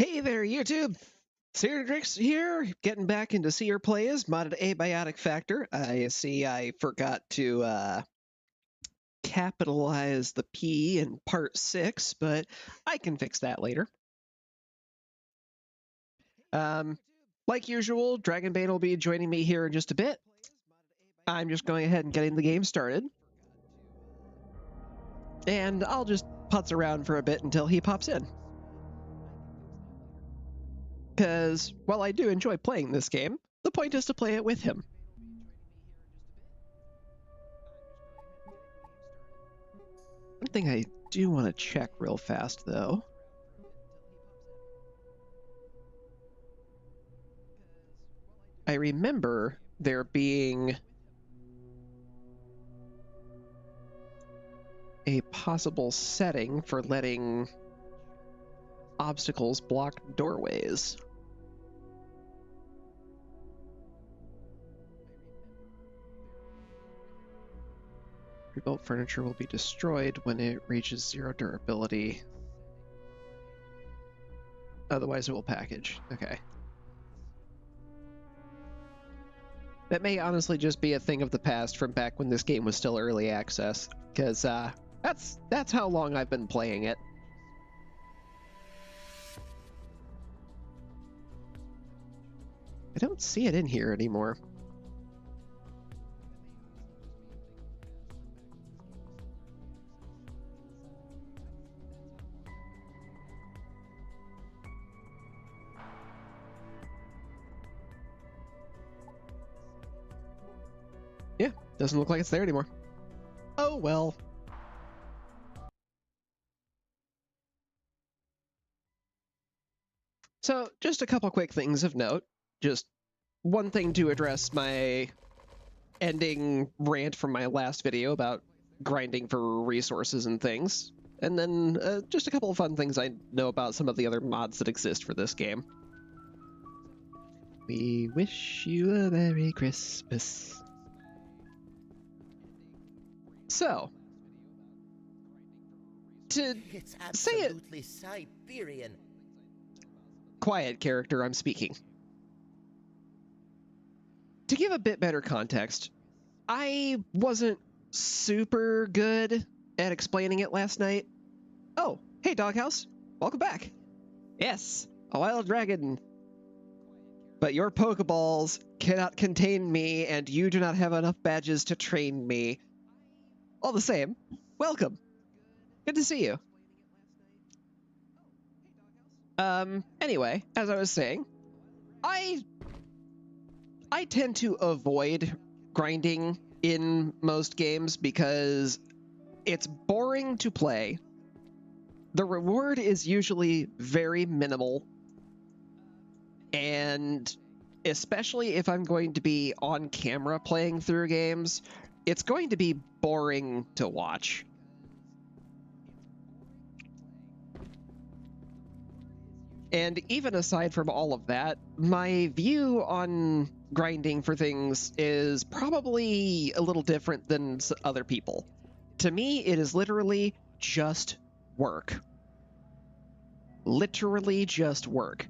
Hey there, YouTube! Searnadrix here, getting back into Sear plays, modded Abiotic Factor. I see I forgot to capitalize the P in part 6, but I can fix that later. Like usual, Dragonbane will be joining me here in just a bit. I'm just going ahead and getting the game started. And I'll just putz around for a bit until he pops in. Because while I do enjoy playing this game, the point is to play it with him. One thing I do want to check real fast, though. I remember there being a possible setting for letting obstacles block doorways. Rebuilt furniture will be destroyed when it reaches 0 durability. Otherwise it will package. Okay. That may honestly just be a thing of the past from back when this game was still early access, because that's how long I've been playing it. I don't see it in here anymore. Yeah, doesn't look like it's there anymore. Oh well. So, just a couple quick things of note. Just one thing to address my ending rant from my last video about grinding for resources and things. And then just a couple of fun things I know about some of the other mods that exist for this game. We wish you a Merry Christmas. So, to it's say it... absolutely Siberian. Quiet, character, I'm speaking. To give a bit better context, I wasn't super good at explaining it last night. Oh, hey Doghouse, welcome back. Yes, a wild dragon. But your Pokeballs cannot contain me, and you do not have enough badges to train me. All the same, welcome. Good to see you. Anyway, as I was saying, I tend to avoid grinding in most games because it's boring to play. The reward is usually very minimal, and especially if I'm going to be on camera playing through games, it's going to be boring to watch. And even aside from all of that, my view on grinding for things is probably a little different than other people. To me, it is literally just work. Literally just work.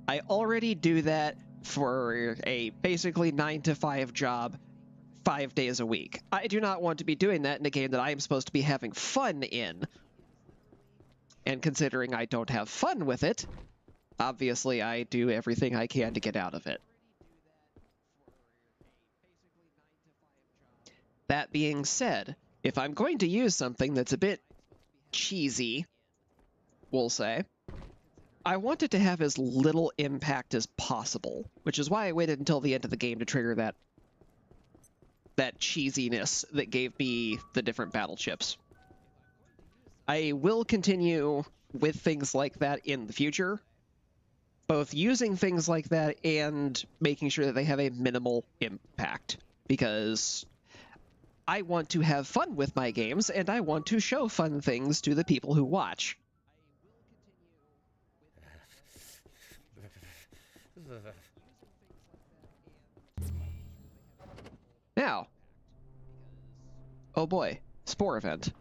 I already do that for a basically 9-to-5 job 5 days a week. I do not want to be doing that in a game that I am supposed to be having fun in. And considering I don't have fun with it, obviously I do everything I can to get out of it. That being said, if I'm going to use something that's a bit cheesy, we'll say, I want it to have as little impact as possible, which is why I waited until the end of the game to trigger that cheesiness that gave me the different battle chips. I will continue with things like that in the future, both using things like that and making sure that they have a minimal impact, because I want to have fun with my games, and I want to show fun things to the people who watch. Now, oh boy, Spore event.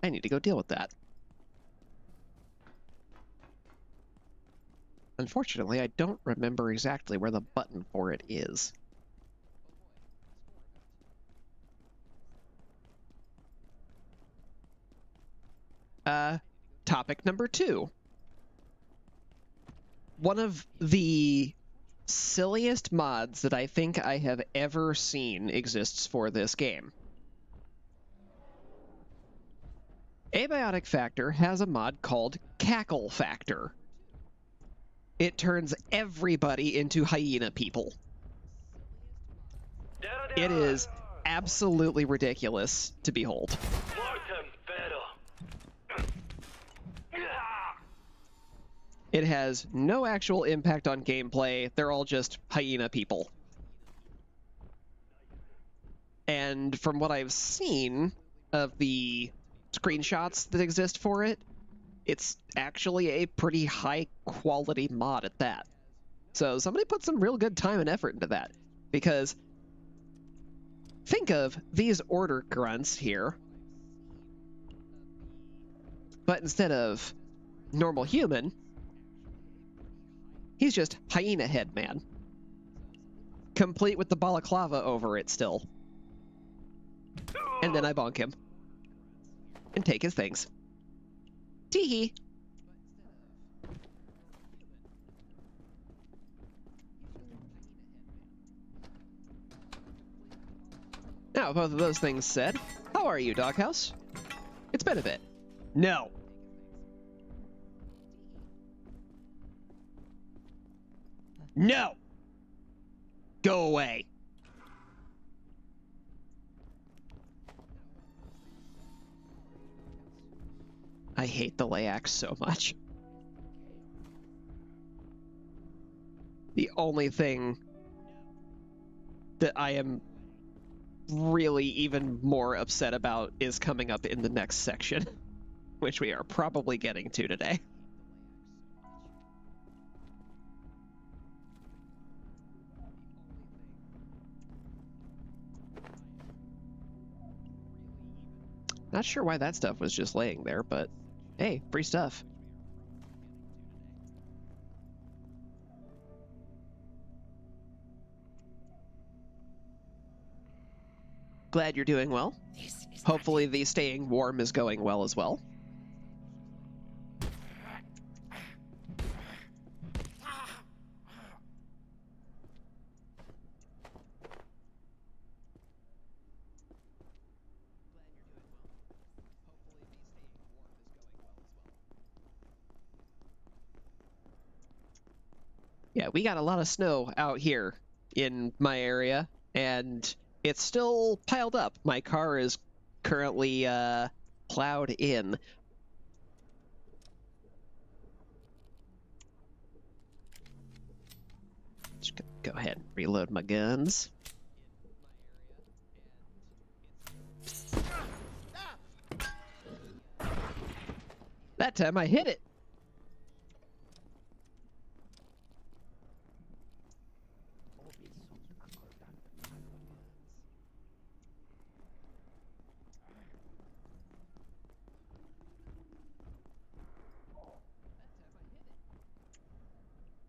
I need to go deal with that. Unfortunately, I don't remember exactly where the button for it is. Topic number 2. One of the silliest mods that I think I have ever seen exists for this game. Abiotic Factor has a mod called Cackle Factor. It turns everybody into hyena people. It is absolutely ridiculous to behold. It has no actual impact on gameplay. They're all just hyena people. And from what I've seen of the screenshots that exist for it, it's actually a pretty high quality mod at that. So somebody put some real good time and effort into that. Because think of these order grunts here, but instead of normal human, he's just hyena head man, complete with the balaclava over it still. And then I bonk him and take his things. Teehee. Now, both of those things said, how are you, Doghouse? It's been a bit. No. No! Go away. I hate the Layax so much. The only thing that I am really even more upset about is coming up in the next section, which we are probably getting to today. Not sure why that stuff was just laying there, but hey, free stuff. Glad you're doing well. Hopefully the staying warm is going well as well. Yeah, we got a lot of snow out here in my area, and it's still piled up. My car is currently plowed in. Just go ahead and reload my guns. That time I hit it.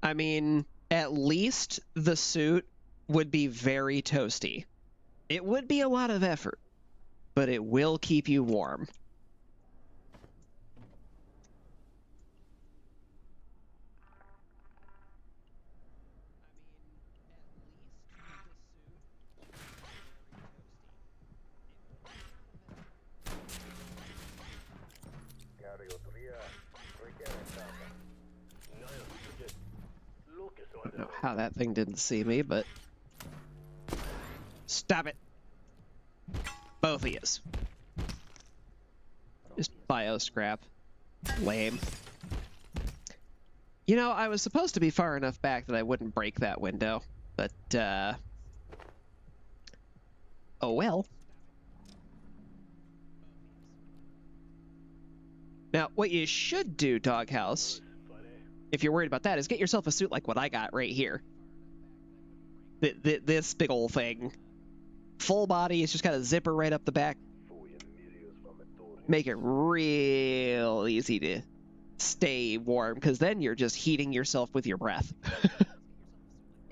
I mean, at least the suit would be very toasty. It would be a lot of effort, but it will keep you warm. I don't know how that thing didn't see me, but... Stop it! Both of yous. Just bio scrap. Lame. You know, I was supposed to be far enough back that I wouldn't break that window, but, oh well. Now, what you should do, Doghouse, if you're worried about that, is get yourself a suit like what I got right here. This big old thing. Full body, it's just got a zipper right up the back. make it real easy to stay warm, because then you're just heating yourself with your breath.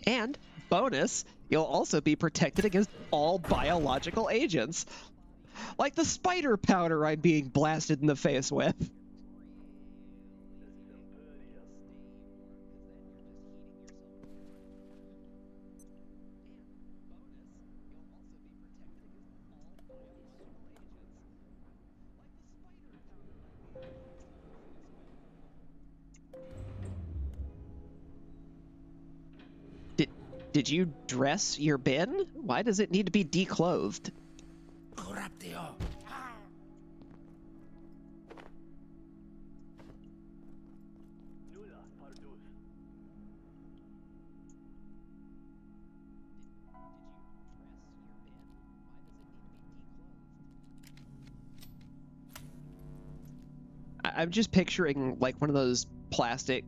And bonus, you'll also be protected against all biological agents, like the spider powder I'm being blasted in the face with. Did you dress your bin? Why does it need to be declothed? I'm just picturing like one of those plastic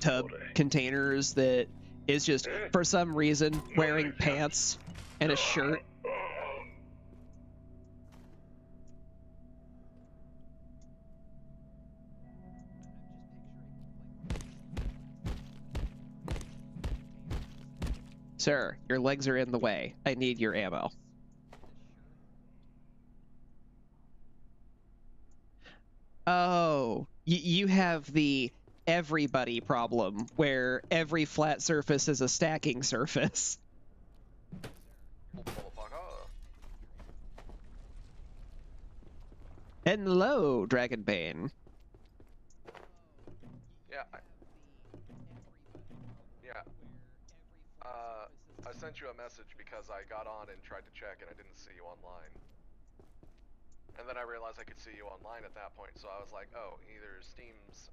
tub containers that is just, for some reason, wearing pants and a shirt. Sir, your legs are in the way. I need your ammo. Oh, you have the everybody problem, where every flat surface is a stacking surface. Hello, Dragonbane. Yeah. I sent you a message because I got on and tried to check and I didn't see you online. And then I realized I could see you online at that point, so I was like, oh, either Steam's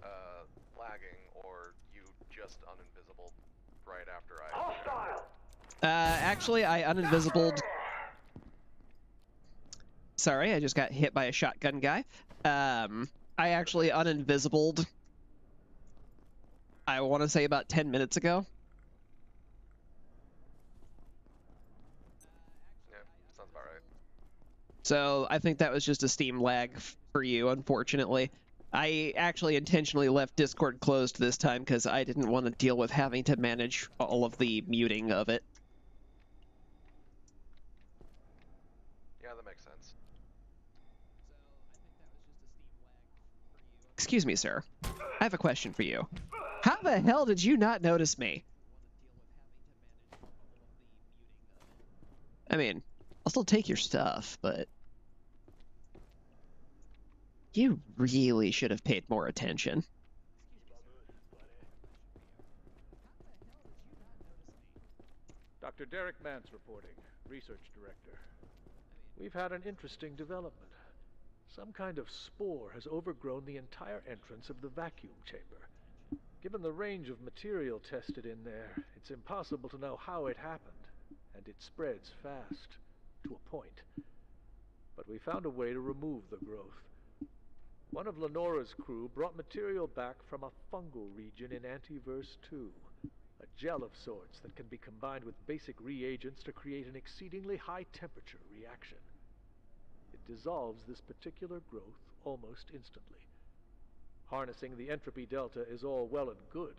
lagging or you just uninvisibled right after I checked. Actually, I uninvisibled. Sorry, I just got hit by a shotgun guy. I actually uninvisibled, I want to say about 10 minutes ago. Yeah, sounds about right. So I think that was just a Steam lag for you, unfortunately. I actually intentionally left Discord closed this time because I didn't want to deal with having to manage all of the muting of it. Yeah, that makes sense. Excuse me, sir. I have a question for you. How the hell did you not notice me? I mean, I'll still take your stuff, but you really should have paid more attention. Dr. Derek Mance reporting, Research Director. We've had an interesting development. Some kind of spore has overgrown the entire entrance of the vacuum chamber. Given the range of material tested in there, it's impossible to know how it happened, and it spreads fast, to a point. But we found a way to remove the growth. One of Lenora's crew brought material back from a fungal region in Antiverse 2. A gel of sorts that can be combined with basic reagents to create an exceedingly high-temperature reaction. It dissolves this particular growth almost instantly. Harnessing the entropy delta is all well and good,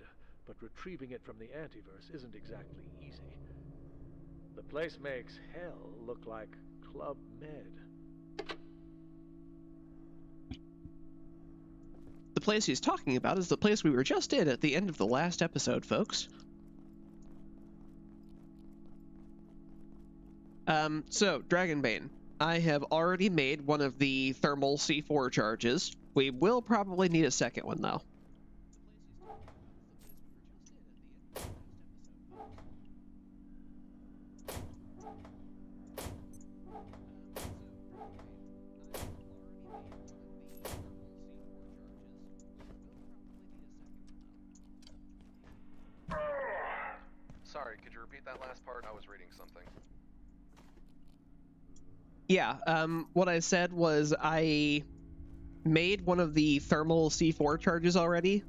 but retrieving it from the Antiverse isn't exactly easy. The place makes hell look like Club Med. The place he's talking about is the place we were just in at the end of the last episode, folks. So, Dragonbane, I have already made one of the thermal C4 charges. We will probably need a second one, though. Sorry, could you repeat that last part? I was reading something. Yeah, what I said was I made one of the thermal C4 charges already.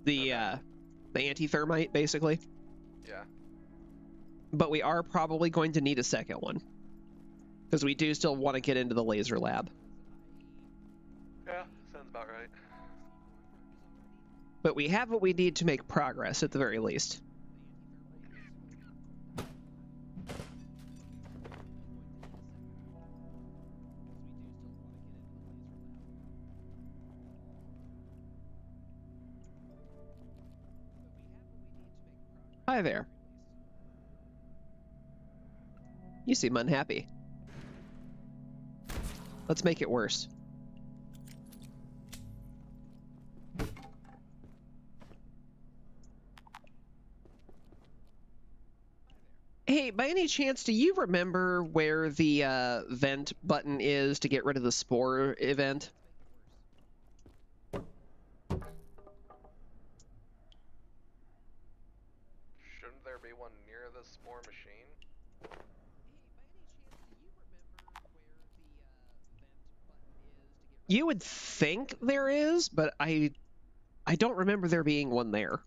The anti-thermite, basically. Yeah. But we are probably going to need a second one. Because we do still want to get into the laser lab. Yeah, sounds about right. But we have what we need to make progress, at the very least. Hi there. You seem unhappy. Let's make it worse. Hey, by any chance, do you remember where the vent button is to get rid of the spore event? Shouldn't there be one near the spore machine? You would think there is, but I don't remember there being one there.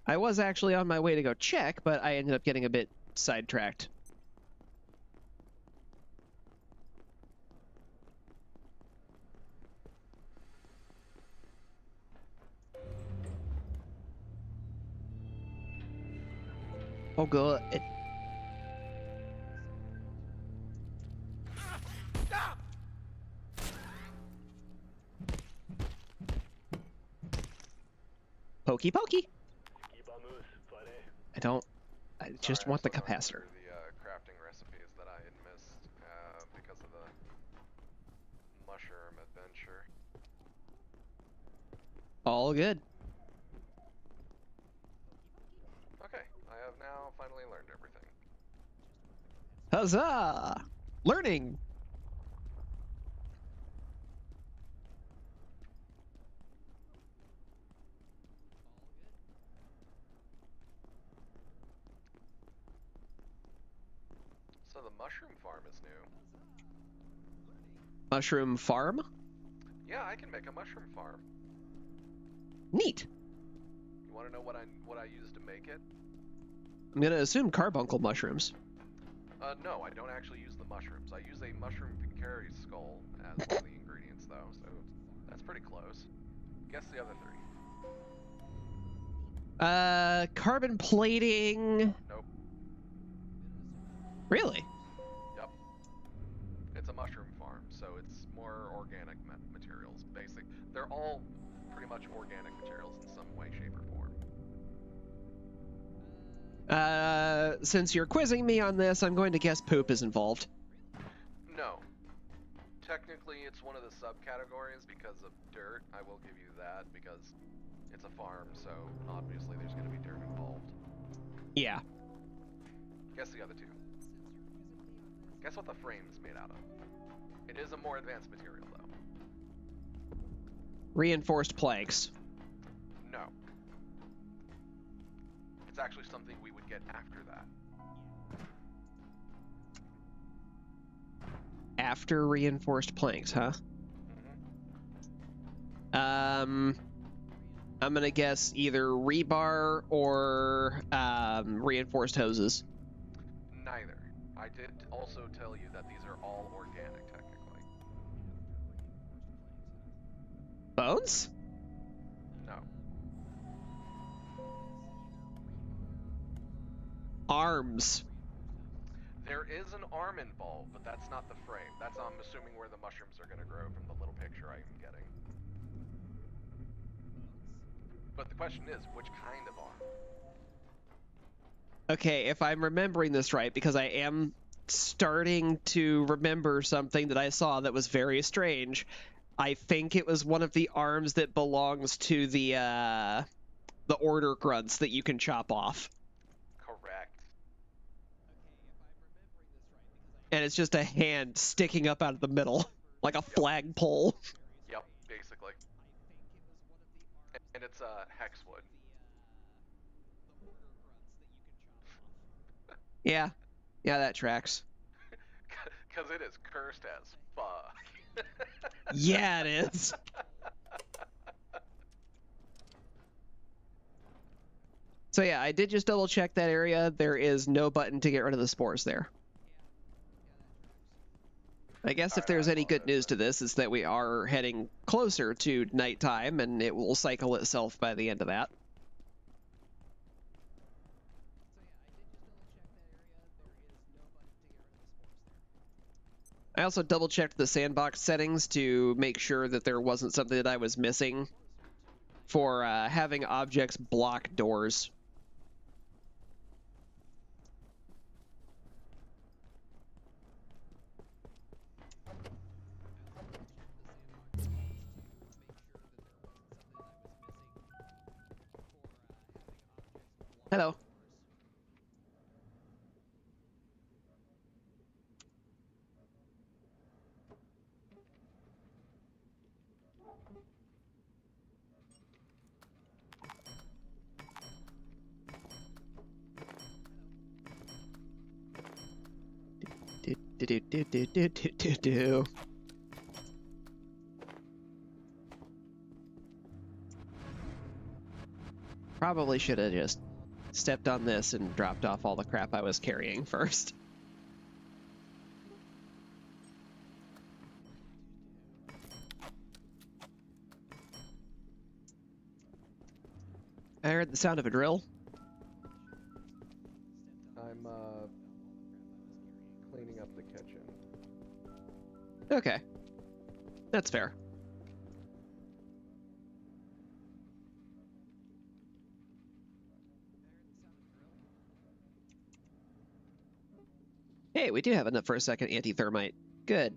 I was actually on my way to go check, but I ended up getting a bit sidetracked. Oh, good. Pokey pokey. I just want the capacitor. The crafting recipes that I had missed because of the mushroom adventure. All good. Okay, I have now finally learned everything. Huzzah! Learning! So the mushroom farm is new. Mushroom farm? Yeah, I can make a mushroom farm. Neat. You want to know what I used to make it? I'm gonna assume carbuncle mushrooms. No, I don't actually use the mushrooms. I use a mushroom picari skull as one of the ingredients, though, so that's pretty close. Guess the other three. Carbon plating. Nope. Really? Yep. It's a mushroom farm, so it's more organic materials. They're all pretty much organic materials in some way, shape, or form. Since you're quizzing me on this, I'm going to guess poop is involved. No. Technically, it's one of the subcategories because of dirt. I will give you that because it's a farm, so obviously there's going to be dirt involved. Yeah. Guess the other two. Guess what the frame's made out of. It is a more advanced material, though. Reinforced planks. No. It's actually something we would get after that. After reinforced planks, huh? Mm-hmm. I'm gonna guess either rebar or reinforced hoses. Neither. I did also tell you that these are all organic, technically. Bones? No. Arms. There is an arm involved, but that's not the frame. That's, I'm assuming, where the mushrooms are going to grow from the little picture I am getting. But the question is, which kind of arm? Okay, if I'm remembering this right, because I am starting to remember something that I saw that was very strange. I think it was one of the arms that belongs to the order grunts that you can chop off. Correct. And it's just a hand sticking up out of the middle, like a flagpole. Yep, basically. And it's hexwood. Yeah, that tracks. Because it is cursed as fuck. Yeah, it is. So yeah, I did just double check that area. There is no button to get rid of the spores there. I guess if Alright, there's I any good apologize, news to this, is that we are heading closer to nighttime, and it will cycle itself by the end of that. I also double checked the sandbox settings to make sure that there wasn't something that I was missing for having objects block doors. Hello. Do. Probably should have just stepped on this and dropped off all the crap I was carrying first. I heard the sound of a drill. I'm cleaning up the kitchen. Okay. That's fair. Hey, we do have enough for a second anti-thermite. Good.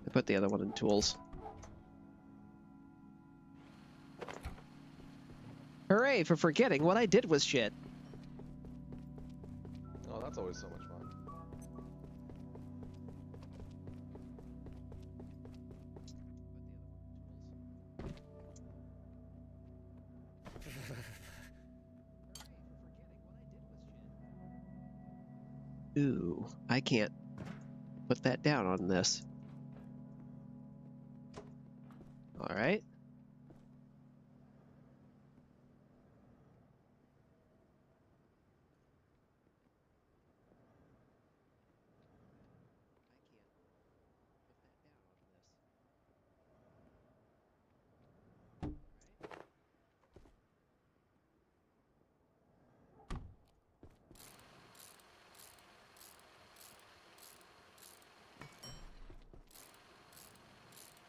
I put the other one in tools. Hooray for forgetting what I did was shit. Oh, that's always so much fun. Ooh, I can't put that down on this. All right.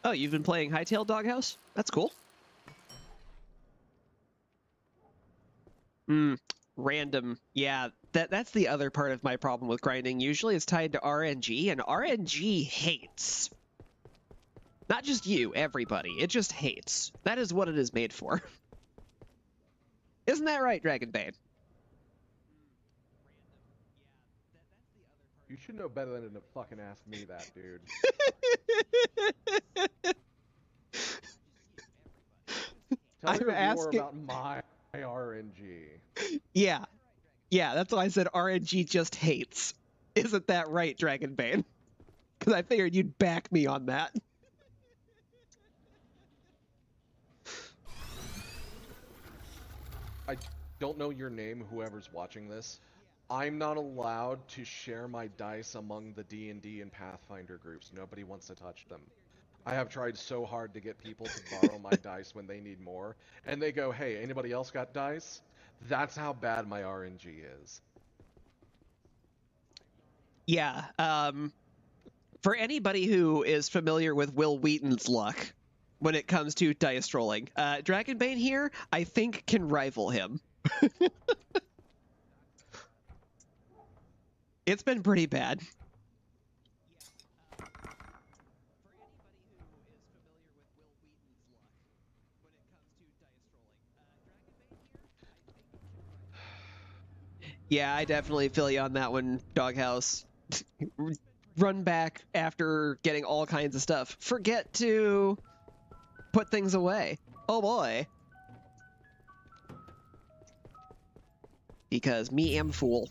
Oh, you've been playing Hightail Doghouse? That's cool. Random. Yeah, that's the other part of my problem with grinding. Usually it's tied to RNG, and RNG hates. Not just you, everybody. It just hates. That is what it is made for. Isn't that right, Dragonbane? You should know better than to fucking ask me that, dude. Tell I'm me more asking... about my RNG. Yeah. Yeah, that's why I said RNG just hates. Isn't that right, Dragonbane? Because I figured you'd back me on that. I don't know your name, whoever's watching this. I'm not allowed to share my dice among the D&D and Pathfinder groups. Nobody wants to touch them. I have tried so hard to get people to borrow my dice when they need more, and they go, hey, anybody else got dice? That's how bad my RNG is. Yeah, for anybody who is familiar with Will Wheaton's luck when it comes to dice rolling, Dragonbane here, I think, can rival him. It's been pretty bad. Yeah, I definitely feel you on that one, Doghouse. Run back after getting all kinds of stuff. Forget to put things away. Oh boy. Because me am fool.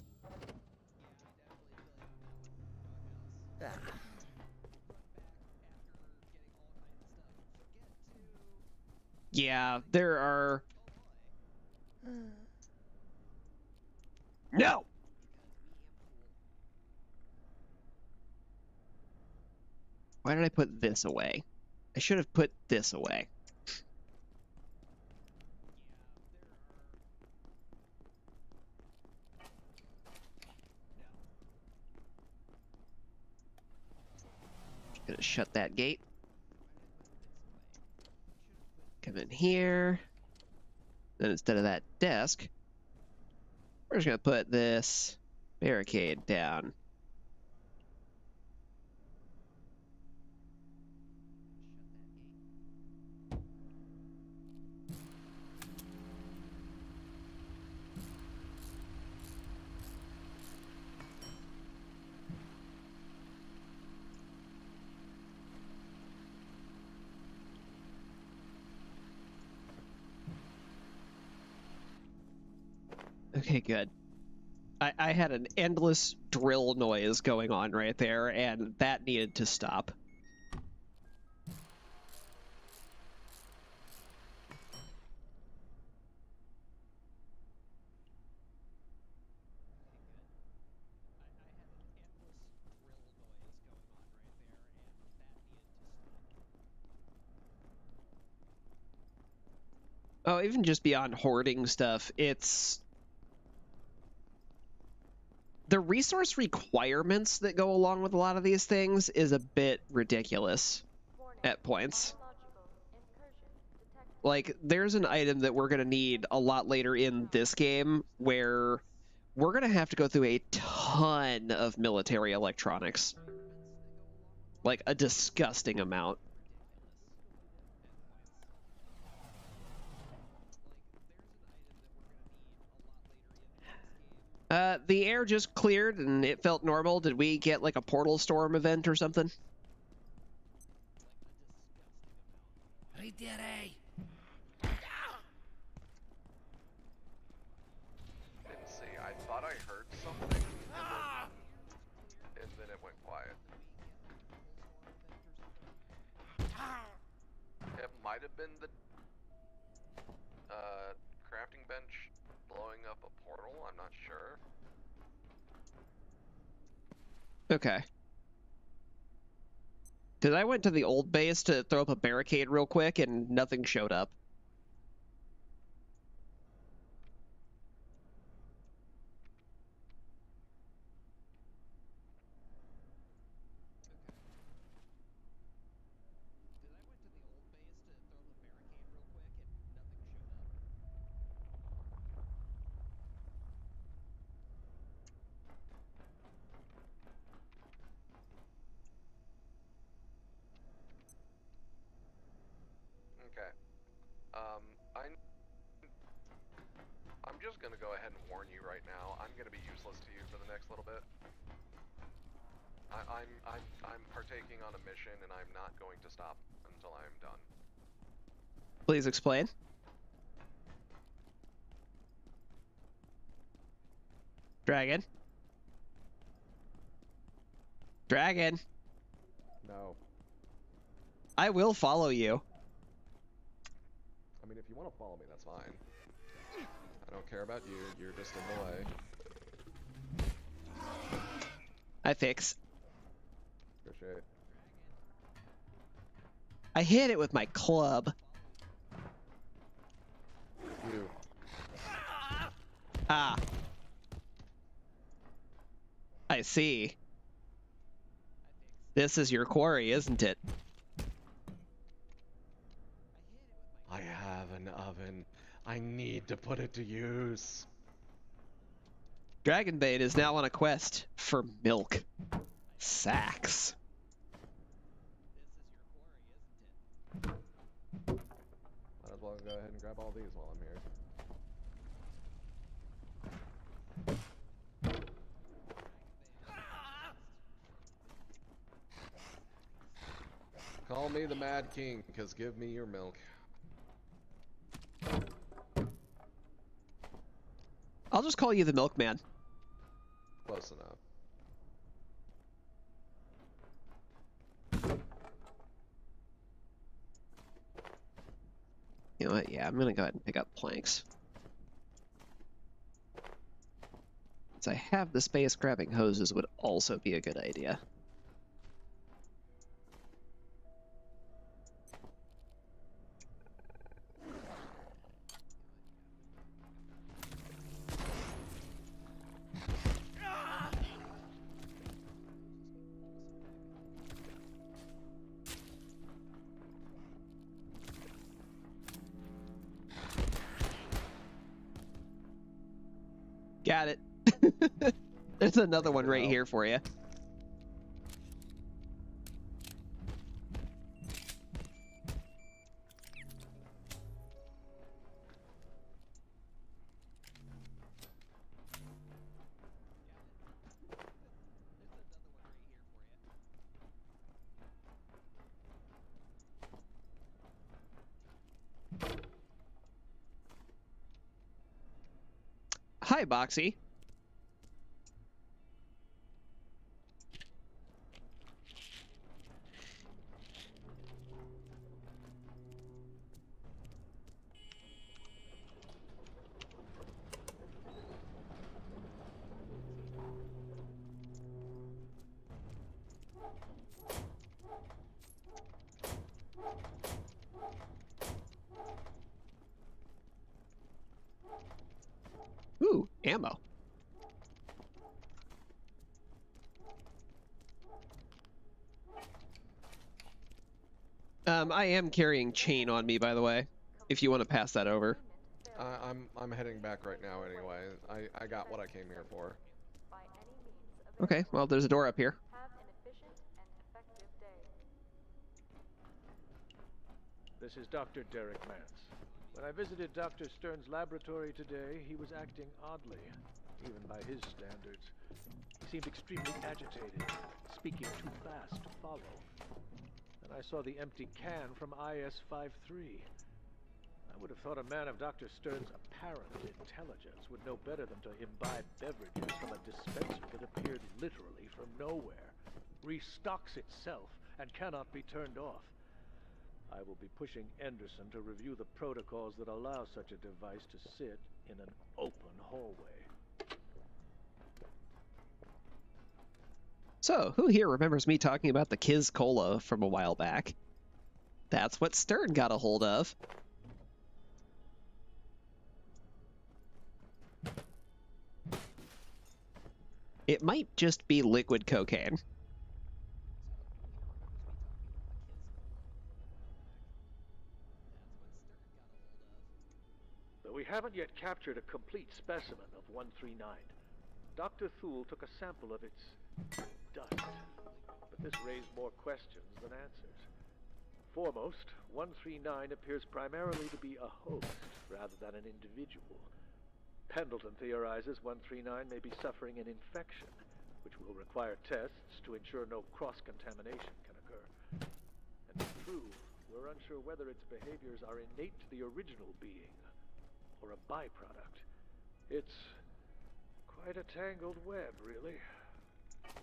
Yeah, there are... No! Why did I put this away? I should have put this away. Gonna shut that gate. Come in here. Then instead of that desk, we're just gonna put this barricade down. Okay, good. I had an endless drill noise going on right there, and that needed to stop. Oh, even just beyond hoarding stuff, it's... the resource requirements that go along with a lot of these things is a bit ridiculous at points. Like, there's an item that we're going to need a lot later in this game where we're going to have to go through a ton of military electronics. Like, a disgusting amount. The air just cleared and it felt normal. Did we get like a portal storm event or something? Didn't see. I thought I heard something, and then it went quiet. It might have been the crafting bench blowing up a portal. I'm not sure. Okay. Because I went to the old base to throw up a barricade real quick and nothing showed up. Okay. I'm just gonna go ahead and warn you right now. I'm gonna be useless to you for the next little bit. I'm partaking on a mission, and I'm not going to stop until I'm done. Please explain. Dragon? Dragon? No. I will follow you. I mean, if you want to follow me, that's fine. I don't care about you. You're just in the way. I fix. Appreciate. I hit it with my club. You. Ah. I see. This is your quarry, isn't it? I have an oven. I need to put it to use. Dragonbane is now on a quest for milk. Sacks. Might as well go ahead and grab all these while I'm here. Call me the Mad King, because give me your milk. I'll just call you the milkman. Close enough. You know what? Yeah, I'm gonna go ahead and pick up planks. Since I have the space, grabbing hoses would also be a good idea. Got it. There's another one right here for you. Hi, Boxy. Ooh, ammo. I am carrying chain on me, by the way, if you want to pass that over. I'm heading back right now anyway. I got what I came here for. Okay, well, there's a door up here. This is Dr. Derek Mance. When I visited Dr. Stern's laboratory today, he was acting oddly, even by his standards. He seemed extremely agitated, speaking too fast to follow. And I saw the empty can from IS-53. I would have thought a man of Dr. Stern's apparent intelligence would know better than to imbibe beverages from a dispenser that appeared literally from nowhere, restocks itself, and cannot be turned off. I will be pushing Anderson to review the protocols that allow such a device to sit in an open hallway. So, who here remembers me talking about the Kiz Cola from a while back? That's what Stern got a hold of. It might just be liquid cocaine. Though we haven't yet captured a complete specimen of 139, Dr. Thule took a sample of its dust, but this raised more questions than answers. Foremost, 139 appears primarily to be a host rather than an individual. Pendleton theorizes 139 may be suffering an infection, which will require tests to ensure no cross-contamination can occur. And if true, we're unsure whether its behaviors are innate to the original being, or a byproduct. It's quite a tangled web, really.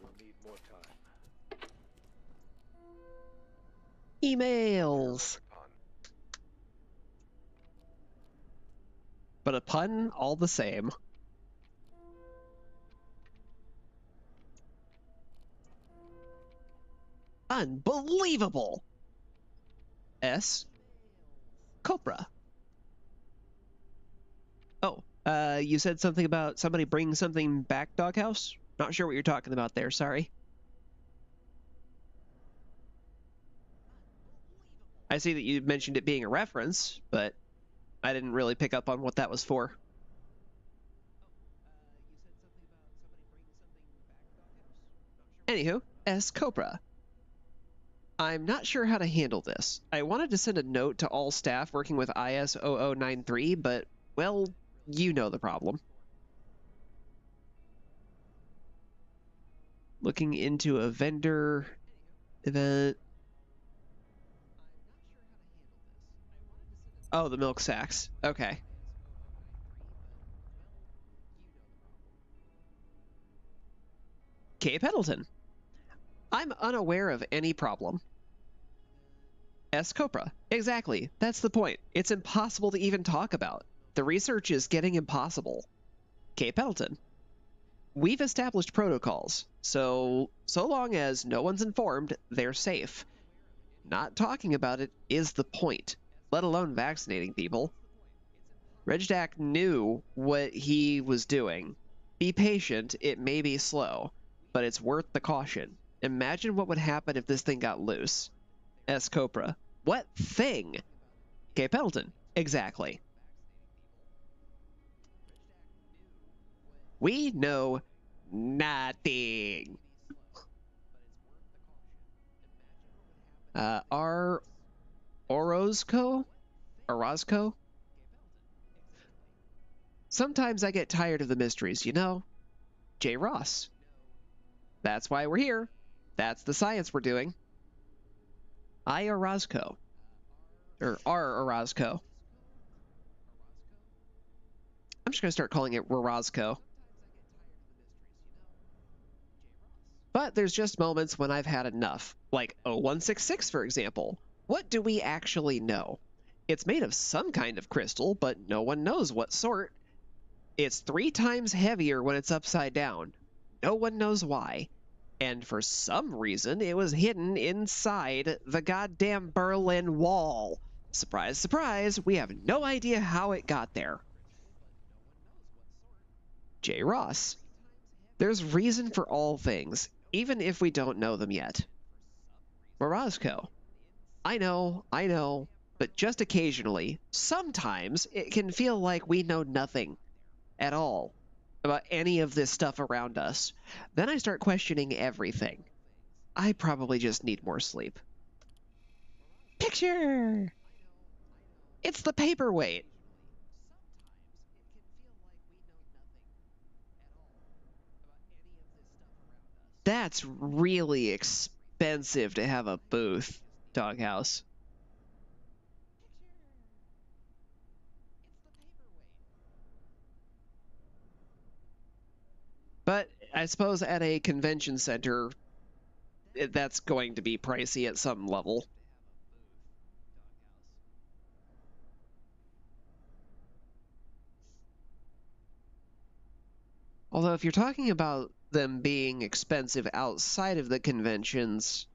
We'll need more time. Emails. But a pun all the same. Unbelievable! S. Copra. Oh, you said something about somebody bringing something back, Doghouse? Not sure what you're talking about there, sorry. I see that you mentioned it being a reference, but I didn't really pick up on what that was for. Anywho, S. Copra. I'm not sure how to handle this. I wanted to send a note to all staff working with IS-0093, but, well, you know the problem. Looking into a vendor event. Oh, the milk sacks. Okay. K. Pendleton. I'm unaware of any problem. S. Copra. Exactly. That's the point. It's impossible to even talk about. The research is getting impossible. K. Pendleton. We've established protocols, so long as no one's informed, they're safe. Not talking about it is the point, let alone vaccinating people. Regdak knew what he was doing. Be patient, it may be slow, but it's worth the caution. Imagine what would happen if this thing got loose. S. Copra. What thing? K. Pendleton. Exactly. We know nothing. Orozco? Orozco? Sometimes I get tired of the mysteries, you know? J. Ross. That's why we're here. That's the science we're doing. I. Orozco. Or R. Orozco. I'm just going to start calling it Orozco. But there's just moments when I've had enough. Like 0166, for example. What do we actually know? It's made of some kind of crystal, but no one knows what sort. It's 3 times heavier when it's upside down. No one knows why. And for some reason, it was hidden inside the goddamn Berlin Wall. Surprise, surprise, we have no idea how it got there. J. Ross. There's reason for all things, even if we don't know them yet. Morozco. I know, but just occasionally, sometimes it can feel like we know nothing at all about any of this stuff around us. Then I start questioning everything. I probably just need more sleep. Picture! It's the paperweight. That's really expensive to have a booth, Doghouse. But I suppose at a convention center, that's going to be pricey at some level. Although if you're talking about them being expensive outside of the conventions,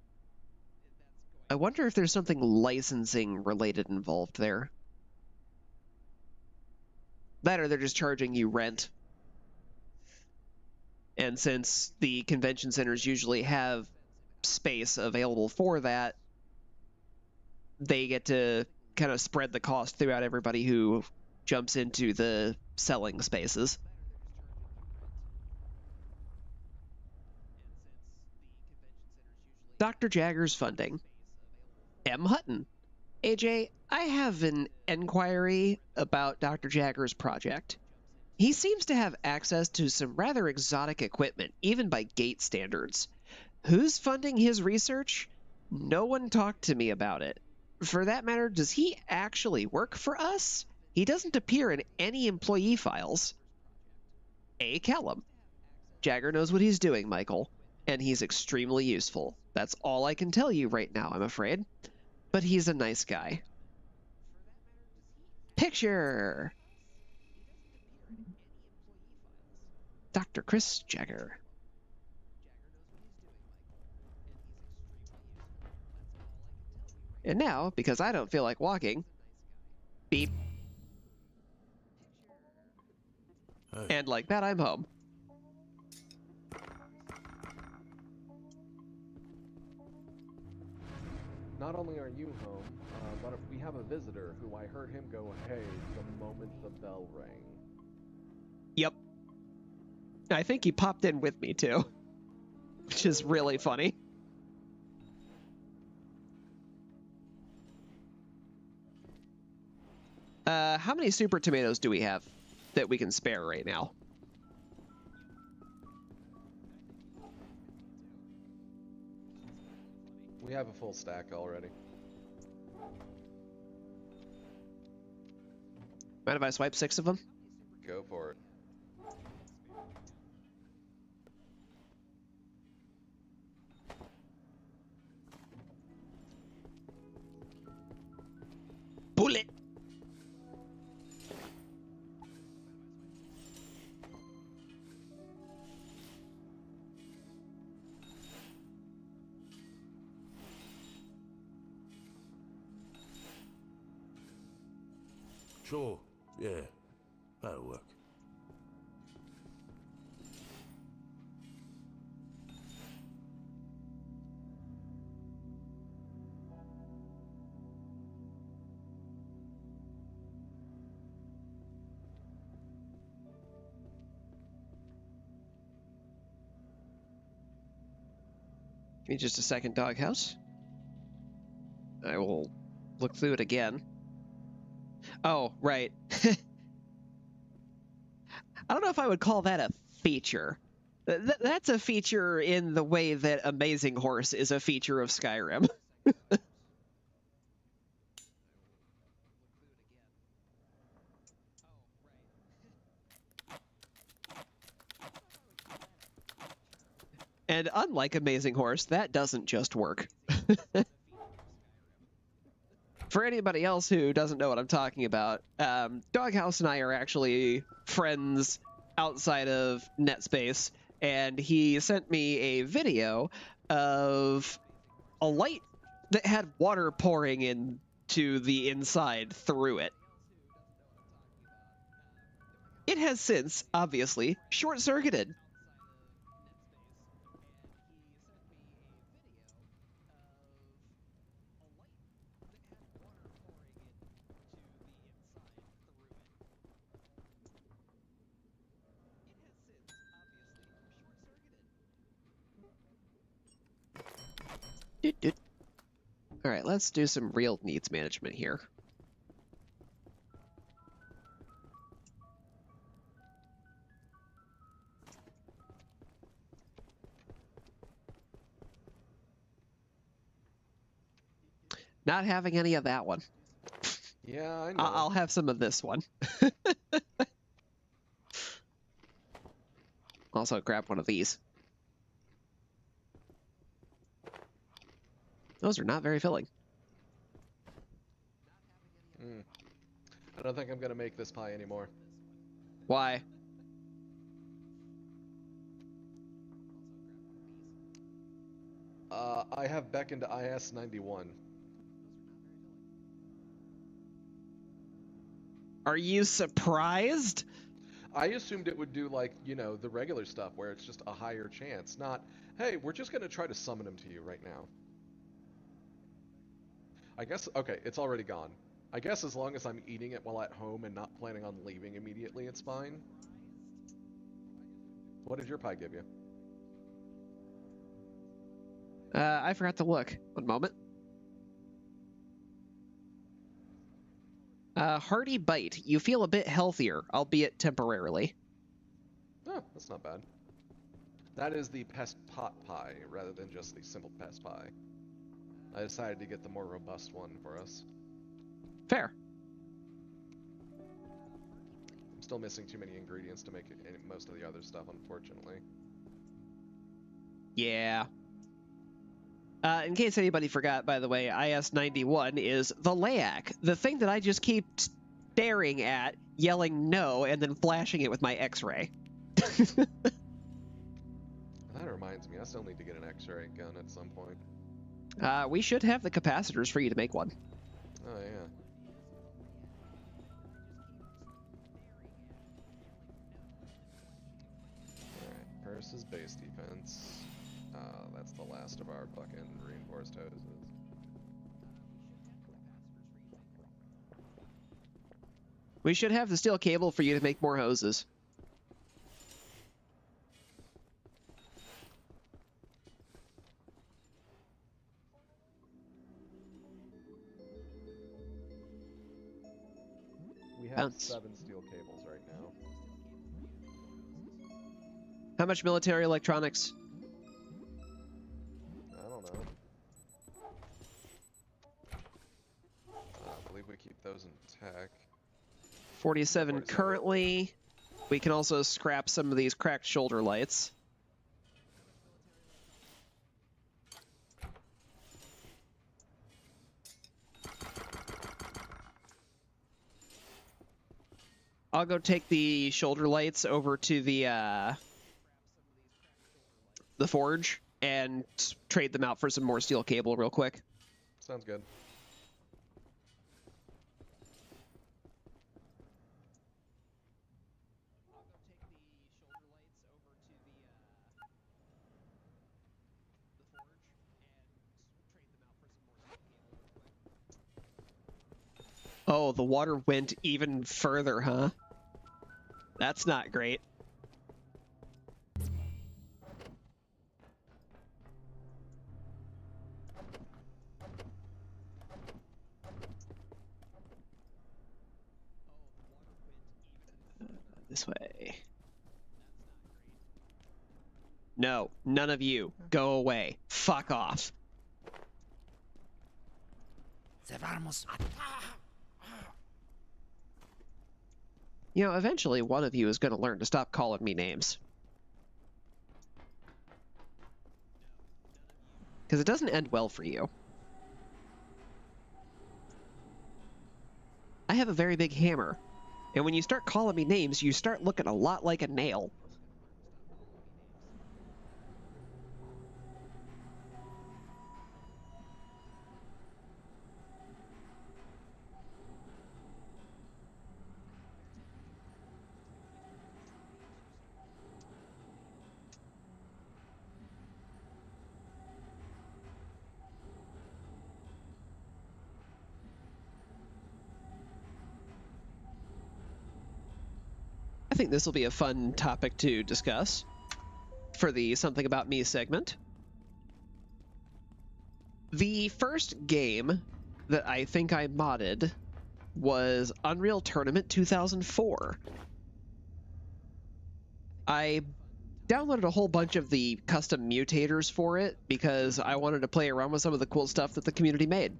I wonder if there's something licensing related involved there. That or they're just charging you rent. And since the convention centers usually have space available for that, they get to kind of spread the cost throughout everybody who jumps into the selling spaces. Dr. Jagger's funding. M. Hutton. AJ, I have an enquiry about Dr. Jagger's project. He seems to have access to some rather exotic equipment, even by gate standards. Who's funding his research? No one talked to me about it. For that matter, does he actually work for us? He doesn't appear in any employee files. A. Callum. Jagger knows what he's doing, Michael, and he's extremely useful. That's all I can tell you right now, I'm afraid. But he's a nice guy. Picture! Dr. Chris Jagger. And now, because I don't feel like walking, beep. Hey. And like that, I'm home. Not only are you home, but we have a visitor who I heard him go, hey, the moment the bell rang. Yep. I think he popped in with me too, which is really funny. How many super tomatoes do we have that we can spare right now? We have a full stack already. Mind if I swipe 6 of them? Go for it. Bullet! Sure. Yeah. That'll work. Give me just a second, Doghouse. I will look through it again. Oh, right. I don't know if I would call that a feature. That's a feature in the way that Amazing Horse is a feature of Skyrim. And unlike Amazing Horse, that doesn't just work. For anybody else who doesn't know what I'm talking about, Doghouse and I are actually friends outside of NetSpace, and he sent me a video of a light that had water pouring into the inside through it. It has since, obviously, short-circuited. All right, let's do some real needs management here. Not having any of that one. Yeah, I know. I'll have some of this one. Also, grab one of these. Those are not very filling. I don't think I'm gonna make this pie anymore. Why? I have beckoned to IS-91. Are you surprised? I assumed it would do like, you know, the regular stuff where it's just a higher chance, not, hey, we're just gonna try to summon him to you right now. I guess, okay, it's already gone. I guess as long as I'm eating it while at home and not planning on leaving immediately, it's fine. What did your pie give you? I forgot to look. One moment. Hearty bite. You feel a bit healthier, albeit temporarily. Oh, that's not bad. That is the pest pot pie, rather than just the simple pest pie. I decided to get the more robust one for us. Fair. I'm still missing too many ingredients to make it, most of the other stuff, unfortunately. Yeah. In case anybody forgot, by the way, IS-91 is the LAAC, the thing that I just keep staring at, yelling no, and then flashing it with my X-ray. That reminds me, I still need to get an X-ray gun at some point. We should have the capacitors for you to make one. Oh, yeah. Alright, versus base defense. That's the last of our fucking reinforced hoses. We should have the steel cable for you to make more hoses. We have Bounce. 7 steel cables right now. How much military electronics? I don't know. I believe we keep those in tech. 47 currently. We can also scrap some of these cracked shoulder lights. I'll go take the shoulder lights over to the forge and trade them out for some more steel cable real quick. Sounds good. Oh, the water went even further, huh? That's not great. This way. No, none of you. Go away. Fuck off. You know, eventually one of you is going to learn to stop calling me names. Because it doesn't end well for you. I have a very big hammer. And when you start calling me names, you start looking a lot like a nail. I think this will be a fun topic to discuss for the Something About Me segment. The first game that I think I modded was Unreal Tournament 2004. I downloaded a whole bunch of the custom mutators for it because I wanted to play around with some of the cool stuff that the community made.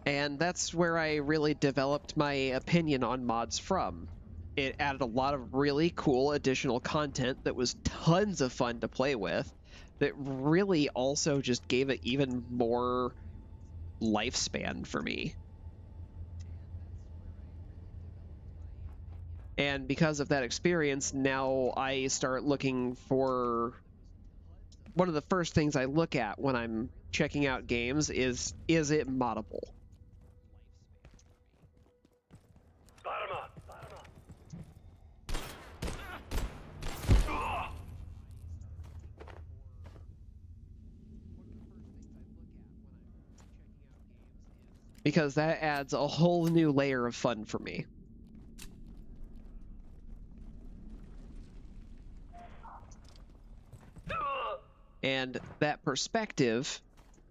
And that's where I really developed my opinion on mods from. It added a lot of really cool additional content that was tons of fun to play with, that really also just gave it even more lifespan for me. And because of that experience, now I start looking for... One of the first things I look at when I'm checking out games is it moddable? Because that adds a whole new layer of fun for me. And that perspective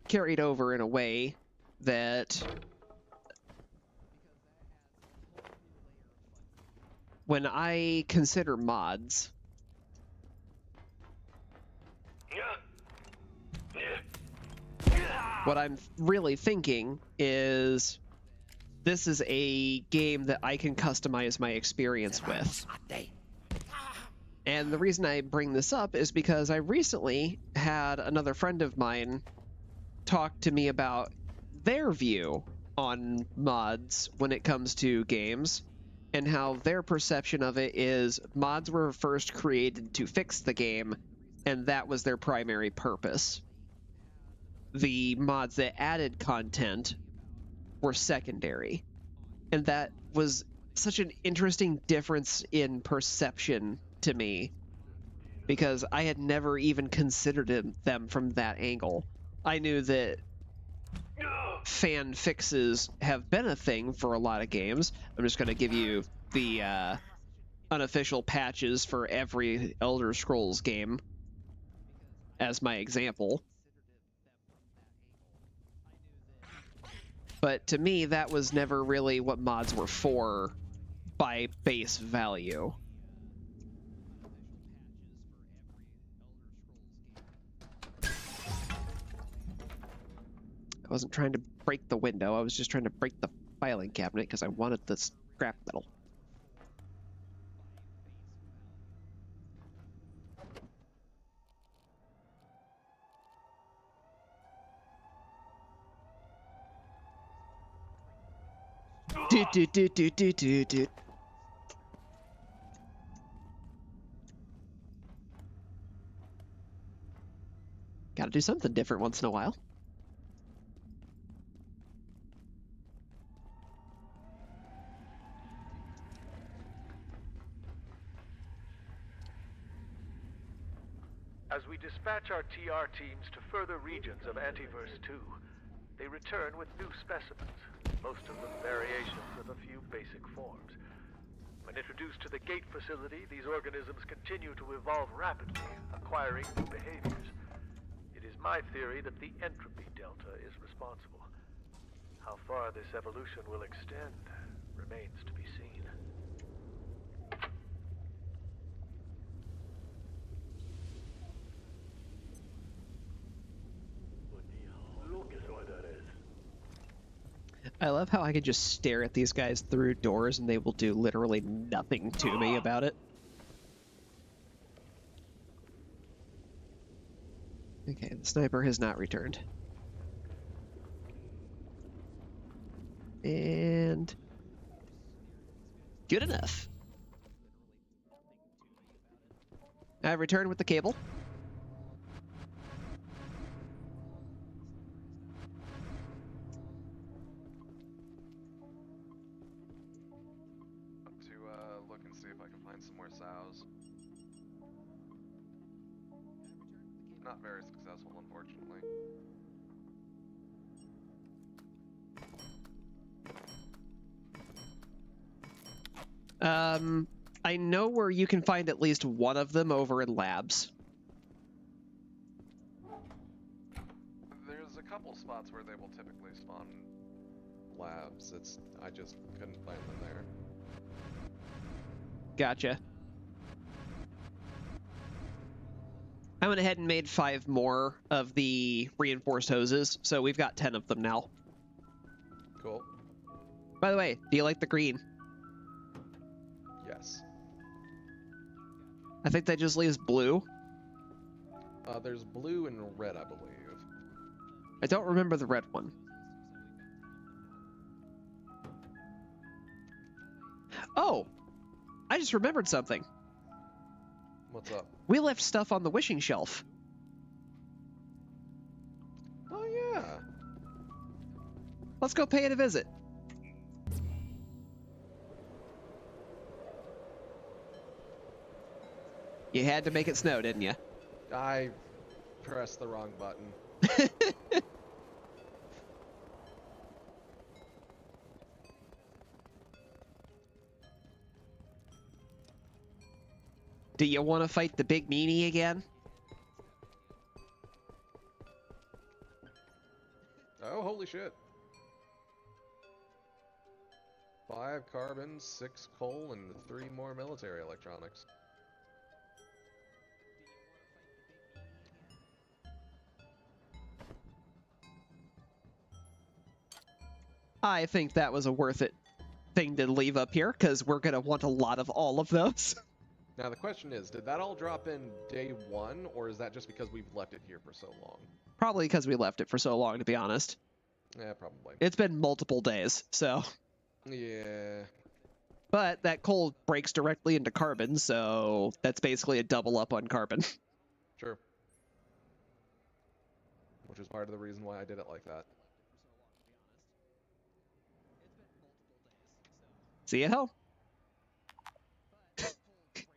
carried over in a way that when I consider mods, what I'm really thinking is this is a game that I can customize my experience with. And the reason I bring this up is because I recently had another friend of mine talk to me about their view on mods when it comes to games, and how their perception of it is mods were first created to fix the game, and that was their primary purpose. The mods that added content were secondary. And that was such an interesting difference in perception to me, because I had never even considered them from that angle. I knew that fan fixes have been a thing for a lot of games. I'm just going to give you the unofficial patches for every Elder Scrolls game as my example. But to me, that was never really what mods were for by base value. I wasn't trying to break the window, I was just trying to break the filing cabinet because I wanted the scrap metal. do do do do do do. Gotta do something different once in a while. As we dispatch our TR teams to further regions of Antiverse 2, they return with new specimens, most of them variations of a few basic forms. When introduced to the gate facility, these organisms continue to evolve rapidly, acquiring new behaviors. It is my theory that the entropy delta is responsible. How far this evolution will extend remains to be seen. I love how I can just stare at these guys through doors and they will do literally nothing to me about it. Okay, the sniper has not returned. And... good enough. I've returned with the cable. Look and see if I can find some more sows. Not very successful, unfortunately. I know where you can find at least one of them over in labs. There's a couple spots where they will typically spawn labs. I just couldn't find them there. Gotcha. I went ahead and made 5 more of the reinforced hoses, so we've got 10 of them now. Cool. By the way, do you like the green? Yes. I think that just leaves blue. There's blue and red, I believe. I don't remember the red one. Oh! I just remembered something. What's up? We left stuff on the wishing shelf. Oh, yeah. Let's go pay it a visit. You had to make it snow, didn't you? I pressed the wrong button. Do you want to fight the big meanie again? Oh, holy shit. 5 carbon, 6 coal, and 3 more military electronics. I think that was a worth it thing to leave up here, because we're going to want a lot of all of those. Now the question is, did that all drop in day 1, or is that just because we've left it here for so long? Probably because we left it for so long, to be honest. Yeah, probably. It's been multiple days, so... yeah. But that coal breaks directly into carbon, so that's basically a double up on carbon. Sure. Which is part of the reason why I did it like that. See you home.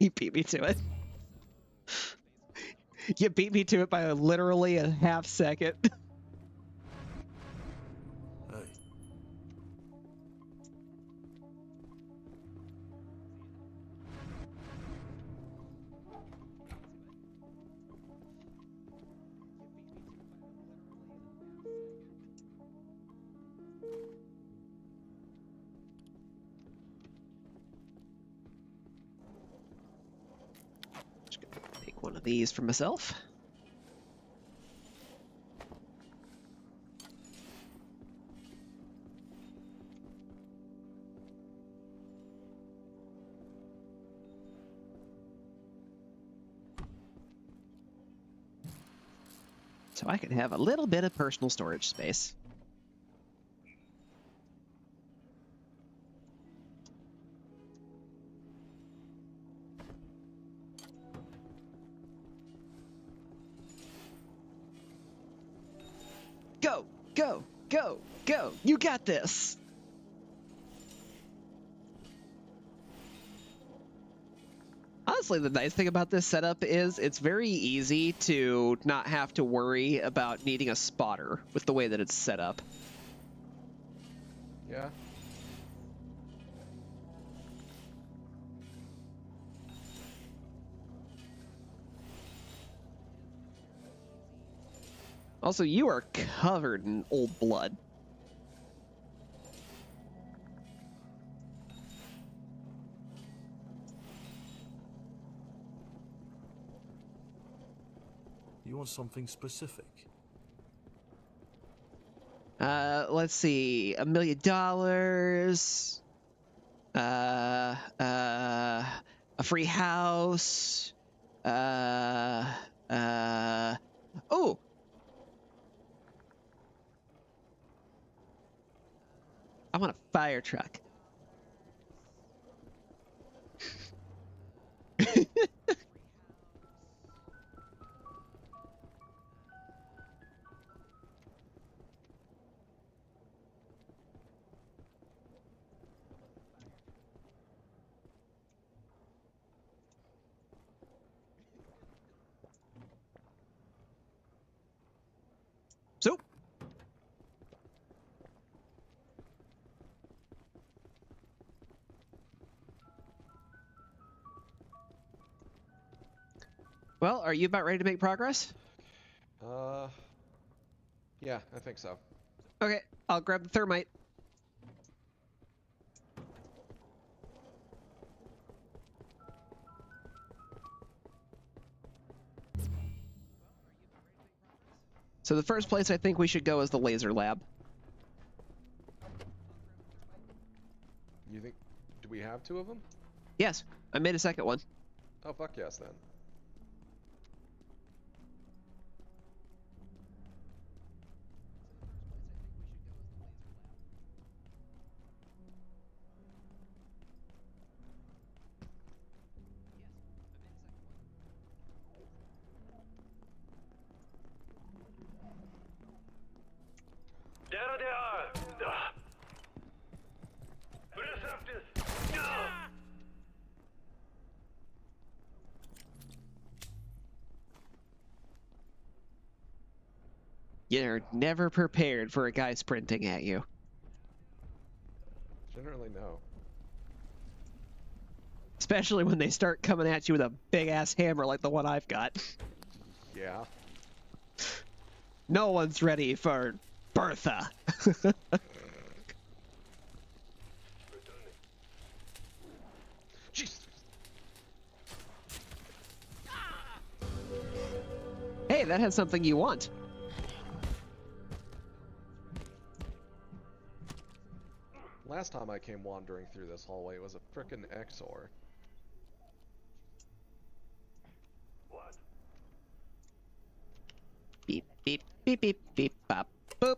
You beat me to it. You beat me to it by literally a half second. Hey, Just gonna take one of these for myself. So I can have a little bit of personal storage space. Go, go, go. You got this. Honestly, the nice thing about this setup is it's very easy to not have to worry about needing a spotter with the way that it's set up. Yeah. Also, you are covered in old blood. You want something specific? Let's see, $1 million. A free house. Oh, I want a fire truck. So, well, are you about ready to make progress? Yeah, I think so. Okay, I'll grab the thermite. So the first place I think we should go is the laser lab. You think? Do we have 2 of them? Yes, I made a second one. Oh, fuck yes, then. There they are! Receptus! You're never prepared for a guy sprinting at you. Generally, no. Especially when they start coming at you with a big-ass hammer like the one I've got. Yeah. No one's ready for Bertha. Jesus. Hey, that has something you want. Last time I came wandering through this hallway was a frickin' Exor. What? Beep, beep, beep, beep, beep, bop, boop.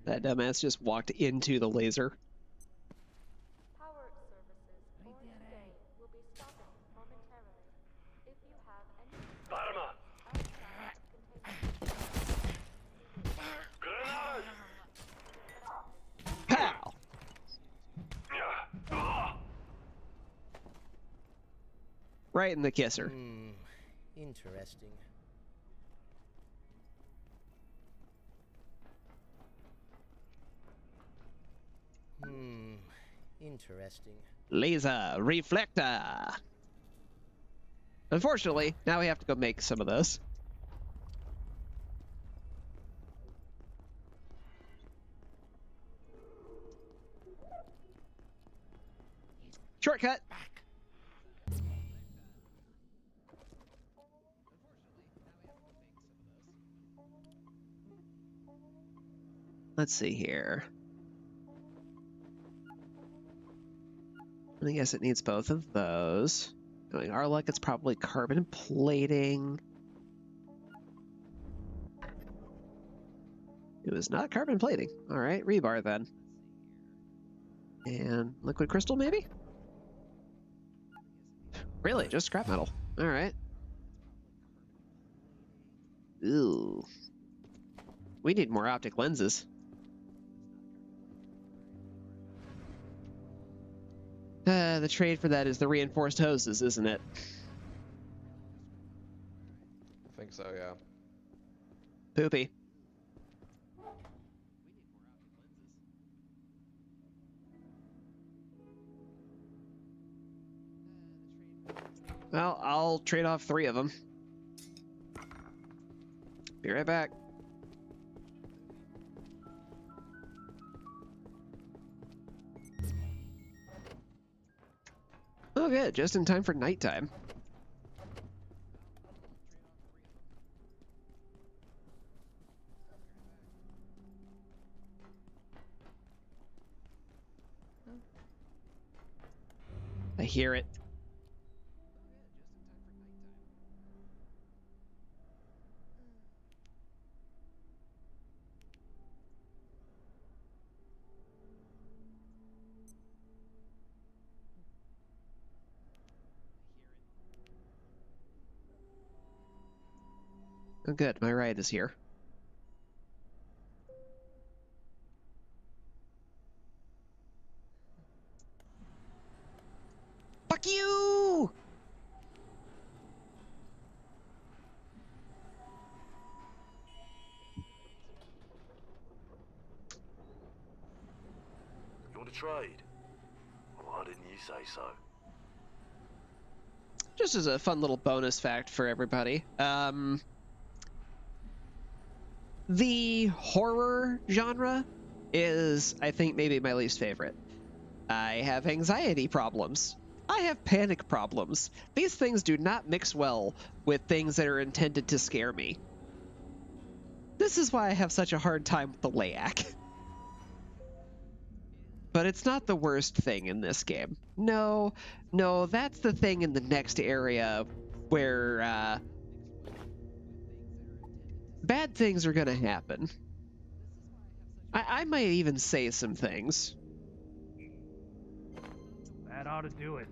That dumbass just walked into the laser. Power services for today will be stopping momentarily. If you have any Parma! Grenade! Pow! Right in the kisser. Interesting. Interesting. Laser reflector. Unfortunately, now we have to go make some of those. Shortcut. Let's see here. I guess it needs both of those. Knowing our luck, it's probably carbon plating. It was not carbon plating. All right, rebar then. And liquid crystal, maybe? Really, just scrap metal. All right. Ooh. We need more optic lenses. The trade for that is the reinforced hoses, isn't it? I think so, yeah. Poopy. Well, I'll trade off 3 of them. Be right back. Oh, good. Just in time for nighttime. I hear it. Oh, good. My ride is here. Fuck you! You want to trade? Why didn't you say so? Just as a fun little bonus fact for everybody. The horror genre is, I think, maybe my least favorite. I have anxiety problems. I have panic problems. These things do not mix well with things that are intended to scare me. This is why I have such a hard time with the LAYAC. But it's not the worst thing in this game. No, that's the thing in the next area where bad things are gonna happen. I might even say some things. That ought to do it.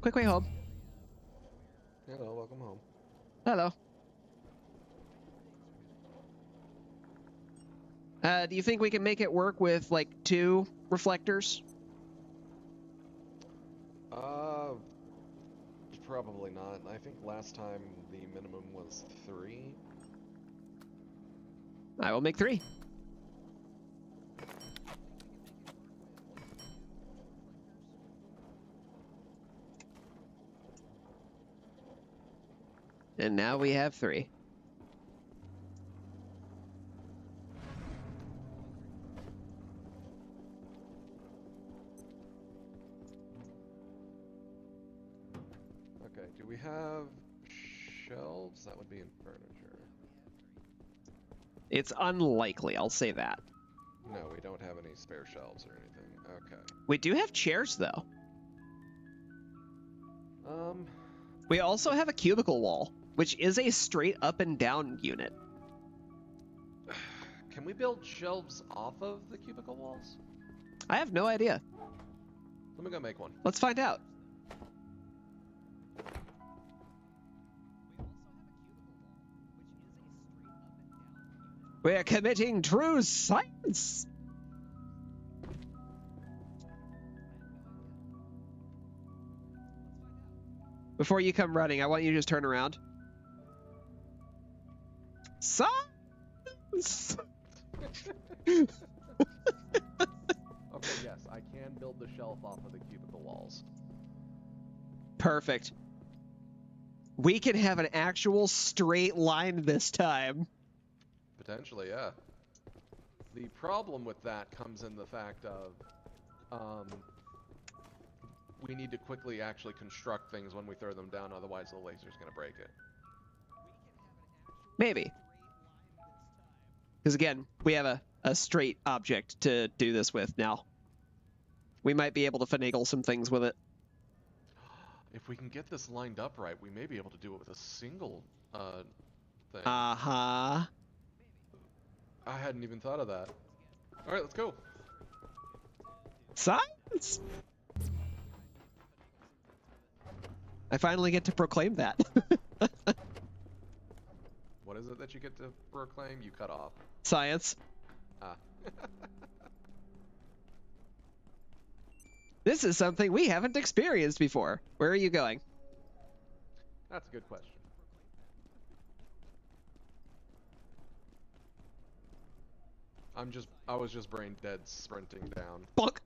Quick way home. Hello, welcome home. Hello. Do you think we can make it work with, like, 2 reflectors? Probably not. I think last time the minimum was 3. I will make 3. And now we have 3. Okay, do we have shelves? That would be in furniture. It's unlikely, I'll say that. No, we don't have any spare shelves or anything. Okay. We do have chairs, though. We also have a cubicle wall, which is a straight up and down unit. Can we build shelves off of the cubicle walls? I have no idea. Let me go make one. Let's find out. We're committing true science! Before you come running, I want you to just turn around. Science! Okay, yes, I can build the shelf off of the cubicle walls. Perfect. We can have an actual straight line this time. Potentially, yeah. The problem with that comes in the fact of, we need to quickly actually construct things when we throw them down, otherwise the laser's gonna break it. Maybe. Because again, we have a straight object to do this with now. We might be able to finagle some things with it. If we can get this lined up right, we may be able to do it with a single thing. Uh-huh. I hadn't even thought of that. Alright, let's go. Science! I finally get to proclaim that. What is it that you get to proclaim? You cut off. Science. Ah. This is something we haven't experienced before. Where are you going? That's a good question. I was just brain dead sprinting down. Bonk.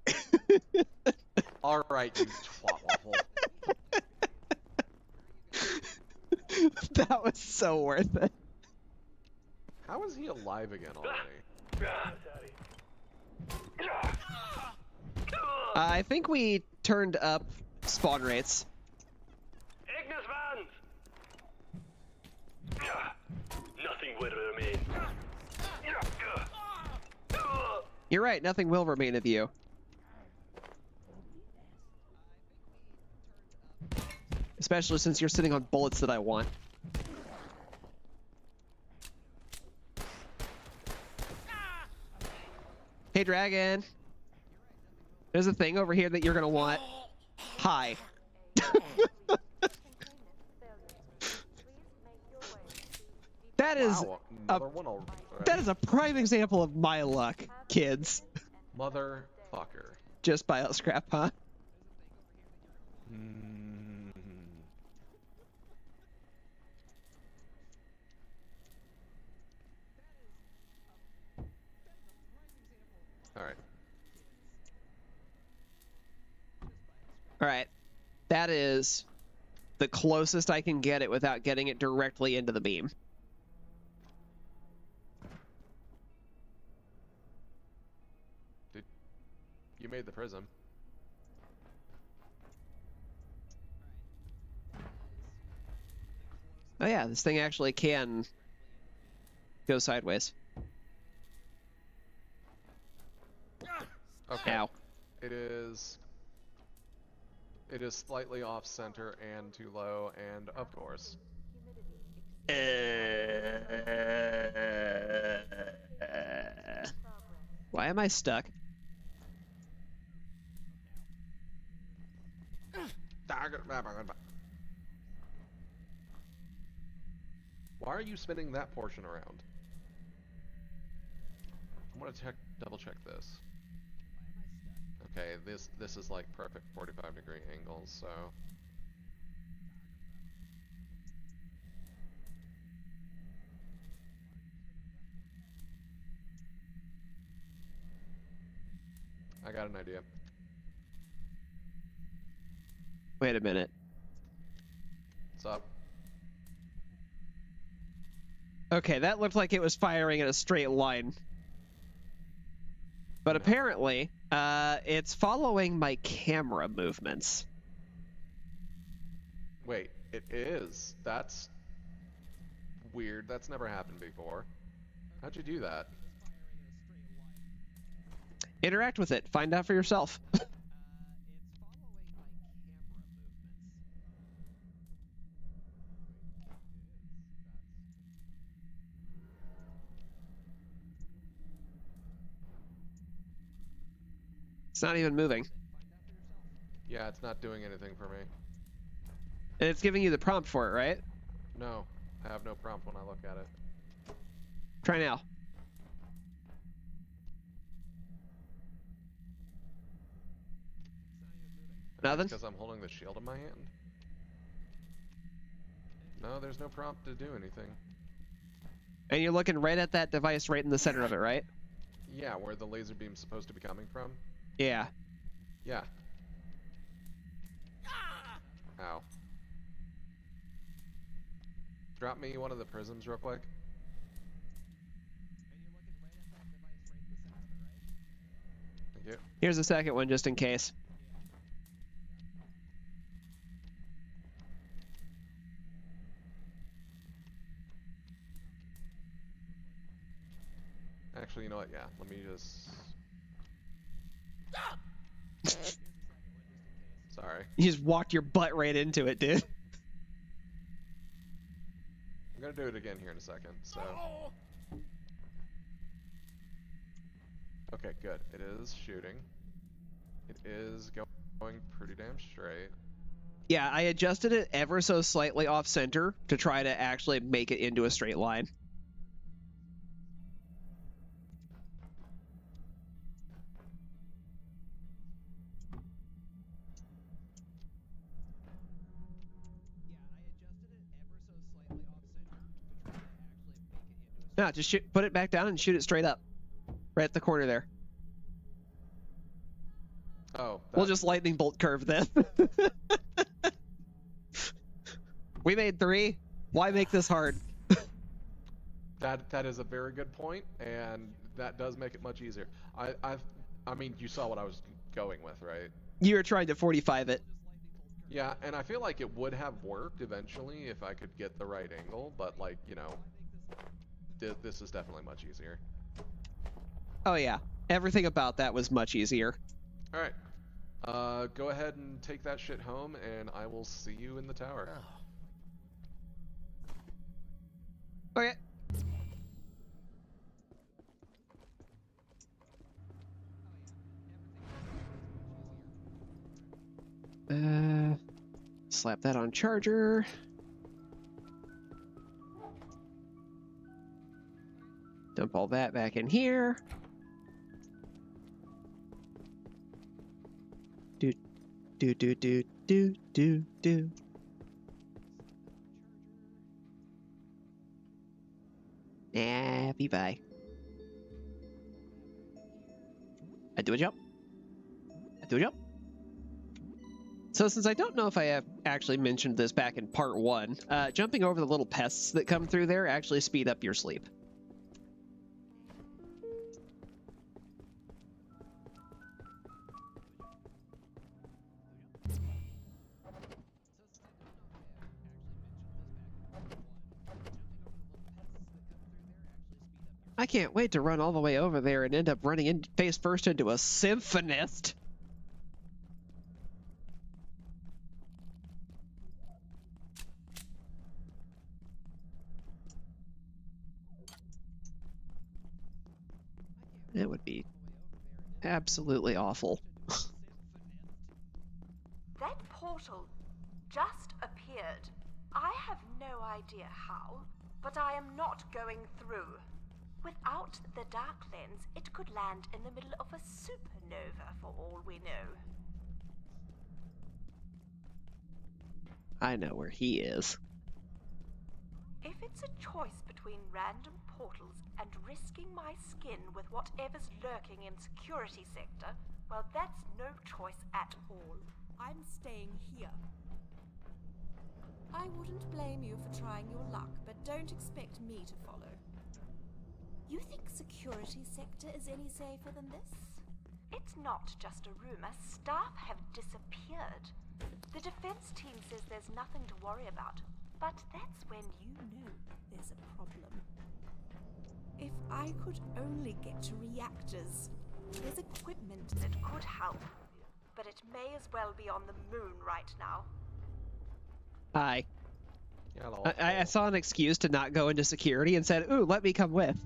Alright, you twat waffle. That was so worth it. How is he alive again already? I think we turned up spawn rates. Ignis Vans! Nothing will remain. You're right, nothing will remain of you. Especially since you're sitting on bullets that I want. Hey, Dragon. There's a thing over here that you're gonna want. Hi. That is Wow, another one already. that is a prime example of my luck, kids. Motherfucker. Just buy out scrap, huh? Alright. Alright. That is the closest I can get it without getting it directly into the beam. You made the prism. Oh yeah, this thing actually can go sideways. Okay. Ow. It is slightly off center and too low, and of course. Why am I stuck? Why are you spinning that portion around? I'm gonna double check this. Okay, this is like perfect 45-degree angles, so. I got an idea. Wait a minute. What's up? Okay, that looked like it was firing in a straight line. But No. apparently, it's following my camera movements. Wait, it is. That's weird. That's never happened before. How'd you do that? Interact with it. Find out for yourself. It's not even moving. Yeah, it's not doing anything for me. And it's giving you the prompt for it, right? No, I have no prompt when I look at it. Try now. Nothing? Because I'm holding the shield in my hand? No, there's no prompt to do anything. And you're looking right at that device right in the center of it, right? Yeah, where the laser beam's supposed to be coming from? Yeah. Yeah. Ow. Drop me one of the prisms real quick. Thank you. Here's a second one just in case. Actually, you know what? Yeah, let me just... Sorry. You just walked your butt right into it, dude. I'm gonna do it again here in a second, so... Okay, good. It is shooting. It is going pretty damn straight. Yeah, I adjusted it ever so slightly off center to try to actually make it into a straight line. No, just put it back down and shoot it straight up. Right at the corner there. Oh. We'll just lightning bolt curve then. We made 3. Why make this hard? That is a very good point, and that does make it much easier. I mean, you saw what I was going with, right? You were trying to 45 it. Yeah, and I feel like it would have worked eventually if I could get the right angle, but like, you know, this is definitely much easier. Oh yeah, everything about that was much easier. All right, go ahead and take that shit home, and I will see you in the tower. Okay. Slap that on charger. Dump all that back in here. Do, do, do, do, do, do, do. Happy bye. I do a jump. I do a jump. So since I don't know if I have actually mentioned this back in part 1, jumping over the little pests that come through there actually speed up your sleep. I can't wait to run all the way over there and end up running in face first into a symphonist. It would be absolutely awful. That portal just appeared. I have no idea how, but I am not going through. Without the dark lens, it could land in the middle of a supernova for all we know. I know where he is. If it's a choice between random portals and risking my skin with whatever's lurking in security sector, well, that's no choice at all. I'm staying here. I wouldn't blame you for trying your luck, but don't expect me to follow. You think security sector is any safer than this? It's not just a rumor. Staff have disappeared. The defense team says there's nothing to worry about, but that's when you know there's a problem. If I could only get to reactors. There's equipment that could help, but it may as well be on the moon right now. Hi. Hello. I saw an excuse to not go into security and said, ooh, let me come with.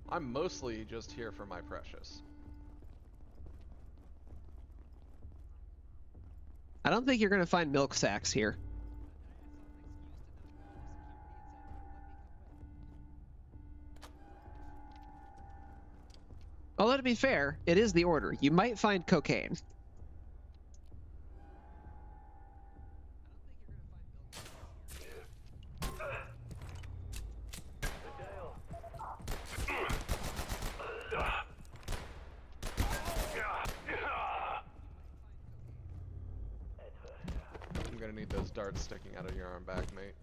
I'm mostly just here for my precious. I don't think you're going to find milk sacks here. Although, to be fair, it is the order. You might find cocaine. I'm gonna need those darts sticking out of your arm back, mate.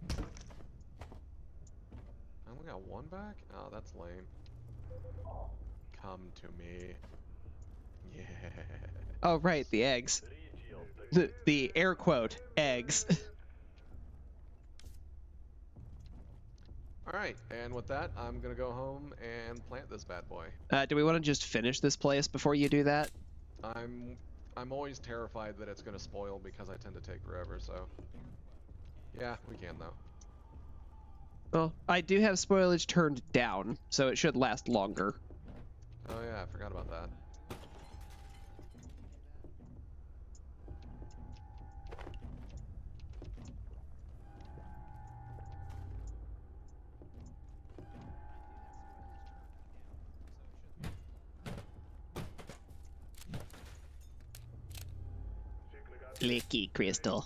I only got one back? Oh, that's lame. Come to me. Yeah. Oh, right, the eggs. The air quote, eggs. Alright, and with that, I'm gonna go home and plant this bad boy. Do we want to just finish this place before you do that? I'm always terrified that it's gonna spoil because I tend to take forever, so... Yeah, we can though. Well, I do have spoilage turned down, so it should last longer. Oh yeah, I forgot about that. Licky crystal.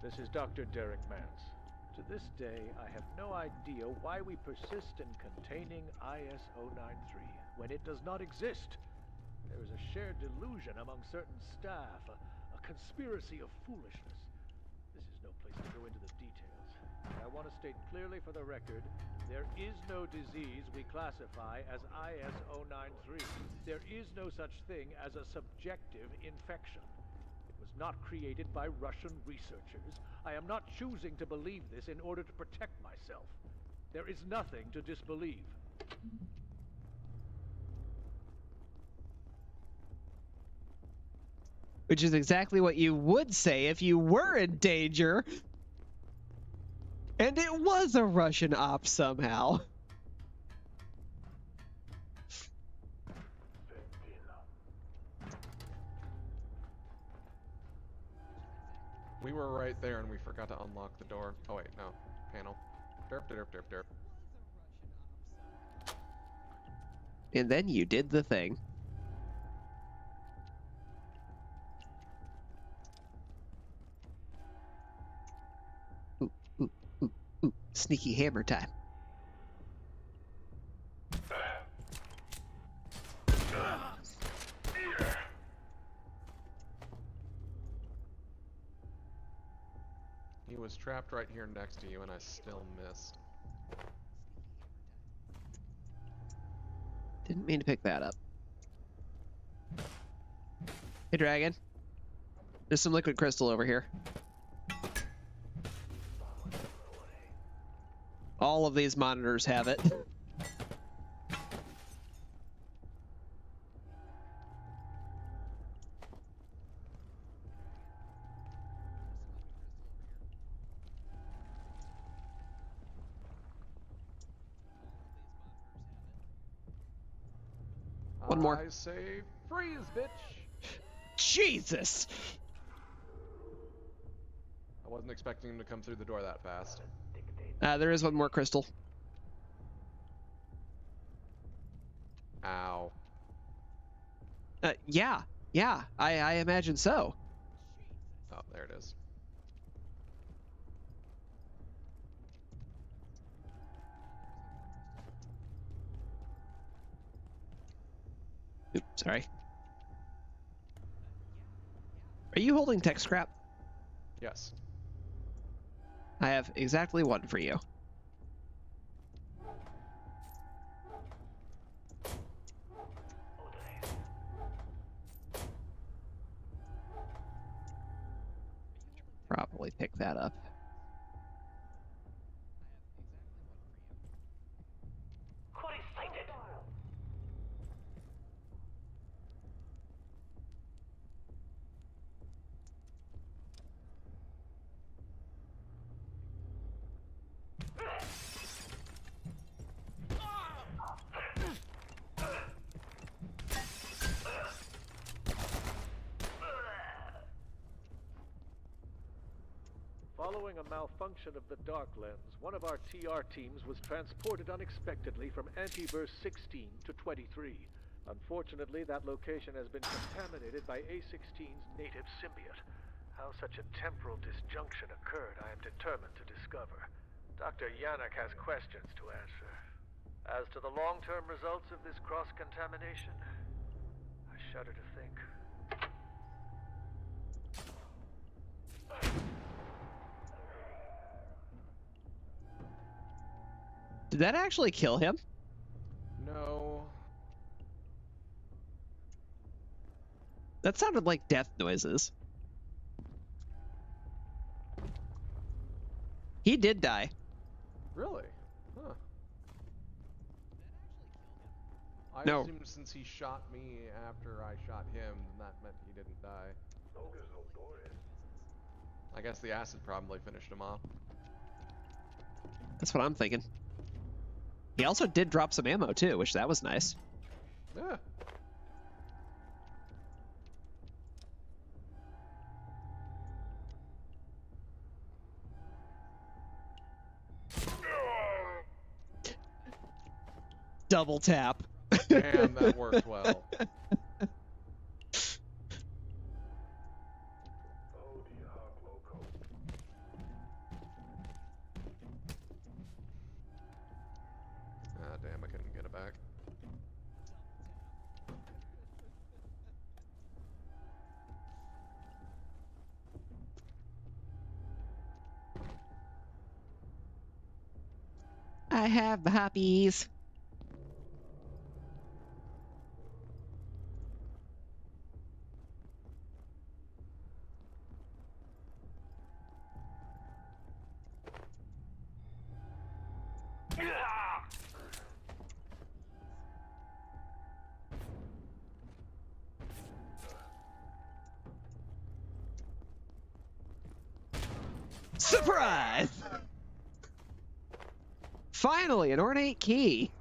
This is Dr. Derek Mance. To this day, I have no idea why we persist in containing ISO 93 when it does not exist. There is a shared delusion among certain staff, a conspiracy of foolishness. This is no place to go into the details. I want to state clearly for the record, there is no disease we classify as ISO 93. There is no such thing as a subjective infection. It was not created by Russian researchers. I am not choosing to believe this in order to protect myself. There is nothing to disbelieve. Which is exactly what you would say if you were in danger. And it was a Russian op somehow. We were right there and we forgot to unlock the door. Oh wait, no. Panel. Derp, derp, derp, derp. And then you did the thing. Ooh, ooh, ooh, ooh. Sneaky hammer time. He was trapped right here next to you and I still missed. Didn't mean to pick that up. Hey, Dragon. There's some liquid crystal over here. All of these monitors have it. One more. I say freeze, bitch! Jesus! I wasn't expecting him to come through the door that fast. There is one more crystal. Ow. Yeah, I imagine so. Oh, there it is. Oops, sorry. Are you holding tech scrap? Yes. I have exactly one for you. Probably pick that up. Following a malfunction of the Dark Lens, one of our TR teams was transported unexpectedly from Antiverse 16 to 23. Unfortunately, that location has been contaminated by A16's native symbiote. How such a temporal disjunction occurred, I am determined to discover. Dr. Yannick has questions to answer. As to the long-term results of this cross-contamination, I shudder to think. Did that actually kill him? No. That sounded like death noises. He did die. Really? Huh. I No. assumed since he shot me after I shot him, that meant he didn't die. I guess the acid probably finished him off. That's what I'm thinking. He also did drop some ammo too, which that was nice. Yeah. Double tap. Damn, that worked well. Ah, damn, I couldn't get it back. I have the hoppies. Surprise! Finally, an ornate key.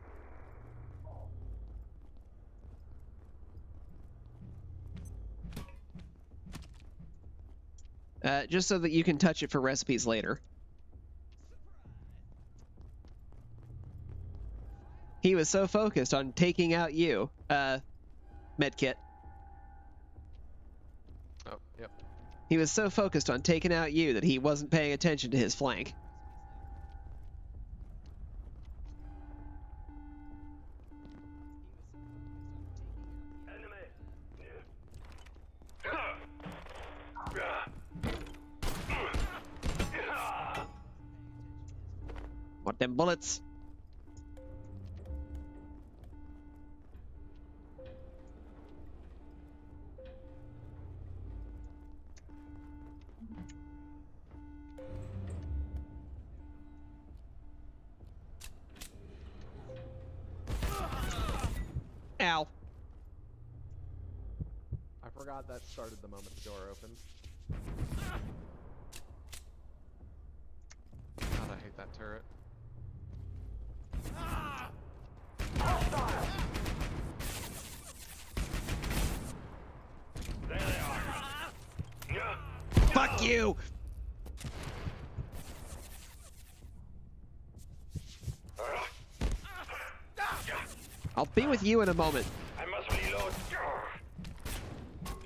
Just so that you can touch it for recipes later. He was so focused on taking out you, medkit. Oh, yep. He was so focused on taking out you that he wasn't paying attention to his flank. Want them bullets? Ow. I forgot that started the moment the door opened. God, I hate that turret. There they are. Fuck you! I'll be with you in a moment. I must reload.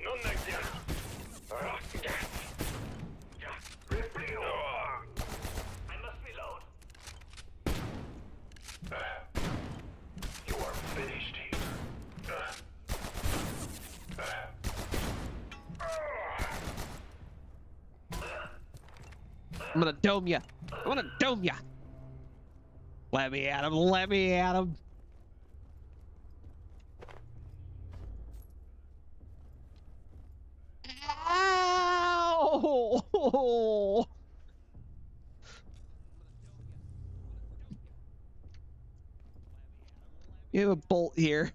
Non action. I must reload. You are finished here. I'm gonna dome ya. I'm gonna dome ya. Let me at him. Let me at him. Ow! You have a bolt here.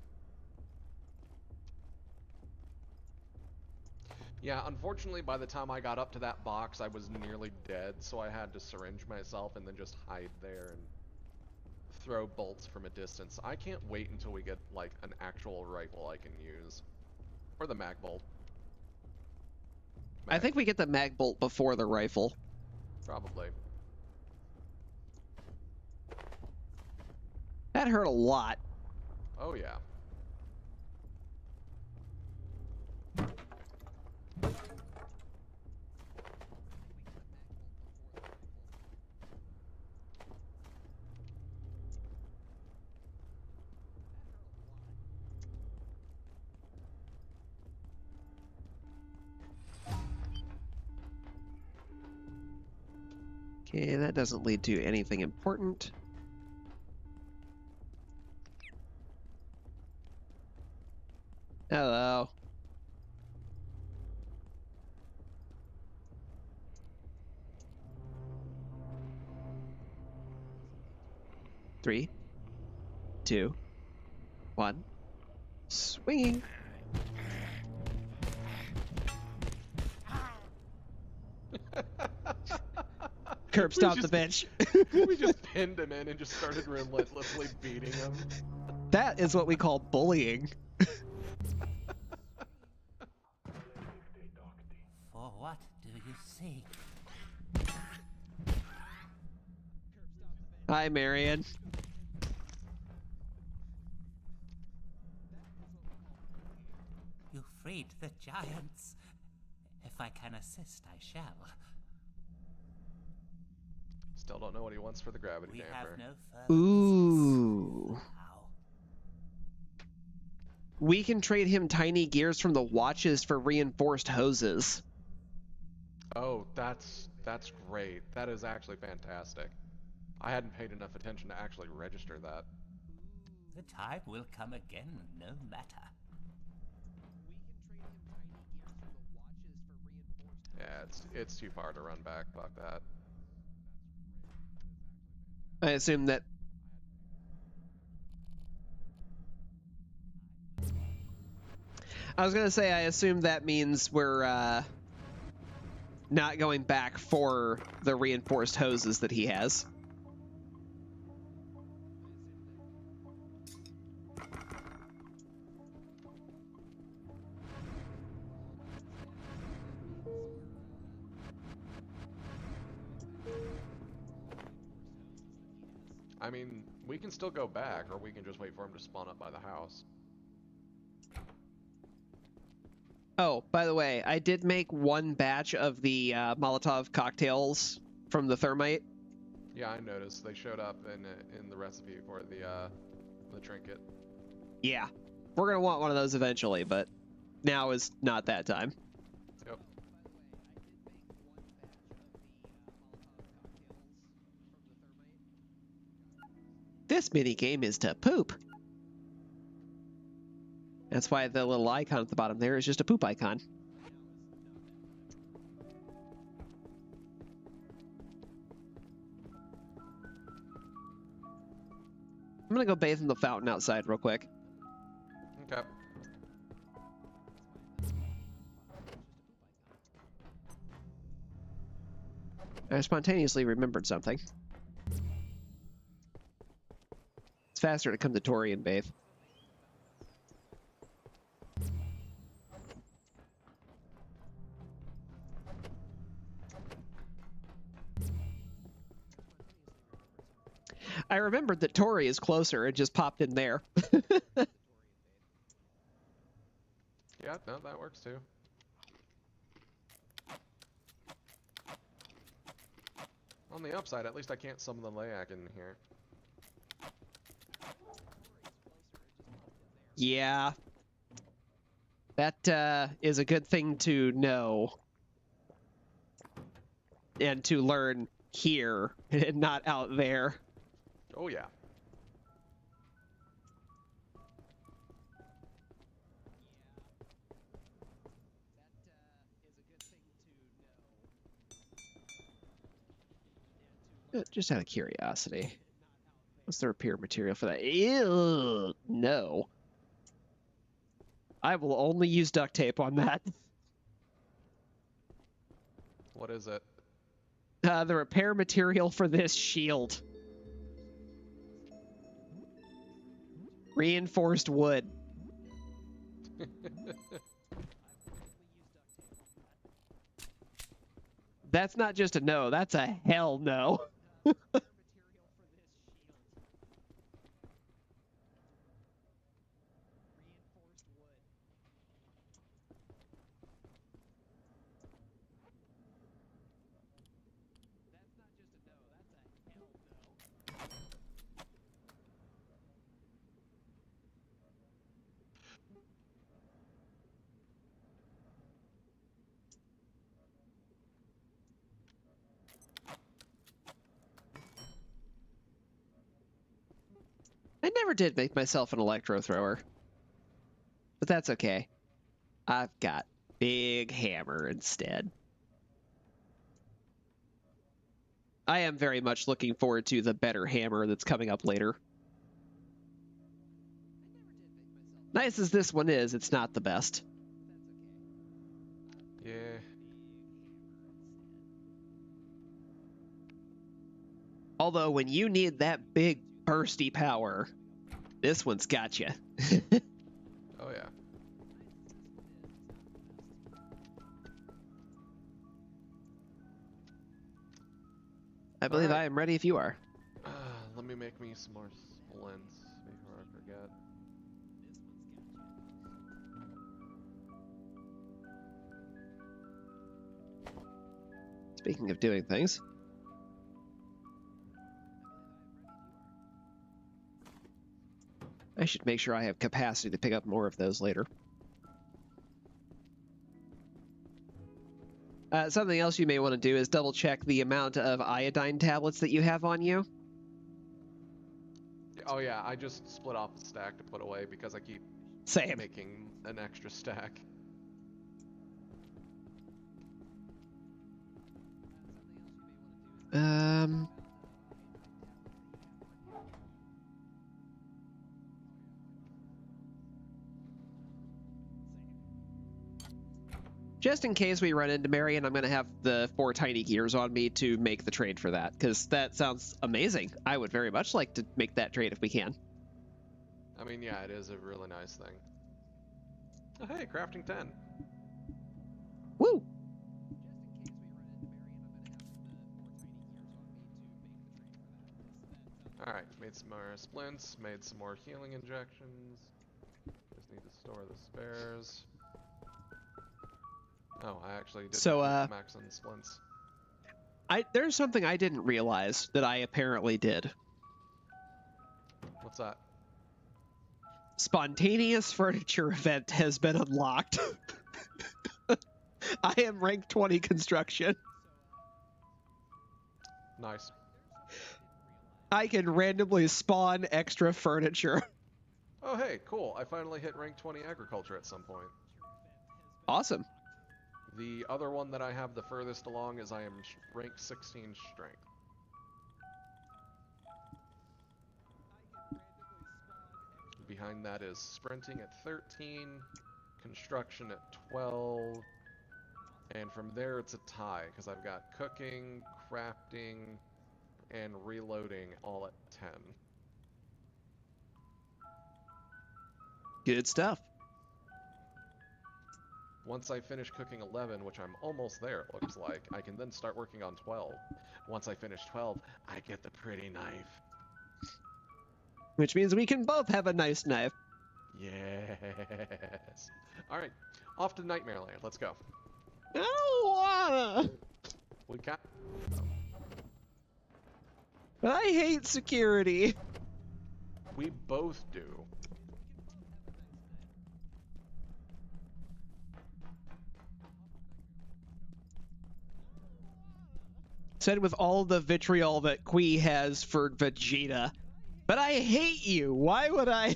Yeah, unfortunately, by the time I got up to that box, I was nearly dead, so I had to syringe myself and then just hide there and throw bolts from a distance. I can't wait until we get, like, an actual rifle I can use. Or the mag bolt. I think we get the mag bolt before the rifle. Probably. That hurt a lot. Oh, yeah. Okay, that doesn't lead to anything important. Hello. Three, two, one. Swinging. Curb stop the bench. We just pinned him in and just started relentlessly beating him. That is what we call bullying. For what do you seek? Hi, Marion. You freed the giants. If I can assist, I shall. Still don't know what he wants for the gravity We damper. have no further Ooh. business now. We can trade him tiny gears from the watches for reinforced hoses. Oh, that's great. That is actually fantastic. I hadn't paid enough attention to actually register that. The time will come again, no matter. Yeah, it's too far to run back. Fuck that. I assume that... I was going to say, I assume that means we're not going back for the reinforced hoses that he has. I mean, we can still go back, or we can just wait for him to spawn up by the house. Oh, by the way, I did make one batch of the Molotov cocktails from the thermite. Yeah, I noticed they showed up in the recipe for the trinket. Yeah, we're gonna want one of those eventually, but now is not that time. Yep. This minigame is to poop. That's why the little icon at the bottom there is just a poop icon. I'm gonna go bathe in the fountain outside real quick. Okay. I spontaneously remembered something. It's faster to come to Tori and bathe. I remembered that Tori is closer and just popped in there. Yeah, no, that works too. On the upside, at least I can't summon the Layak in here. Yeah. That is a good thing to know. And to learn here, and not out there. Oh yeah. Just out of curiosity. What's the repair material for that? Ew, no. I will only use duct tape on that. What is it? The repair material for this shield. Reinforced wood. That's not just a no, that's a hell no. I never did make myself an electro thrower. But that's okay. I've got big hammer instead. I am very much looking forward to the better hammer that's coming up later. Nice as this one is, it's not the best. Yeah. Although when you need that big bursty power, this one's got you. Oh yeah. I believe Alright. I am ready if you are. Let me make me some more splints before I forget. Speaking of doing things. I should make sure I have capacity to pick up more of those later. Something else you may want to do is double check the amount of iodine tablets that you have on you. Oh yeah, I just split off a stack to put away because I keep Same. making an extra stack. Just in case we run into Marion, I'm going to have the 4 tiny gears on me to make the trade for that, because that sounds amazing. I would very much like to make that trade if we can. I mean, yeah, it is a really nice thing. Oh, hey, crafting 10. Woo! Alright, made some more splints, made some more healing injections. Just need to store the spares. Oh, I actually did max on splints. There's something I didn't realize that I apparently did. What's that? Spontaneous furniture event has been unlocked. I am rank 20 construction. Nice. I can randomly spawn extra furniture. Oh, hey, cool. I finally hit rank 20 agriculture at some point. Awesome. The other one that I have the furthest along is I am rank 16 strength. Behind that is sprinting at 13, construction at 12, and from there it's a tie, because I've got cooking, crafting, and reloading all at 10. Good stuff. Once I finish cooking 11, which I'm almost there, it looks like, I can then start working on 12. Once I finish 12, I get the pretty knife. Which means we can both have a nice knife. Yes. Alright, off to Nightmare Land. Let's go. I don't wanna. We got... I hate security. We both do. Said with all the vitriol that Qui has for Vegeta. But I hate you. Why would I?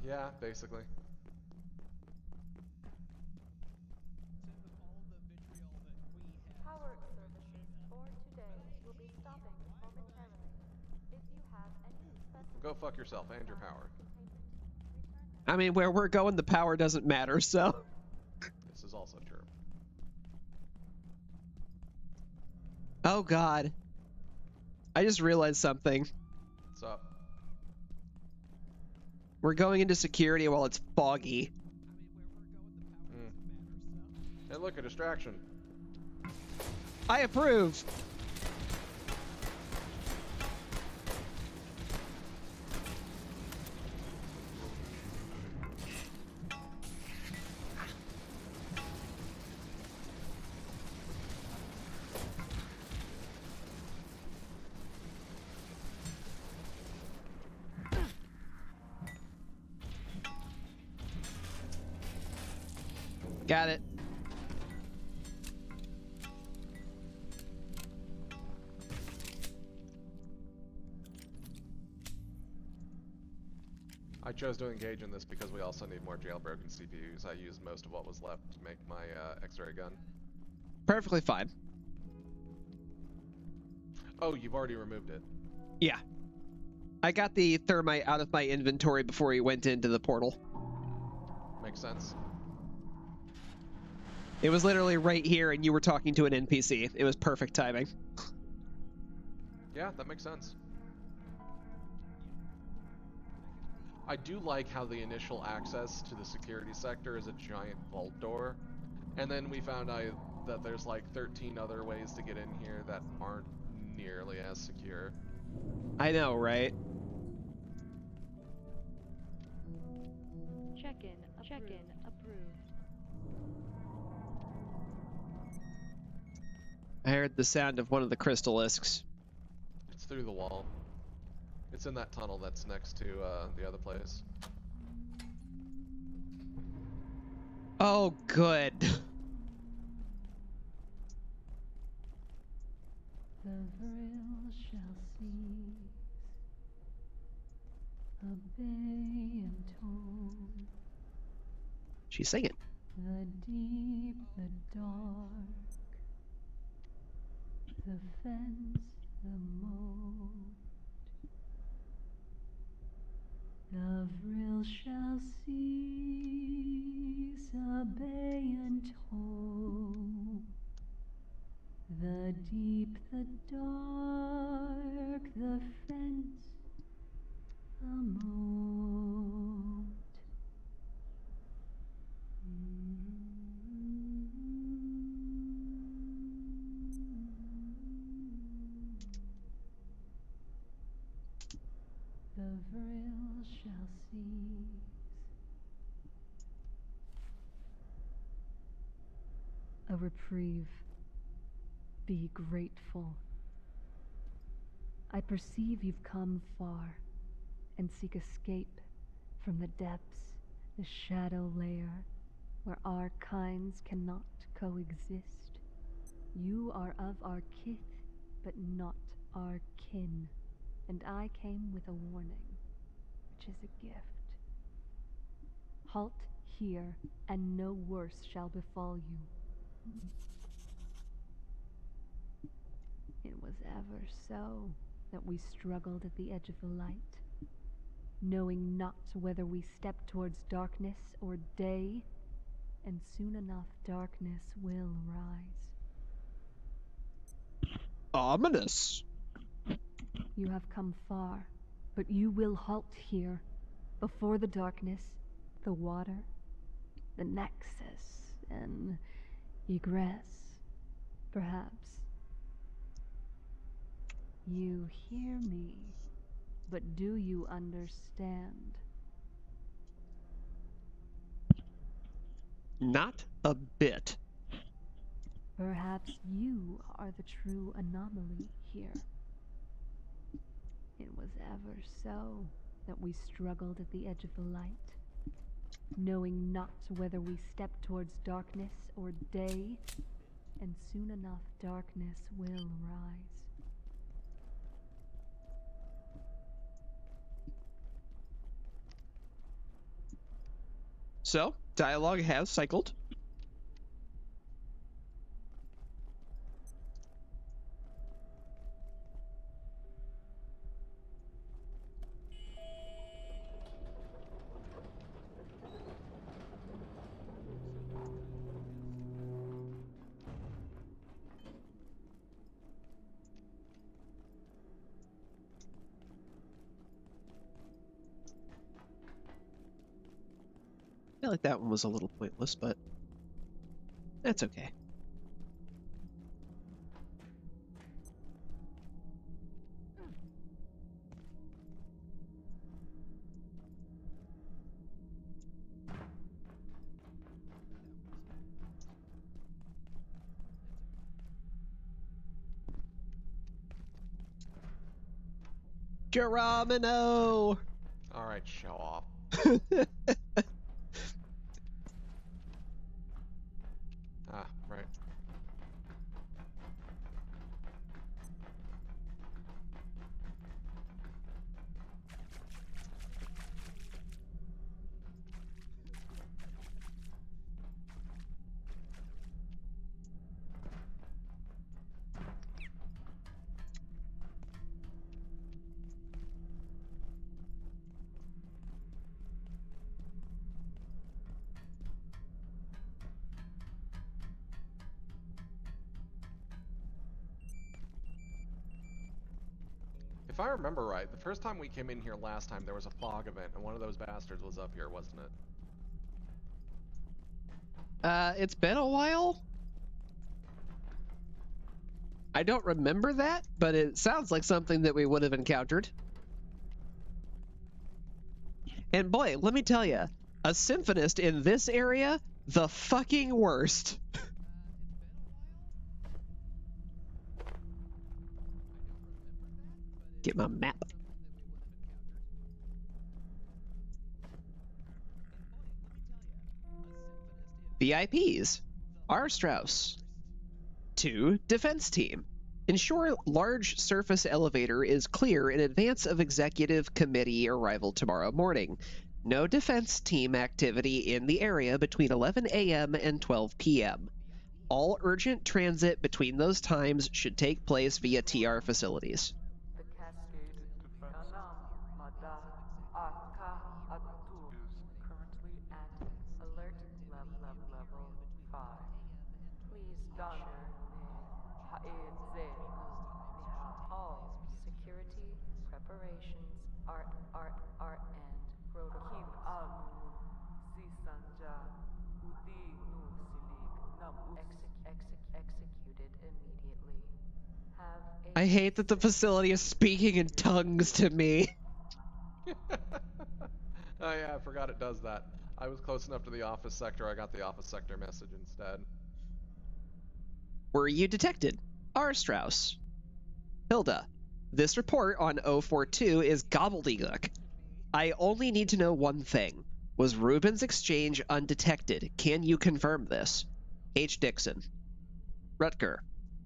Yeah, basically. Power services for today will be stopping momentarily. If you have any specific Go fuck yourself and your power. I mean, where we're going, the power doesn't matter, so. This is also true. Oh, God. I just realized something. What's up? We're going into security while it's foggy. Hey, look, a distraction. I approve. Got it. I chose to engage in this because we also need more jailbroken CPUs. I used most of what was left to make my X-ray gun. Perfectly fine. Oh, you've already removed it. Yeah. I got the thermite out of my inventory before he went into the portal. Makes sense. It was literally right here, and you were talking to an NPC. It was perfect timing. Yeah, that makes sense. I do like how the initial access to the security sector is a giant vault door, and then we found out that there's like 13 other ways to get in here that aren't nearly as secure. I know, right? Check-in approved. I heard the sound of one of the crystalisks. It's through the wall. It's in that tunnel that's next to the other place. Oh, good. The vril shall cease, obey and tone. She's singing. The deep, the dark, the fence, the moat. The vril shall cease, obey and toll. The deep, the dark, the fence, the moat. The vril shall cease. A reprieve. Be grateful. I perceive you've come far and seek escape from the depths, the shadow lair, where our kinds cannot coexist. You are of our kith, but not our kin, and I came with a warning, which is a gift. Halt here, and no worse shall befall you. It was ever so that we struggled at the edge of the light, knowing not whether we stepped towards darkness or day, and soon enough darkness will rise. Ominous. You have come far, but you will halt here, before the darkness, the water, the nexus, and egress, perhaps. You hear me, but do you understand? Not a bit. Perhaps you are the true anomaly here. It was ever so that we struggled at the edge of the light, knowing not whether we stepped towards darkness or day, and soon enough darkness will rise. So, dialogue has cycled. I feel like that one was a little pointless, but that's okay. Geronimo! Alright, show off. Ah, right. If I remember right, the first time we came in here last time, there was a fog event, and one of those bastards was up here, wasn't it? It's been a while. I don't remember that, but it sounds like something that we would have encountered. And boy, let me tell you, a symphonist in this area, the fucking worst. Get my map. VIPs. R. Strauss. 2. Defense team. Ensure large surface elevator is clear in advance of executive committee arrival tomorrow morning. No defense team activity in the area between 11 a.m. and 12 p.m. All urgent transit between those times should take place via TR facilities. I hate that the facility is speaking in tongues to me. Oh yeah, I forgot it does that. I was close enough to the office sector, I got the office sector message instead. Were you detected? R. Strauss. Hilda. This report on 042 is gobbledygook. I only need to know one thing. Was Ruben's exchange undetected? Can you confirm this? H. Dixon. Rutger.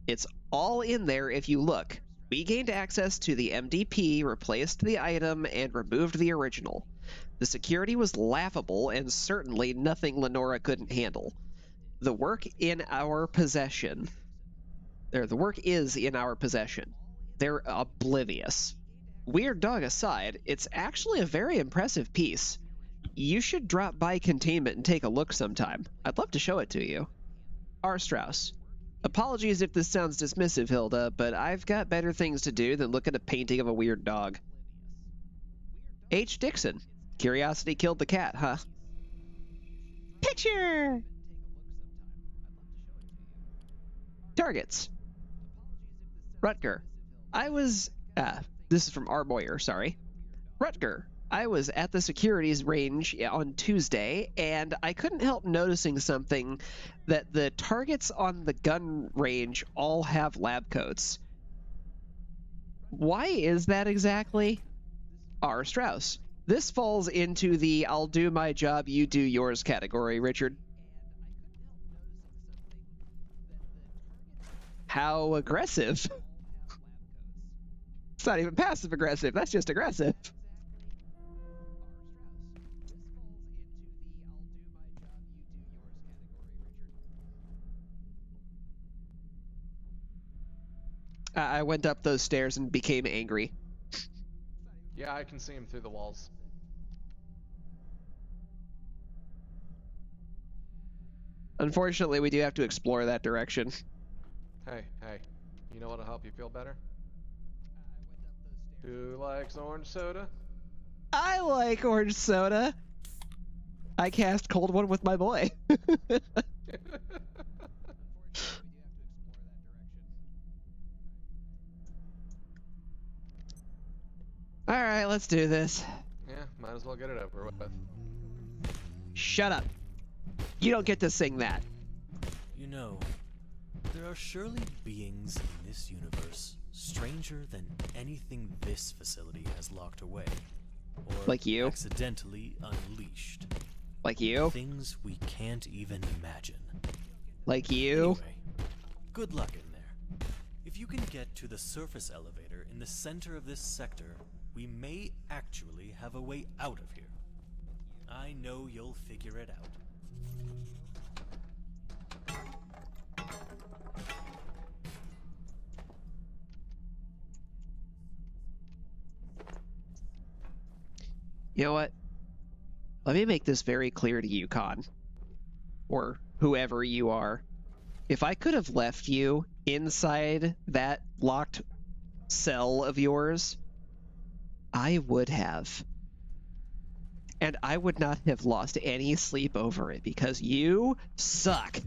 It's all in there if you look. We gained access to the MDP, replaced the item, and removed the original. The security was laughable and certainly nothing Lenora couldn't handle. The work is in our possession. They're oblivious. Weird dog aside, it's actually a very impressive piece. You should drop by containment and take a look sometime. I'd love to show it to you. R. Strauss. Apologies if this sounds dismissive, Hilda, but I've got better things to do than look at a painting of a weird dog. H. Dixon. Curiosity killed the cat, huh? Picture! Targets. Rutger. This is from R. Moyer, sorry. Rutger. I was at the securities range on Tuesday, and I couldn't help noticing something, that the targets on the gun range all have lab coats. Why is that exactly? R. Strauss. This falls into the I'll do my job, you do yours category, Richard. How aggressive. It's not even passive aggressive, that's just aggressive. I went up those stairs and became angry. Yeah, I can see him through the walls. Unfortunately, we do have to explore that direction. Hey, you know what'll help you feel better? Who likes orange soda? I like orange soda. I cast cold one with my boy. Alright, let's do this. Yeah, might as well get it over with. Shut up. You don't get to sing that. You know, there are surely beings in this universe stranger than anything this facility has locked away. Or like you? Accidentally unleashed. Like you? Things we can't even imagine. Like you? Anyway, good luck in there. If you can get to the surface elevator in the center of this sector, we may actually have a way out of here. I know you'll figure it out. You know what? Let me make this very clear to you, Khan. Or whoever you are. If I could have left you inside that locked cell of yours I would have. And I would not have lost any sleep over it because you suck.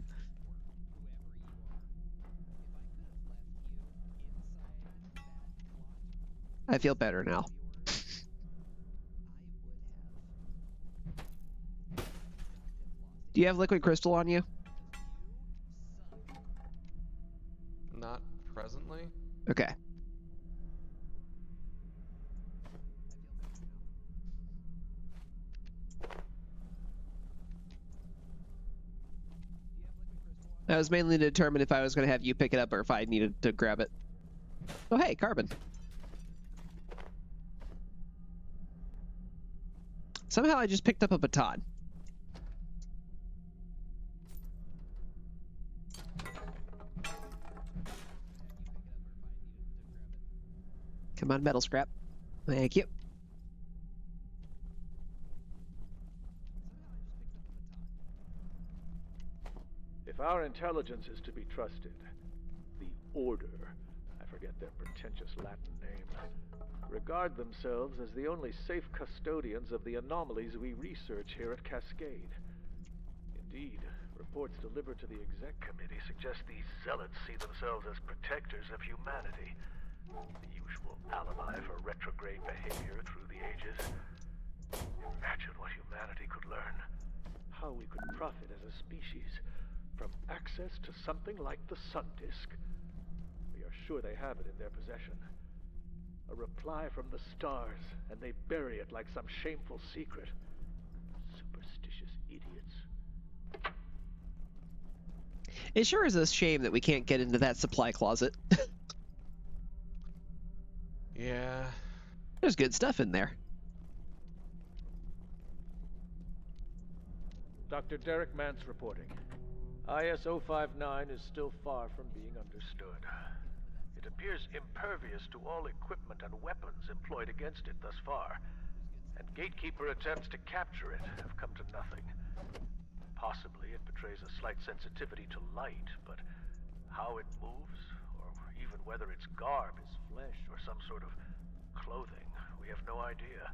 I feel better now. Do you have liquid crystal on you? Not presently. Okay. That was mainly to determine if I was going to have you pick it up or if I needed to grab it. Oh, hey, carbon. Somehow I just picked up a baton. Come on, metal scrap. Thank you. If our intelligence is to be trusted, the Order, I forget their pretentious Latin name, regard themselves as the only safe custodians of the anomalies we research here at Cascade. Indeed, reports delivered to the Exec Committee suggest these zealots see themselves as protectors of humanity. The usual alibi for retrograde behavior through the ages. Imagine what humanity could learn. How we could profit as a species from access to something like the Sun Disk. We are sure they have it in their possession. A reply from the stars, and they bury it like some shameful secret. Superstitious idiots. It sure is a shame that we can't get into that supply closet. Yeah. There's good stuff in there. Dr. Derek Mance reporting. IS-059 is still far from being understood. It appears impervious to all equipment and weapons employed against it thus far, and Gatekeeper attempts to capture it have come to nothing. Possibly it betrays a slight sensitivity to light, but how it moves, or even whether its garb is flesh or some sort of clothing, we have no idea.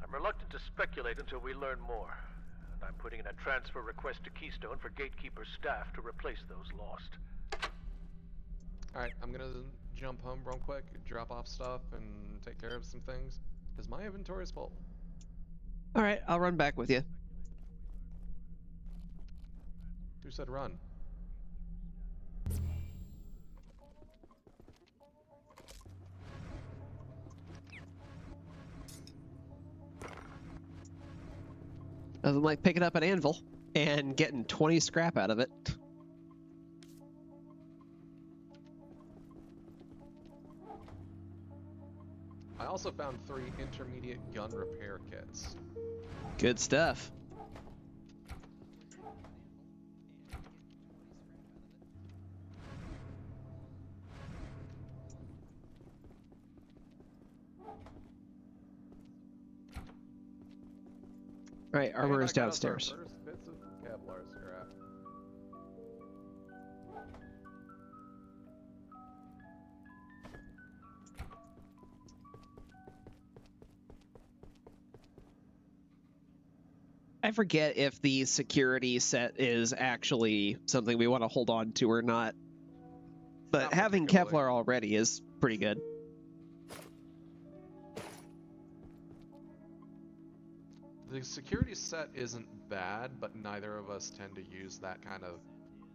I'm reluctant to speculate until we learn more. I'm putting in a transfer request to Keystone for Gatekeeper's staff to replace those lost. Alright, I'm gonna jump home real quick, drop off stuff, and take care of some things, because my inventory is full. Alright, I'll run back with you. Who said run? Nothing like picking up an anvil and getting 20 scrap out of it. I also found 3 intermediate gun repair kits. Good stuff. All right, armor is downstairs. First bits of Kevlar scrap. I forget if the security set is actually something we want to hold on to or not. But Not having particularly. Kevlar already is pretty good. The security set isn't bad, but neither of us tend to use that kind of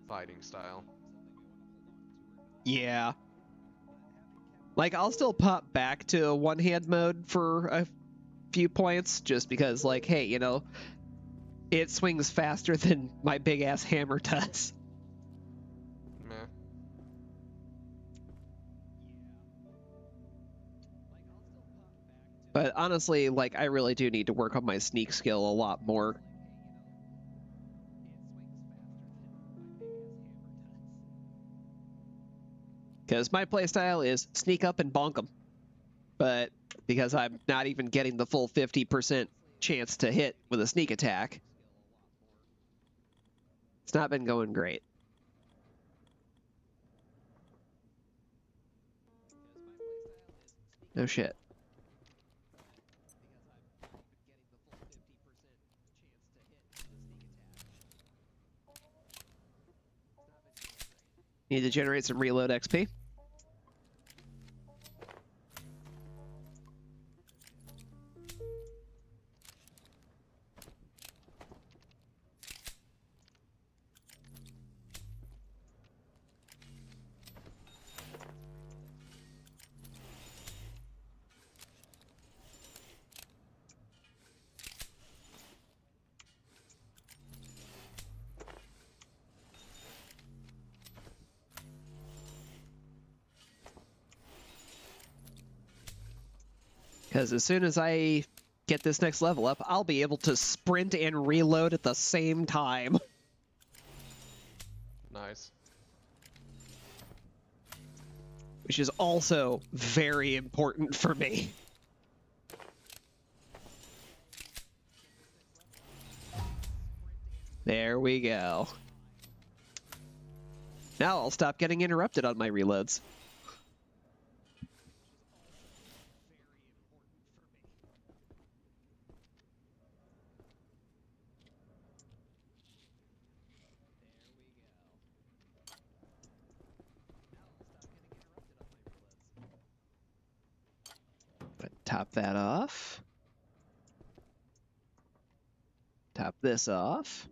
fighting style. Yeah. Like, I'll still pop back to one-hand mode for a few points, just because, like, hey, you know, it swings faster than my big-ass hammer does. Meh. But honestly, like, I really do need to work on my sneak skill a lot more. Because my playstyle is sneak up and bonk them. But because I'm not even getting the full 50% chance to hit with a sneak attack, it's not been going great. No shit. Need to generate some reload XP. Because as soon as I get this next level up, I'll be able to sprint and reload at the same time. Nice. Which is also very important for me. There we go. Now I'll stop getting interrupted on my reloads. Top that off. Top this off.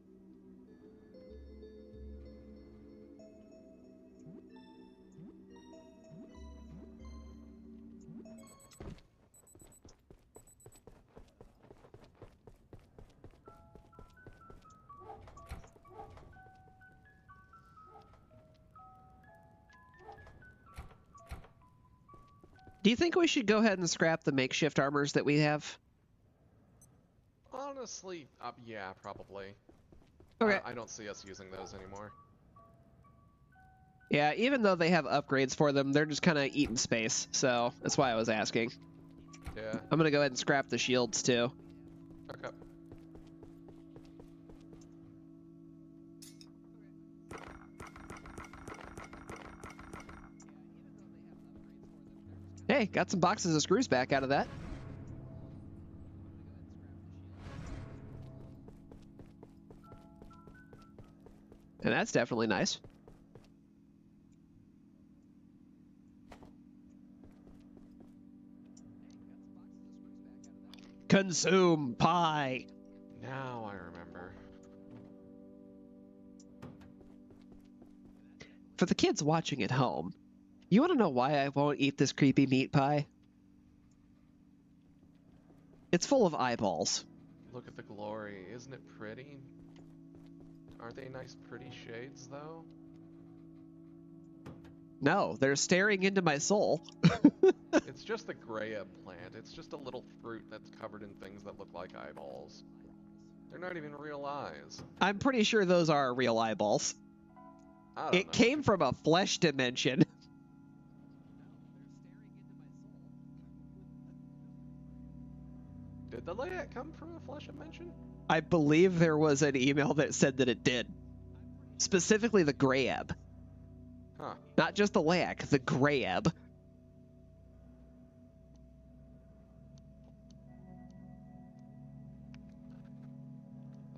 Do you think we should go ahead and scrap the makeshift armors that we have? Honestly, yeah, probably. Okay. I don't see us using those anymore. Yeah, even though they have upgrades for them, they're just kind of eating space, so that's why I was asking. Yeah. I'm gonna go ahead and scrap the shields too. Okay. Hey, got some boxes of screws back out of that. And that's definitely nice. Consume pie. Now I remember. For the kids watching at home, you want to know why I won't eat this creepy meat pie? It's full of eyeballs. Look at the glory. Isn't it pretty? Aren't they nice, pretty shades, though? No, they're staring into my soul. It's just the grayab plant. It's just a little fruit that's covered in things that look like eyeballs. They're not even real eyes. I'm pretty sure those are real eyeballs. I don't It know. came from a flesh dimension. Did the layout come from a flesh dimension? I believe there was an email that said that it did. Specifically the grayab. Huh. Not just the layak, the grayab.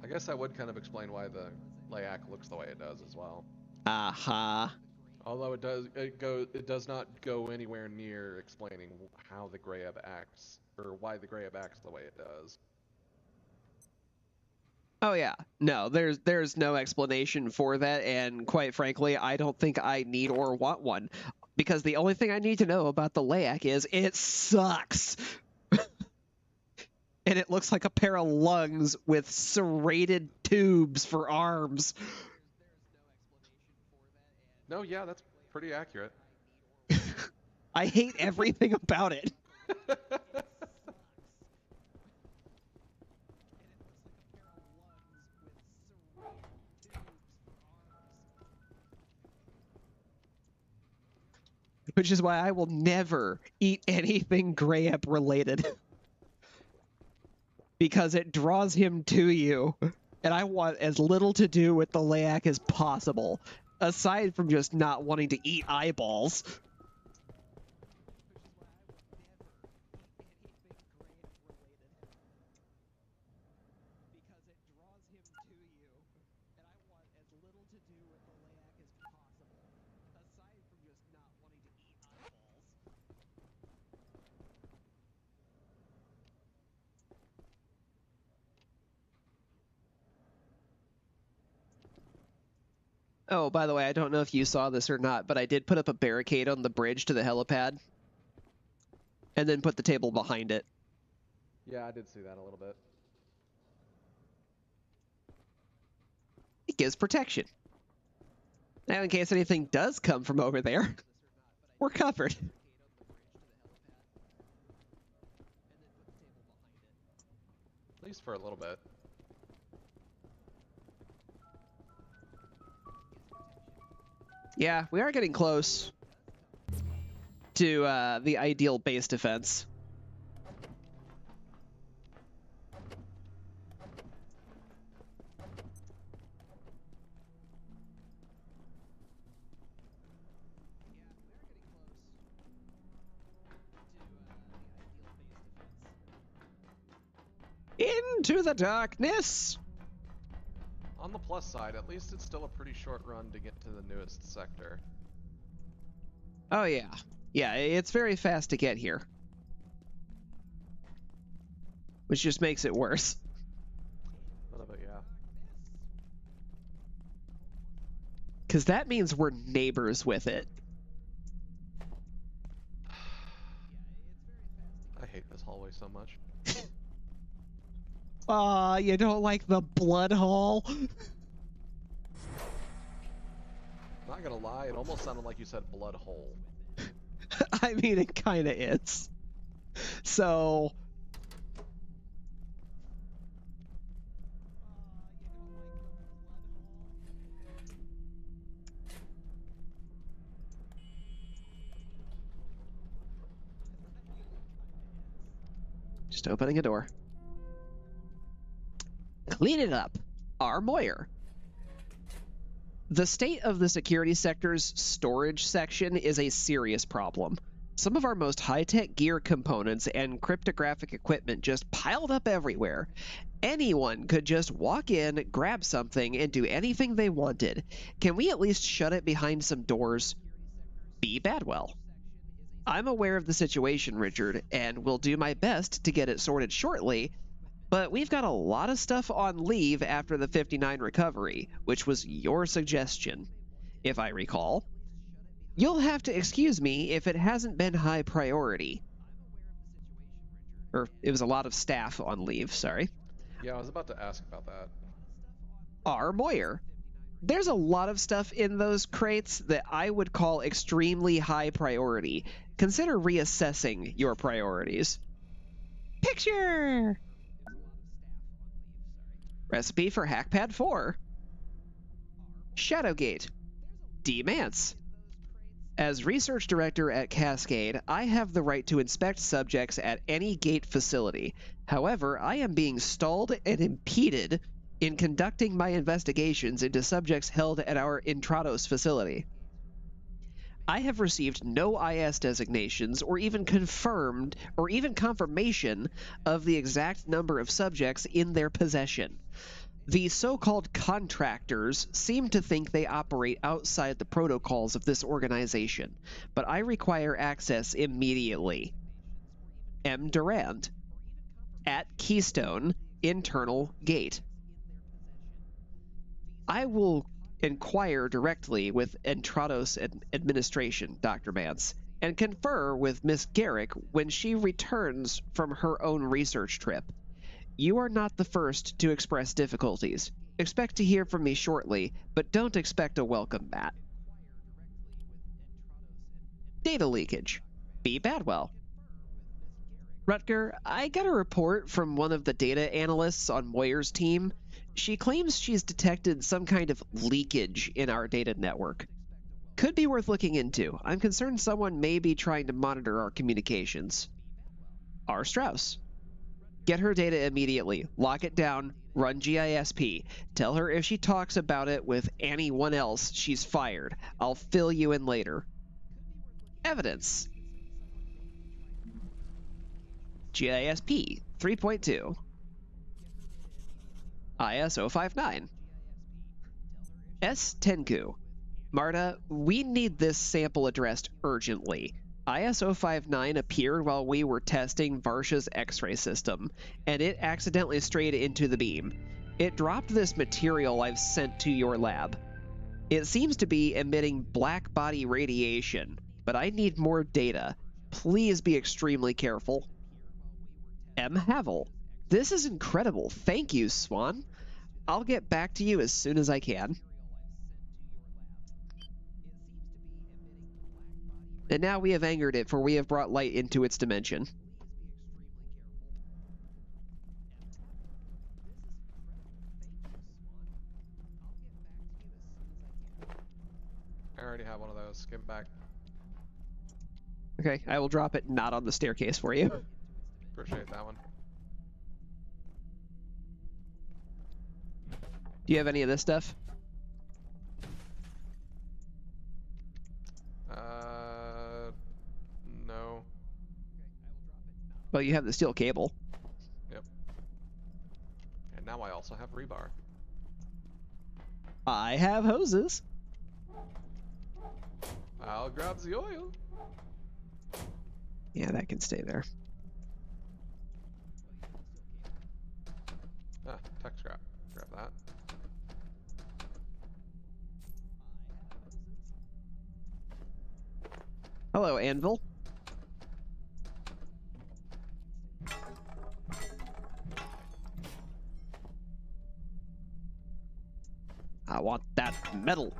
I guess that would kind of explain why the layak looks the way it does as well. Aha. Although it does not go anywhere near explaining how the grayab acts, or why the grayab acts the way it does. Oh yeah. No, there's no explanation for that, and quite frankly, I don't think I need or want one. Because the only thing I need to know about the layak is it sucks. And it looks like a pair of lungs with serrated tubes for arms. No, yeah, that's pretty accurate. I hate everything about it. Which is why I will never eat anything Grayup related. Because it draws him to you. And I want as little to do with the layak as possible. Aside from just not wanting to eat eyeballs. Oh, by the way, I don't know if you saw this or not, but I did put up a barricade on the bridge to the helipad. And then put the table behind it. Yeah, I did see that a little bit. It gives protection. Now, in case anything does come from over there, we're covered. At least for a little bit. Yeah, we are getting close to the ideal base defense. Into the darkness! On the plus side, at least it's still a pretty short run to get to the newest sector. Oh yeah. Yeah, it's very fast to get here. Which just makes it worse. A little bit, yeah. Because that means we're neighbors with it. I hate this hallway so much. Aw, you don't like the blood hall? Not gonna lie, it almost sounded like you said blood hole. I mean, it kinda is. So... Just opening a door. Clean it up. R. Moyer. The state of the security sector's storage section is a serious problem. Some of our most high-tech gear components and cryptographic equipment just piled up everywhere. Anyone could just walk in, grab something, and do anything they wanted. Can we at least shut it behind some doors? B. Badwell. I'm aware of the situation, Richard, and will do my best to get it sorted shortly, but we've got a lot of stuff on leave after the 59 recovery, which was your suggestion, if I recall. You'll have to excuse me if it hasn't been high priority. Or, it was a lot of staff on leave, sorry. Yeah, I was about to ask about that. R. Moyer. There's a lot of stuff in those crates that I would call extremely high priority. Consider reassessing your priorities. Picture! Recipe for Hackpad 4. Shadowgate. D. Mance. As research director at Cascade, I have the right to inspect subjects at any gate facility. However, I am being stalled and impeded in conducting my investigations into subjects held at our Intrados facility. I have received no IS designations or even confirmation of the exact number of subjects in their possession. The so-called contractors seem to think they operate outside the protocols of this organization, but I require access immediately. M. Durand. At Keystone, Internal Gate. I will inquire directly with Entrados administration, Dr. Mance, and confer with Miss Garrick when she returns from her own research trip. You are not the first to express difficulties. Expect to hear from me shortly, but don't expect a welcome mat. Data leakage. B. Badwell. Rutger, I got a report from one of the data analysts on Moyer's team. She claims she's detected some kind of leakage in our data network. Could be worth looking into. I'm concerned someone may be trying to monitor our communications. R. Strauss. Get her data immediately. Lock it down. Run GISP. Tell her if she talks about it with anyone else, she's fired. I'll fill you in later. Evidence. GISP 3.2. IS 059. S. Tenku. Marta, we need this sample addressed urgently. IS 059 appeared while we were testing Varsha's X-ray system, and it accidentally strayed into the beam. It dropped this material I've sent to your lab. It seems to be emitting black body radiation, but I need more data. Please be extremely careful. M. Havel. This is incredible. Thank you, Swan. I'll get back to you as soon as I can. And now we have angered it, for we have brought light into its dimension. I already have one of those. Give it back. Okay, I will drop it not on the staircase for you. Appreciate that one. Do you have any of this stuff? No. Well, you have the steel cable. Yep. And now I also have rebar. I have hoses. I'll grab the oil. Yeah, that can stay there. Ah, tech scrap. Grab that. Hello, Anvil. I want that metal.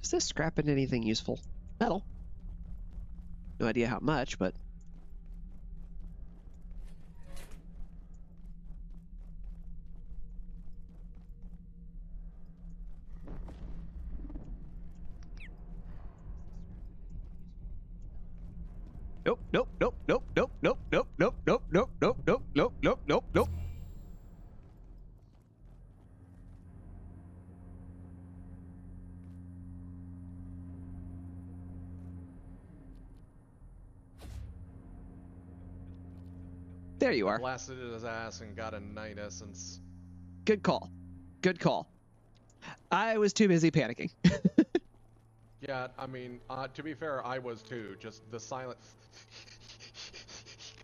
Does this scrap into anything useful? Metal. No idea how much, but... Nope, nope, nope, nope, nope, nope, nope, nope, nope, nope, nope, nope, nope, nope, nope, nope. There you are. Blasted his ass and got a night essence. Good call. Good call. I was too busy panicking. Yeah, I mean, to be fair, I was too. Just the silent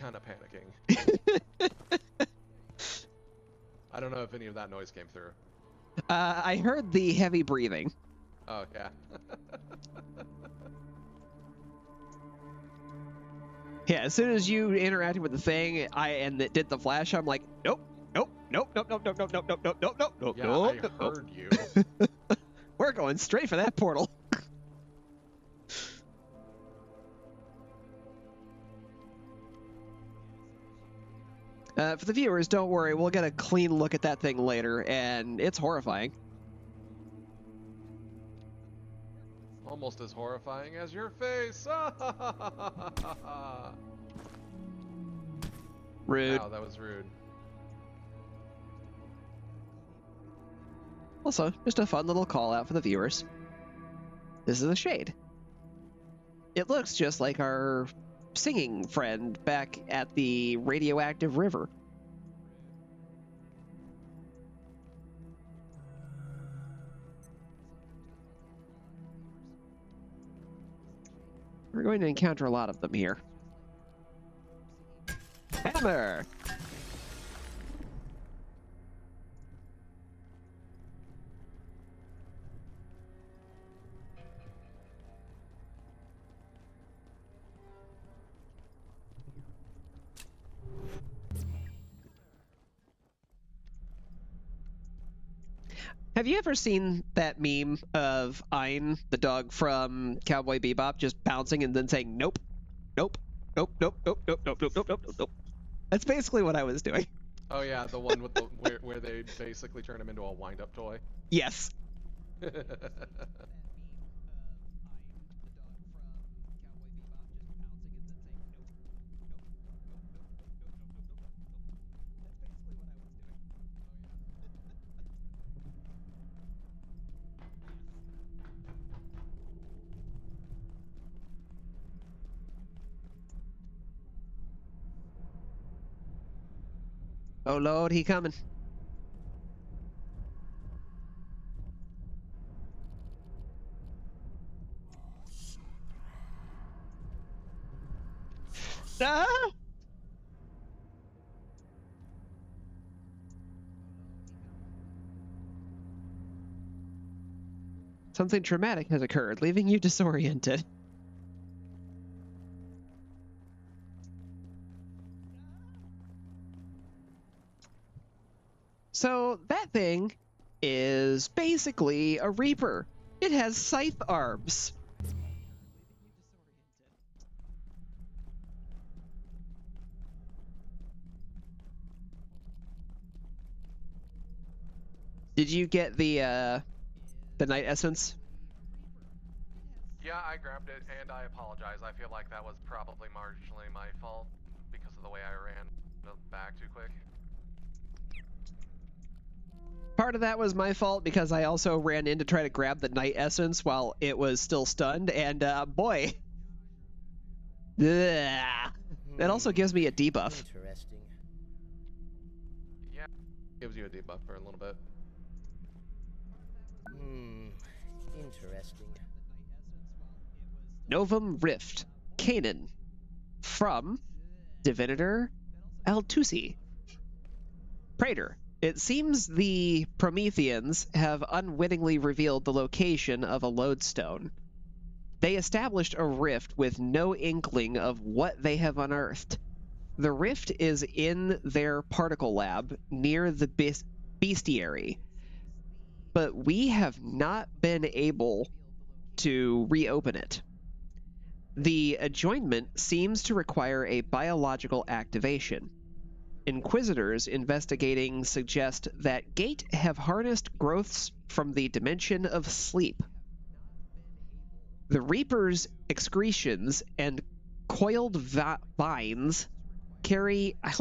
kind of panicking. I don't know if any of that noise came through. I heard the heavy breathing. Oh, yeah. Yeah, as soon as you interacted with the thing, and it did the flash, I'm like, nope, nope, nope, nope, nope, nope, nope, nope, nope, nope, nope, nope, Yeah, nope, I nope, heard you. We're going straight for that portal. For the viewers, don't worry, we'll get a clean look at that thing later, and it's horrifying. Almost as horrifying as your face. Rude. Wow, that was rude. Also, just a fun little call out for the viewers. This is a shade. It looks just like our singing friend back at the radioactive river. We're going to encounter a lot of them here. Hammer! Have you ever seen that meme of Ein, the dog from Cowboy Bebop, just bouncing and then saying nope, nope, nope, nope, nope, nope, nope, nope, nope, nope, nope, nope? That's basically what I was doing. Oh yeah, the one with the where they basically turn him into a wind-up toy. Yes. Oh Lord, he coming. Ah! Something traumatic has occurred, leaving you disoriented. So that thing is basically a Reaper. It has scythe arms. Did you get the night essence? Yeah, I grabbed it, and I apologize. I feel like that was probably marginally my fault because of the way I ran back too quick. Part of that was my fault because I also ran in to try to grab the night essence while it was still stunned, and boy. Ugh. It also gives me a debuff. Interesting. Yeah, gives you a debuff for a little bit. Interesting. Novum Rift, Canaan, from Divinitor Altusi. Praetor, it seems the Prometheans have unwittingly revealed the location of a lodestone. They established a rift with no inkling of what they have unearthed. The rift is in their particle lab near the bestiary, but we have not been able to reopen it. The adjoinement seems to require a biological activation. Inquisitors investigating suggest that Gate have harnessed growths from the dimension of sleep. The Reaper's excretions and coiled vines carry... I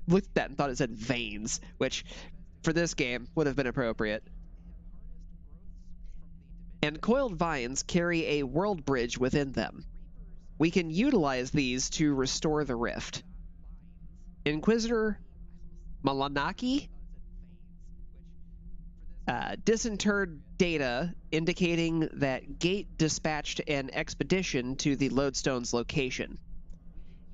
looked at that and thought it said veins, which for this game would have been appropriate. And coiled vines carry a world bridge within them. We can utilize these to restore the rift. Inquisitor Malanaki disinterred data indicating that Gate dispatched an expedition to the lodestone's location.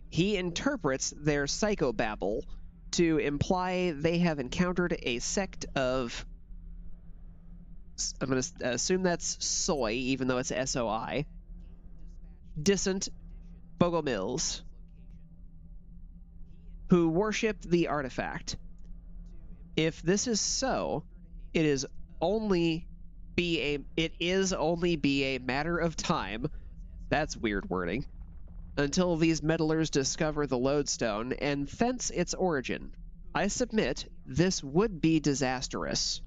He interprets their psychobabble to imply they have encountered a sect of... I'm going to assume that's soy, even though it's SOI. Dissent Bogomils, who worship the artifact. If this is so, it is only be a matter of time. That's weird wording. Until these meddlers discover the lodestone and thence its origin. I submit this would be disastrous.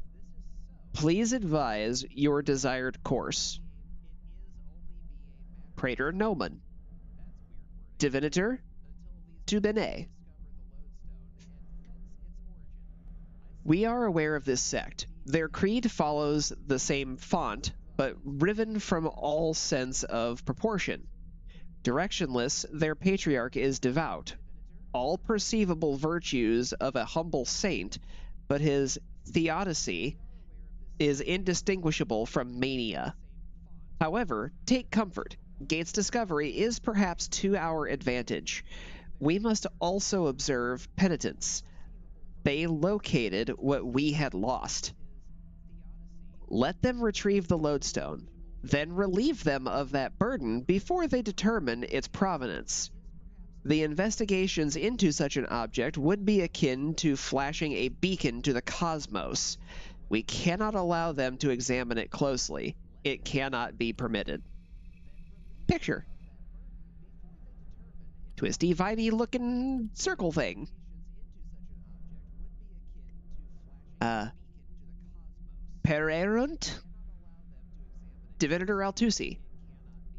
Please advise your desired course. Praetor Nomen. Divinitor to Bene. We are aware of this sect. Their creed follows the same font, but riven from all sense of proportion. Directionless, their patriarch is devout, all perceivable virtues of a humble saint, but his theodicy is indistinguishable from mania. However, take comfort. Gate's discovery is perhaps to our advantage. We must also observe penitence. They located what we had lost. Let them retrieve the lodestone, then relieve them of that burden before they determine its provenance. The investigations into such an object would be akin to flashing a beacon to the cosmos. We cannot allow them to examine it closely. It cannot be permitted. Picture. Twisty, viney looking circle thing. Pererunt? Divinitor Altusi.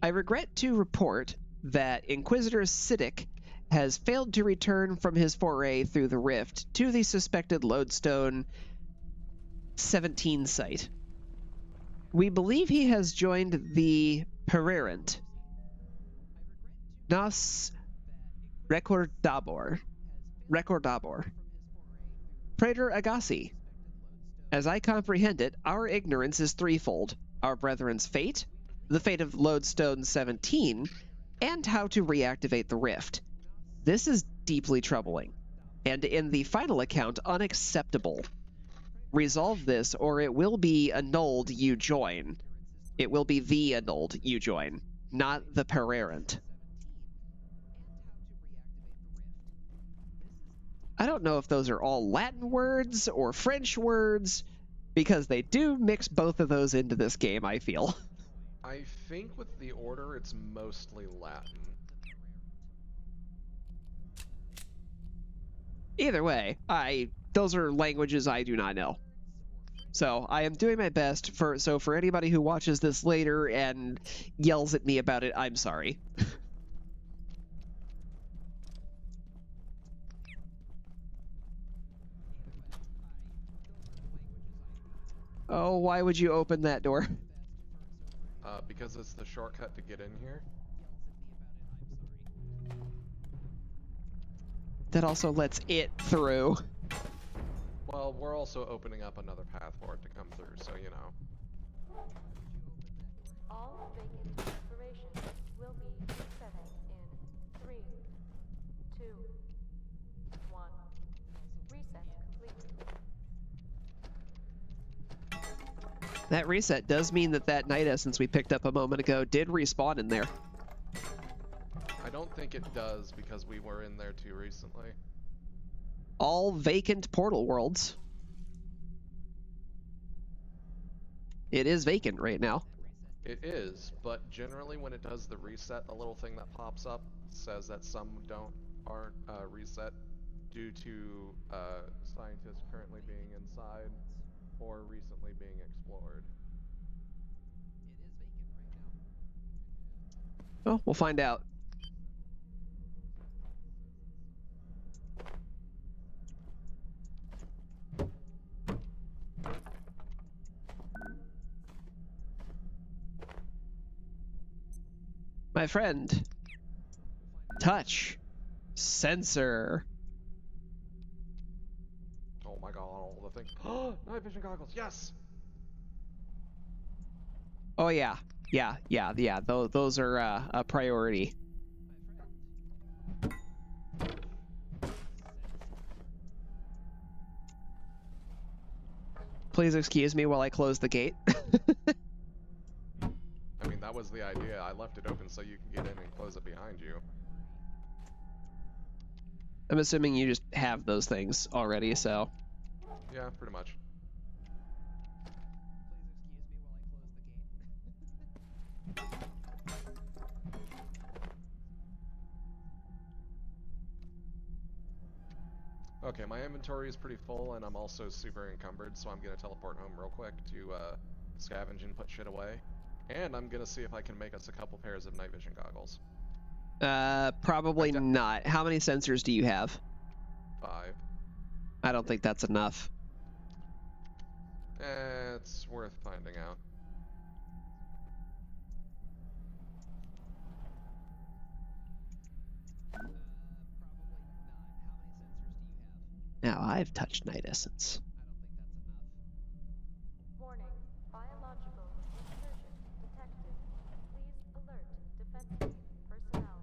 I regret to report that Inquisitor Siddiq has failed to return from his foray through the rift to the suspected lodestone 17 site. We believe he has joined the Pererunt. Nos recordabor. Praetor Agassi. As I comprehend it, our ignorance is threefold: our brethren's fate, the fate of Lodestone 17, and how to reactivate the rift. This is deeply troubling, and in the final account, unacceptable. Resolve this, or it will be annulled, you join. It will be the annulled, you join, not the parerent. I don't know if those are all Latin words or French words, because they do mix both of those into this game, I feel. I think with the order, it's mostly Latin. Either way, those are languages I do not know. So I am doing my best for anybody who watches this later and yells at me about it, I'm sorry. Oh, why would you open that door? Because it's the shortcut to get in here. That also lets it through. Well, we're also opening up another path for it to come through, so you know. All vacant operations will be resetting in 3, 2, 1. Reset complete. That reset does mean that night essence we picked up a moment ago did respawn in there. I don't think it does because we were in there too recently. All vacant portal worlds. It is vacant right now. It is, but generally when it does the reset, the little thing that pops up says that some aren't reset due to scientists currently being inside or recently being explored. Well, we'll find out. My friend, touch, sensor. Oh my god, all the things. Night vision goggles, yes! Oh yeah, yeah. Those are a priority. Please excuse me while I close the gate. I mean, that was the idea. I left it open so you can get in and close it behind you. I'm assuming you just have those things already, so. Yeah, pretty much. Okay, my inventory is pretty full, and I'm also super encumbered, so I'm gonna teleport home real quick to scavenge and put shit away. And I'm gonna see if I can make us a couple pairs of night vision goggles. Probably not. How many sensors do you have? 5. I don't think that's enough. It's worth finding out. Now I've touched night essence. Warning, biological intrusion detected. Please alert defense team personnel.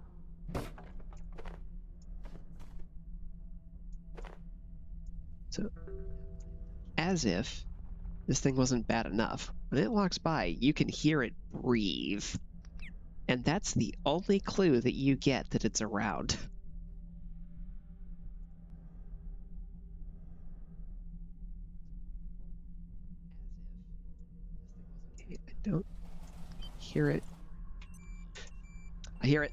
So, as if this thing wasn't bad enough, when it walks by, you can hear it breathe. And that's the only clue that you get that it's around. I don't hear it. I hear it.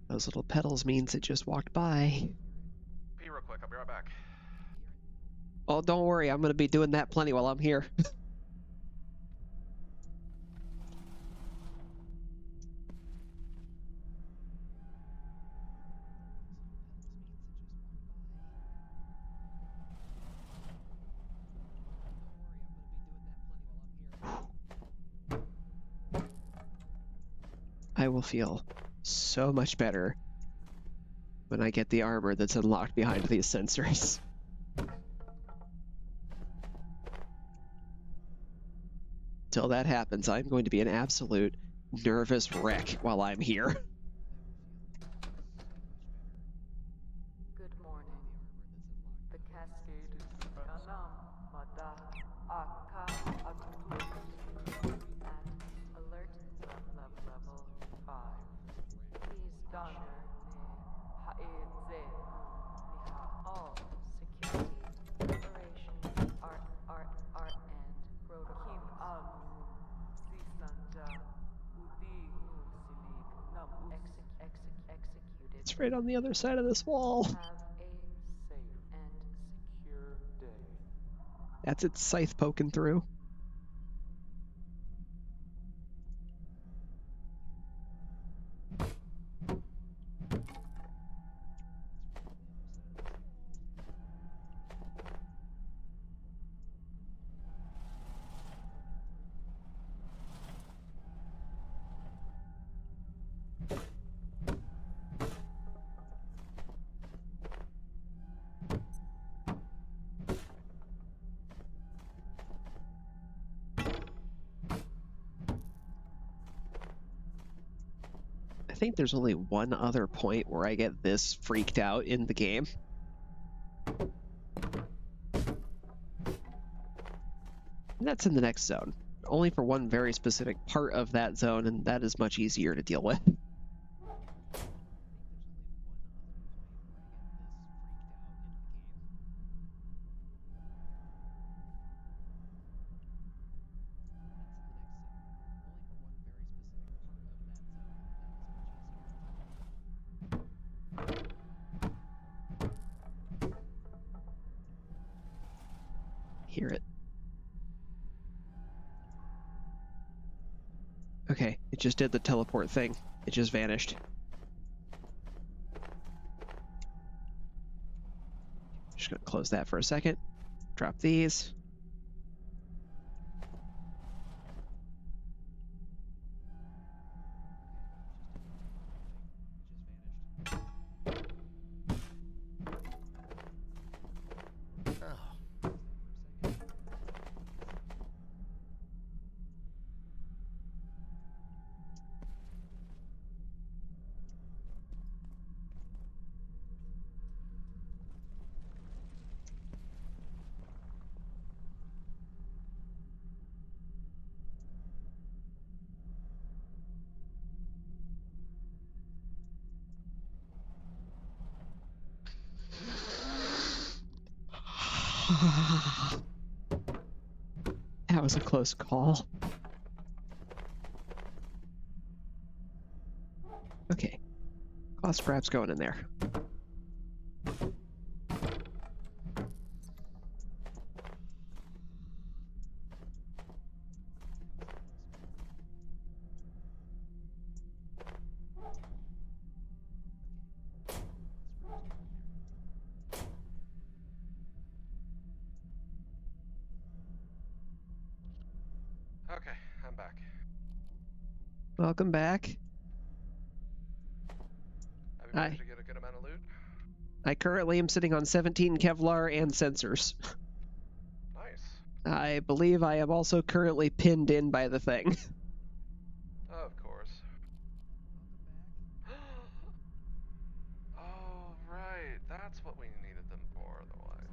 Those little pedals means it just walked by. Pee real quick, I'll be right back. Oh, don't worry, I'm gonna be doing that plenty while I'm here. I will feel so much better when I get the armor that's unlocked behind these sensors. Till that happens, I'm going to be an absolute nervous wreck while I'm here. Good morning. The cascade is Kanam Mada Aka Akutu at alert level 5. Please donner ne haedze niha all security operations art and protocol anu sisanja udi nun silik nam executed. It's right on the other side of this wall. Have a safe and secure day. That's its scythe poking through. I think there's only one other point where I get this freaked out in the game. And that's in the next zone. Only for one very specific part of that zone, and that is much easier to deal with. Hear it. Okay, it just did the teleport thing. It just vanished. Just gonna close that for a second. Drop these. That was a close call. Okay. Claw scrap's going in there. Okay, I'm back. Welcome back. Have you managed to get a good amount of loot? I currently am sitting on 17 Kevlar and sensors. Nice. I believe I am also currently pinned in by the thing. Of course. Oh, right. That's what we needed them for, otherwise.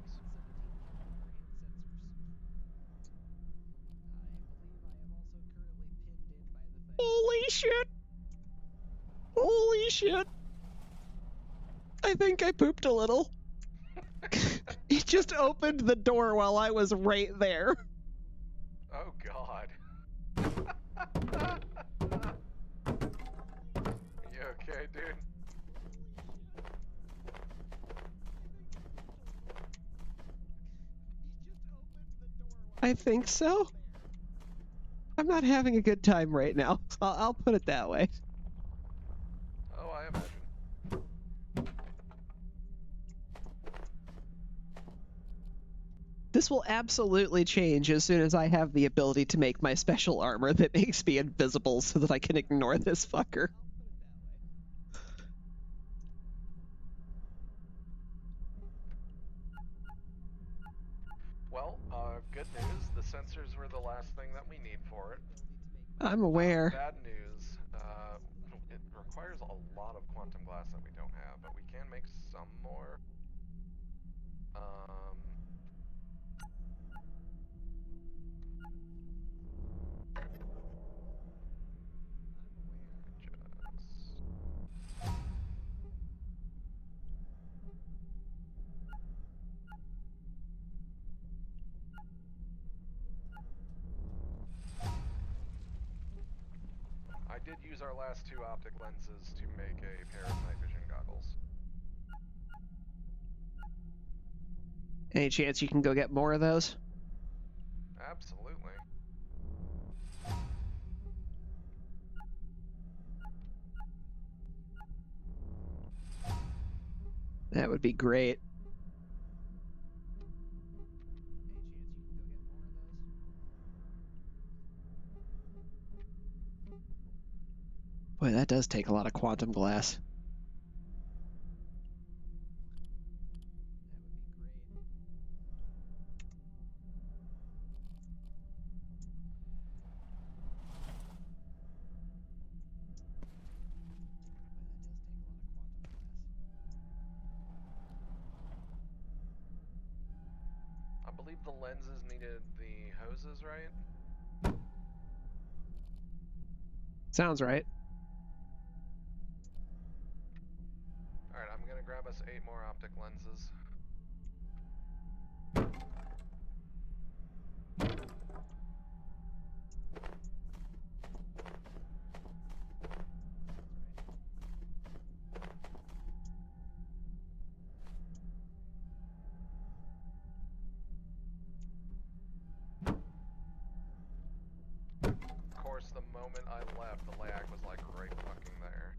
Holy shit! Holy shit! I think I pooped a little. It just opened the door while I was right there. Oh, God. You okay, dude? I think so. I'm not having a good time right now. I'll put it that way. Oh, I imagine. This will absolutely change as soon as I have the ability to make my special armor that makes me invisible so that I can ignore this fucker. Well, good news. The sensors were the last thing that we need for it. I'm aware. Bad news. It requires a lot of quantum glass that we don't have, but we can make some more. I did use our last 2 optic lenses to make a pair of night vision goggles. Any chance you can go get more of those? Absolutely. That would be great. Boy, that does take a lot of quantum glass. I believe the lenses needed the hoses, right? Sounds right. Alright, I'm gonna grab us 8 more optic lenses. Of course, the moment I left, the lag was like right fucking there.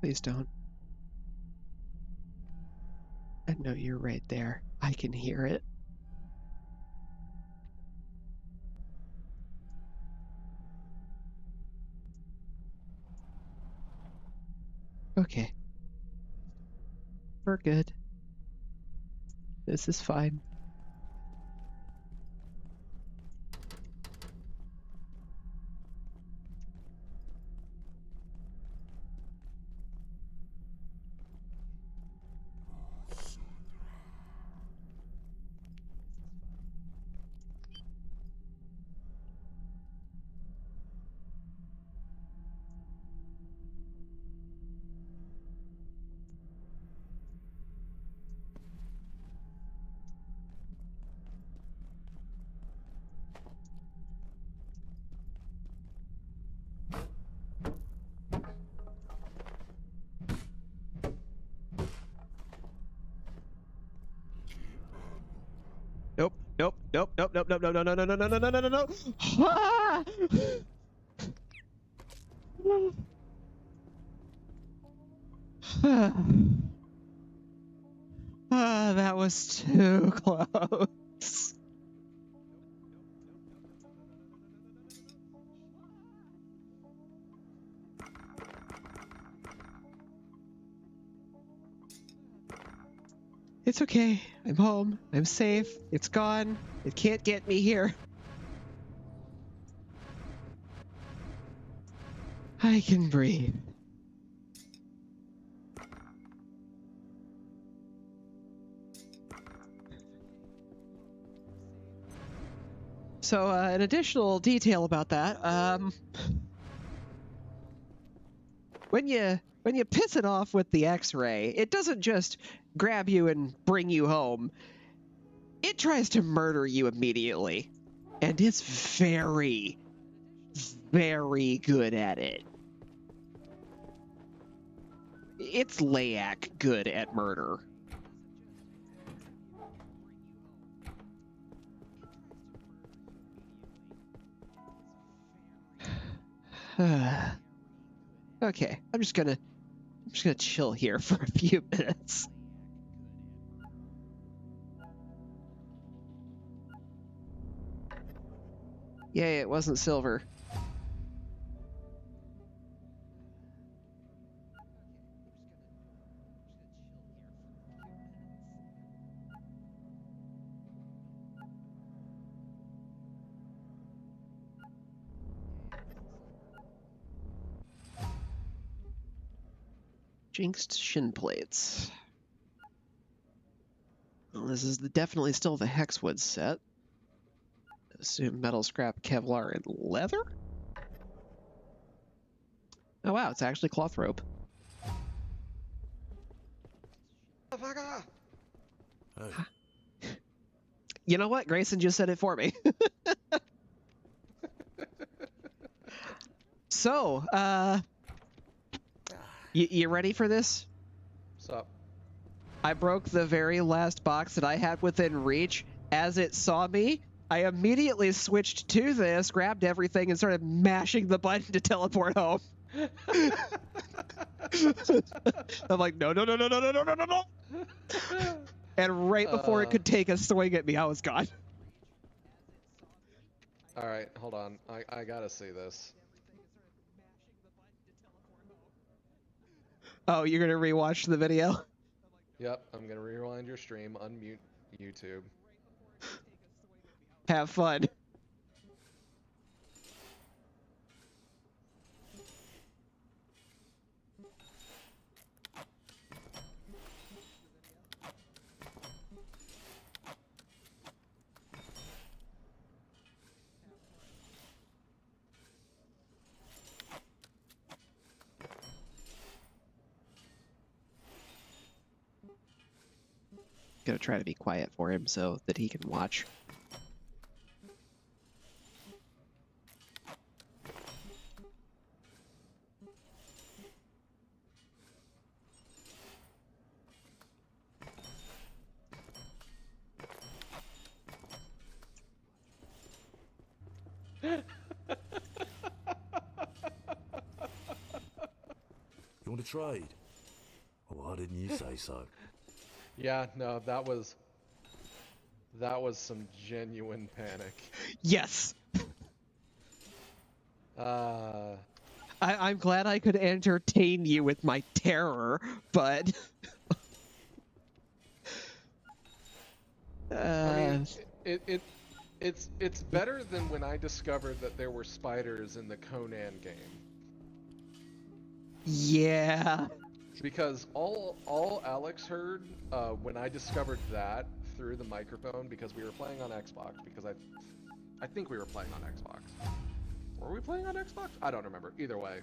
Please don't. I know you're right there. I can hear it. Okay. We're good. This is fine. Nope, nope, nope, nope, nope, nope, no, no, no, no, no, no, no, no, no, no, no. Ah! Ah, that was too close. It's okay. I'm home. I'm safe. It's gone. It can't get me here. I can breathe. So, an additional detail about that, when you piss it off with the X-ray, it doesn't just grab you and bring you home. It tries to murder you immediately. And it's very, very good at it. It's Layak good at murder. Okay, I'm just gonna chill here for a few minutes. Yay, it wasn't silver. Jinxed shin plates. Well, this is definitely still the Hexwood set. Assume metal, scrap, Kevlar, and leather? Oh wow, it's actually cloth rope. You know what? Grayson just said it for me. So, you ready for this? What's up? I broke the very last box that I had within reach. As it saw me, I immediately switched to this, grabbed everything, and started mashing the button to teleport home. I'm like, no, no, no, no, no, no, no, no, no, no. And right before it could take a swing at me, I was gone. Alright, hold on. I gotta see this. Oh, you're gonna rewatch the video? Yep, I'm gonna rewind your stream, unmute YouTube. Have fun. Gonna try to be quiet for him so that he can watch. You want to trade? Why didn't you say so? Yeah, no, that was some genuine panic. Yes. I'm glad I could entertain you with my terror, but I mean, it's better than when I discovered that there were spiders in the Conan game. Yeah. Because all Alex heard when I discovered that through the microphone, because we were playing on Xbox, because I think we were playing on Xbox. Were we playing on Xbox? I don't remember. Either way.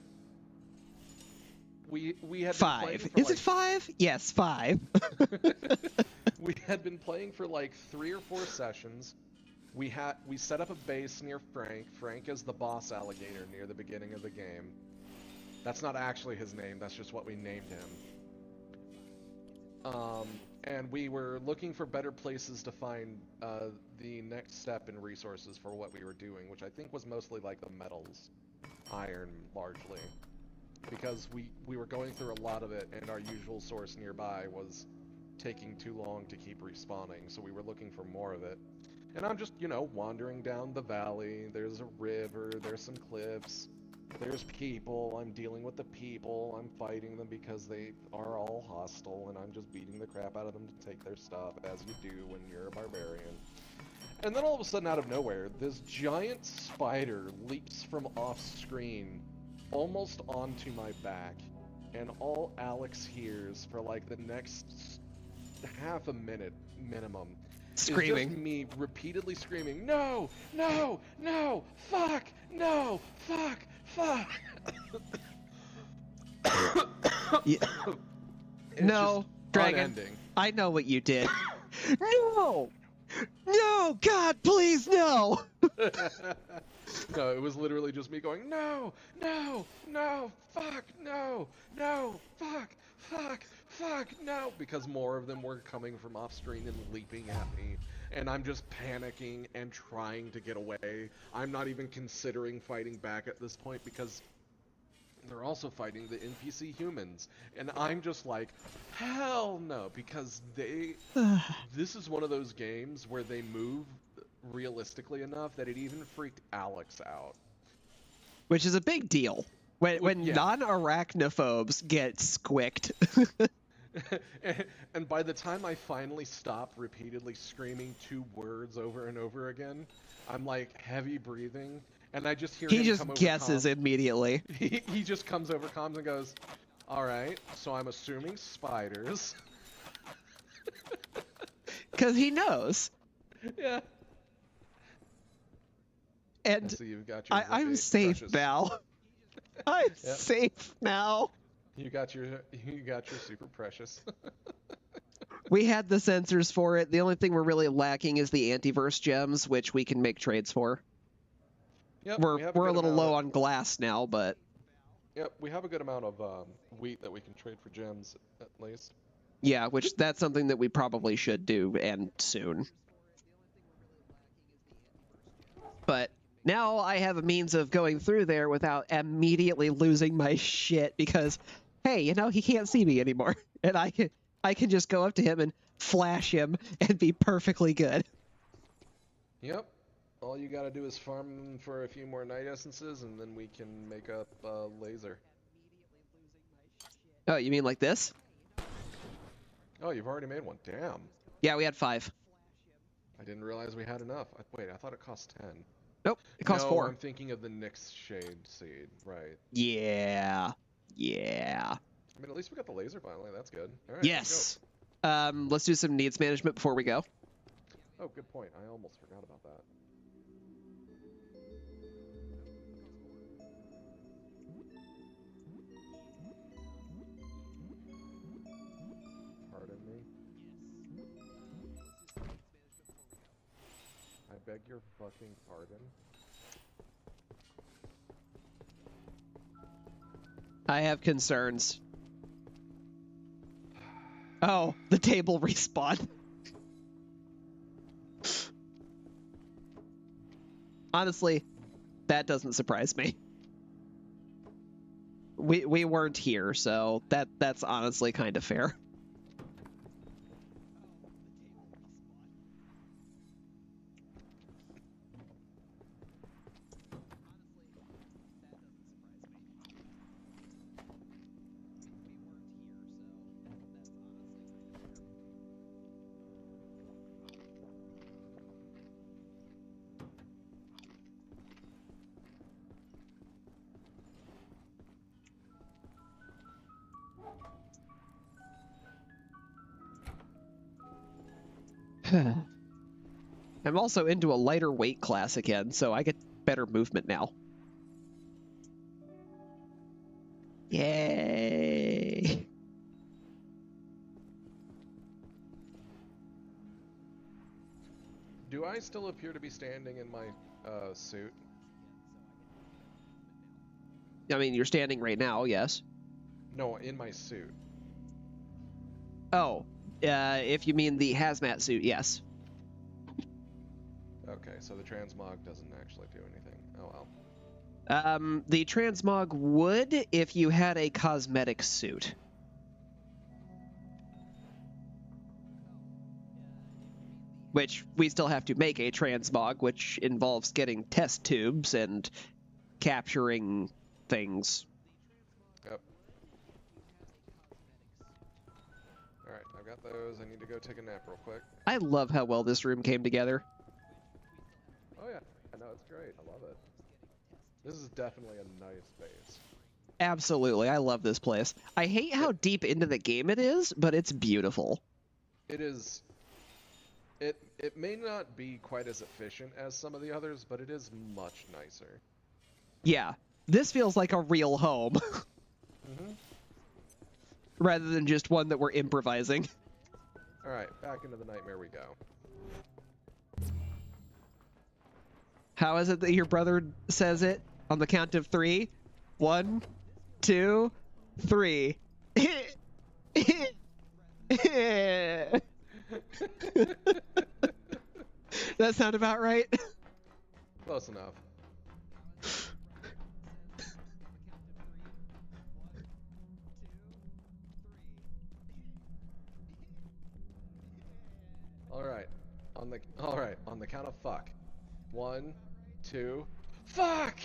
We had been playing 5. for Is it 5? Yes, 5. We had been playing for like 3 or 4 sessions. We set up a base near Frank. Frank is the boss alligator near the beginning of the game. That's not actually his name, that's just what we named him. And we were looking for better places to find the next step in resources for what we were doing, which I think was mostly like the metals. Iron, largely. Because we were going through a lot of it, and our usual source nearby was taking too long to keep respawning, so we were looking for more of it. And I'm just, you know, wandering down the valley. There's a river, there's some cliffs. There's people, I'm dealing with the people, I'm fighting them because they are all hostile, and I'm just beating the crap out of them to take their stuff, as you do when you're a barbarian. And then all of a sudden, out of nowhere, this giant spider leaps from off-screen, almost onto my back, and all Alex hears for like the next half a minute minimum Screaming. is just me repeatedly screaming, no, no, no, fuck, no, fuck, fuck. Yeah. No, Dragon, unending. I know what you did. No! No! God, please, no! No, it was literally just me going, no, no, no, fuck, no, no, fuck, fuck, fuck, no, because more of them were coming from off screen and leaping at me, and I'm just panicking and trying to get away. I'm not even considering fighting back at this point because they're also fighting the NPC humans, and I'm just like, hell no, because this is one of those games where they move realistically enough that it even freaked Alex out. Which is a big deal. When Yeah. non-arachnophobes get squicked. And by the time I finally stop repeatedly screaming 2 words over and over again, I'm like heavy breathing, and I just hear He him just come over guesses comms. immediately. He just comes over comms and goes, Alright, so I'm assuming spiders. Because he knows. Yeah. And So you've got your I'm safe precious... now. I'm safe now. You got your super precious. We had the sensors for it. The only thing we're really lacking is the antiverse gems, which we can make trades for. Yep, we're a little low on glass now, but... Yep, we have a good amount of wheat that we can trade for gems, at least. Yeah, which that's something that we probably should do, and soon. But now I have a means of going through there without immediately losing my shit because, hey, you know, he can't see me anymore. And I can just go up to him and flash him and be perfectly good. Yep. All you gotta do is farm for a few more night essences, and then we can make up a laser. Oh, you mean like this? Oh, you've already made one. Damn. Yeah, we had 5. I didn't realize we had enough. Wait, I thought it cost 10. Nope, it costs 4. I'm thinking of the Nyx Shade seed, right. Yeah. Yeah. I mean, at least we got the laser finally. That's good. All right, yes. Let's do some needs management before we go. Oh, good point. I almost forgot about that. Pardon me. I beg your fucking pardon. I have concerns. Oh, the table respawned. Honestly, that doesn't surprise me. We weren't here, so that's honestly kind of fair. I'm also into a lighter weight class again, so I get better movement now. Yay! Do I still appear to be standing in my suit? I mean, you're standing right now, yes. No, in my suit. Oh, if you mean the hazmat suit, yes. Okay, so the transmog doesn't actually do anything. Oh well. The transmog would if you had a cosmetic suit. Which we still have to make a transmog, which involves getting test tubes and capturing things. Yep. Alright, I've got those. I need to go take a nap real quick. I love how well this room came together. Oh yeah, I know, it's great. I love it. This is definitely a nice base. Absolutely, I love this place. I hate how deep into the game it is, but it's beautiful. It is... It may not be quite as efficient as some of the others, but it is much nicer. Yeah, this feels like a real home. Mm-hmm. Rather than just one that we're improvising. Alright, back into the nightmare we go. How is it that your brother says it on the count of 3? 1, 2, 3. That sound about right? Close enough. Alright, on the count of fuck. 1, 2, fuck!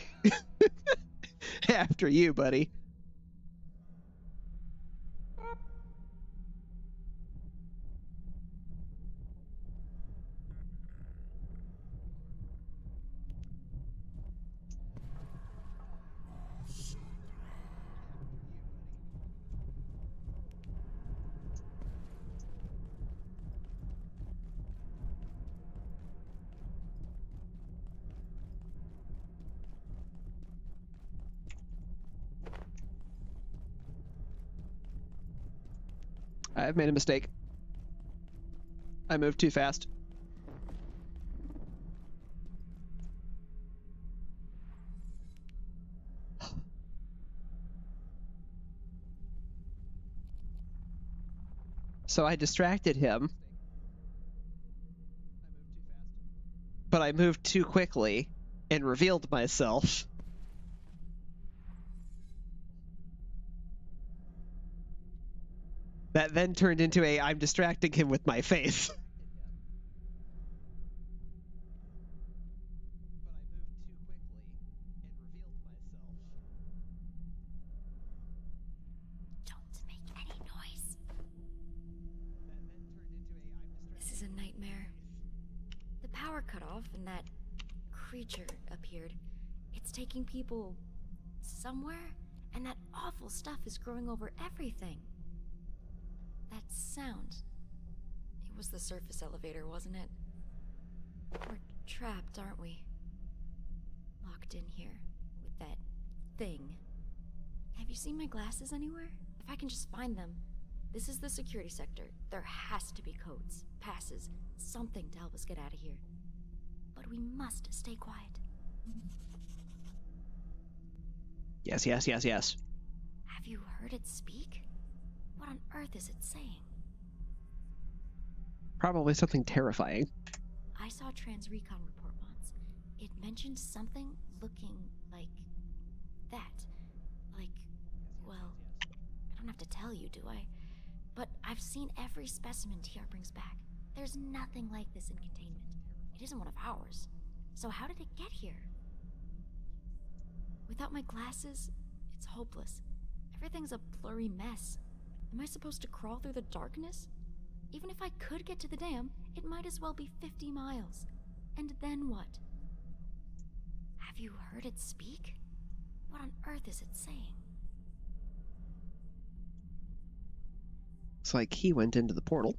After you, buddy. I've made a mistake. I moved too fast. So I distracted him, but I moved too quickly and revealed myself. That then turned into a I'm distracting him with my face. Don't make any noise. This is a nightmare. The power cut off and that creature appeared. It's taking people somewhere, and that awful stuff is growing over everything. That sound. It was the surface elevator, wasn't it? We're trapped, aren't we? Locked in here with that thing. Have you seen my glasses anywhere? If I can just find them. This is the security sector. There has to be codes, passes, something to help us get out of here. But we must stay quiet. Yes, yes, yes, yes. Have you heard it speak? What on earth is it saying? Probably something terrifying. I saw a Transrecon report once. It mentioned something looking like that. Like, well, I don't have to tell you, do I? But I've seen every specimen TR brings back. There's nothing like this in containment. It isn't one of ours. So how did it get here? Without my glasses, it's hopeless. Everything's a blurry mess. Am I supposed to crawl through the darkness? Even if I could get to the dam, it might as well be 50 miles. And then what? Have you heard it speak? What on earth is it saying? Looks like he went into the portal.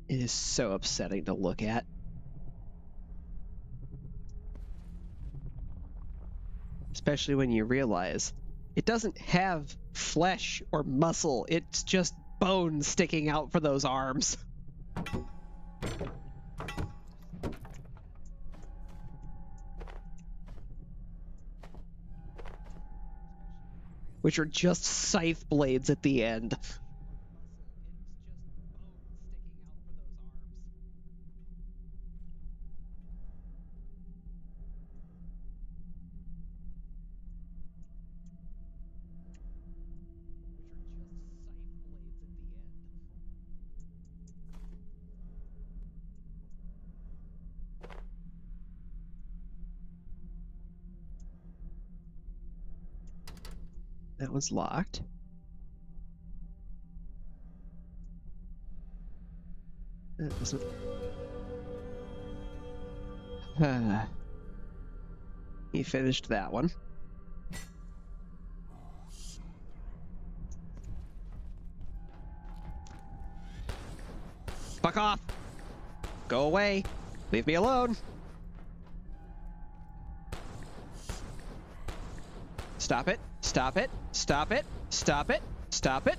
It is so upsetting to look at. Especially when you realize it doesn't have flesh or muscle, it's just bone sticking out for those arms. Which are just scythe blades at the end. That one's locked. That doesn't... He finished that one. Fuck off! Go away! Leave me alone! Stop it! Stop it! Stop it! Stop it! Stop it!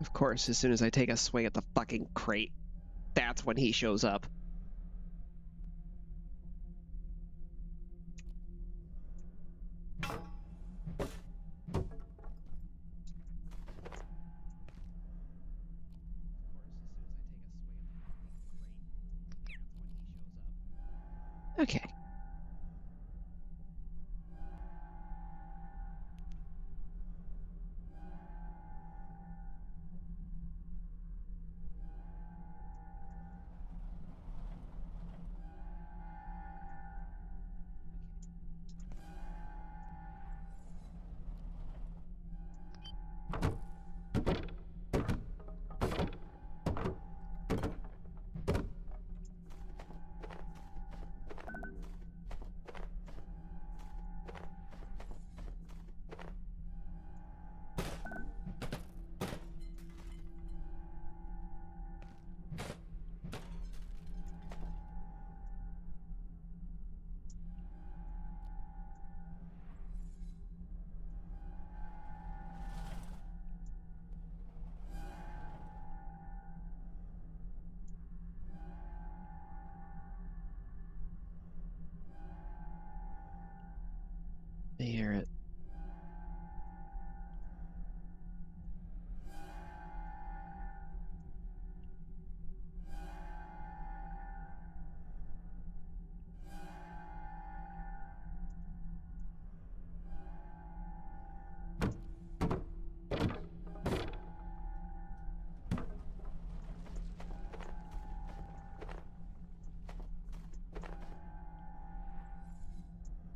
Of course, as soon as I take a swing at the fucking crate, that's when he shows up. Okay. I hear it.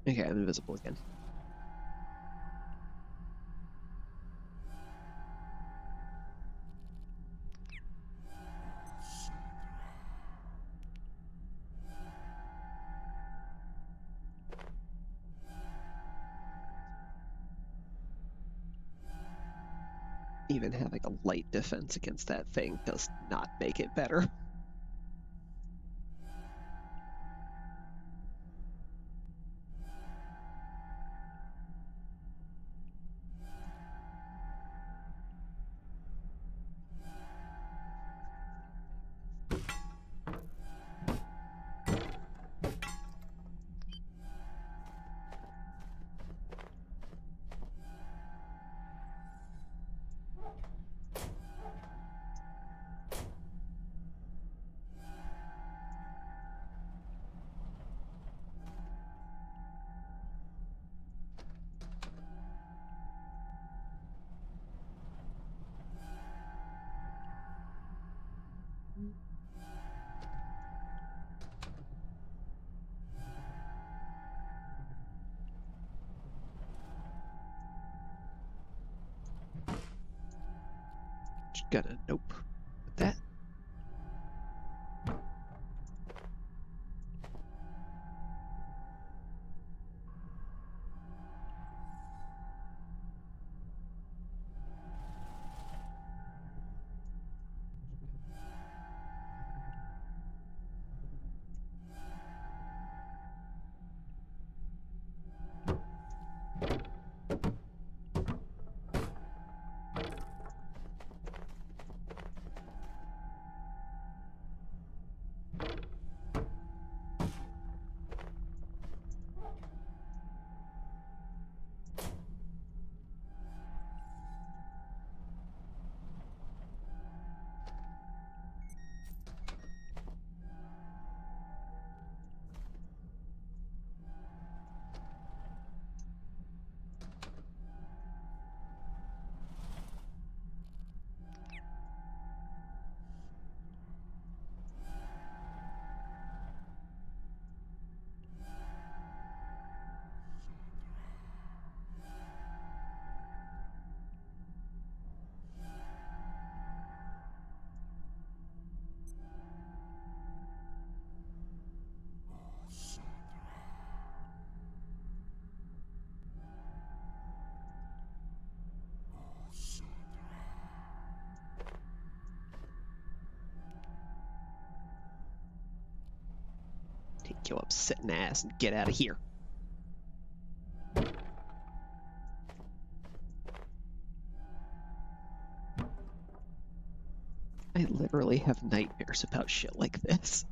Okay, I'm invisible again. Even having a light defense against that thing does not make it better. Just gonna nope with that. Take your upsetting ass and get out of here. I literally have nightmares about shit like this.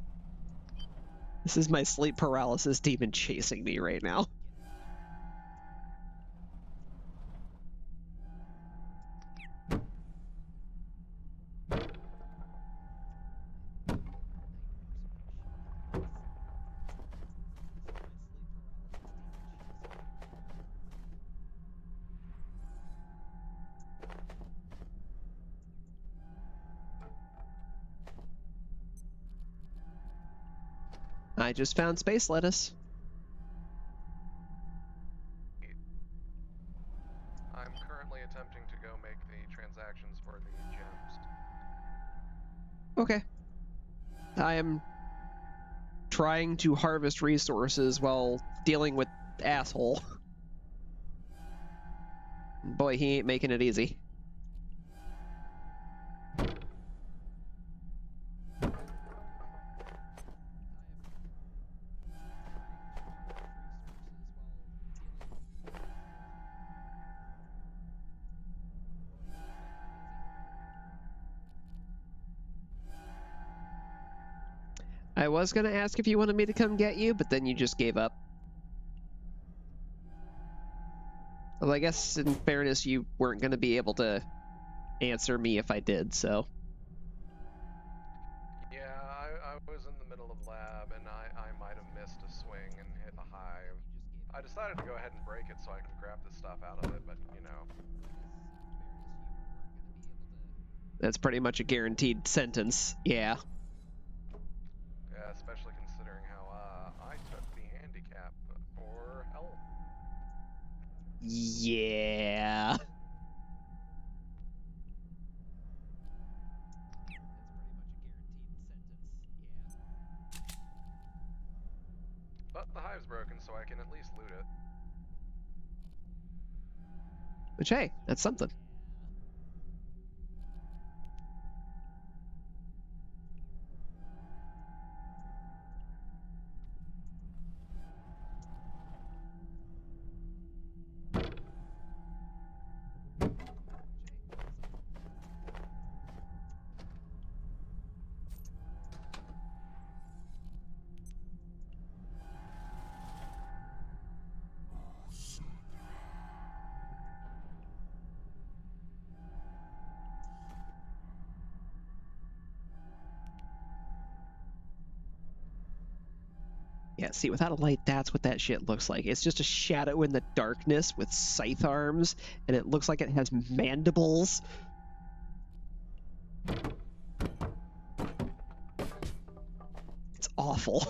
This is my sleep paralysis demon chasing me right now. I just found space lettuce. I'm currently attempting to go make the transactions for the gems. Okay. I am trying to harvest resources while dealing with asshole. Boy, he ain't making it easy. I was gonna ask if you wanted me to come get you, but then you just gave up. Well, I guess in fairness, you weren't gonna be able to answer me if I did, so. Yeah, I was in the middle of lab, and I might have missed a swing and hit a hive. I decided to go ahead and break it so I can grab the stuff out of it, but, you know. That's pretty much a guaranteed sentence, yeah. Yeah, especially considering how I took the handicap for health. Yeah. But the hive's broken, so I can at least loot it. Which, hey, that's something. Yeah, see, without a light, that's what that shit looks like. It's just a shadow in the darkness with scythe arms, and it looks like it has mandibles. It's awful.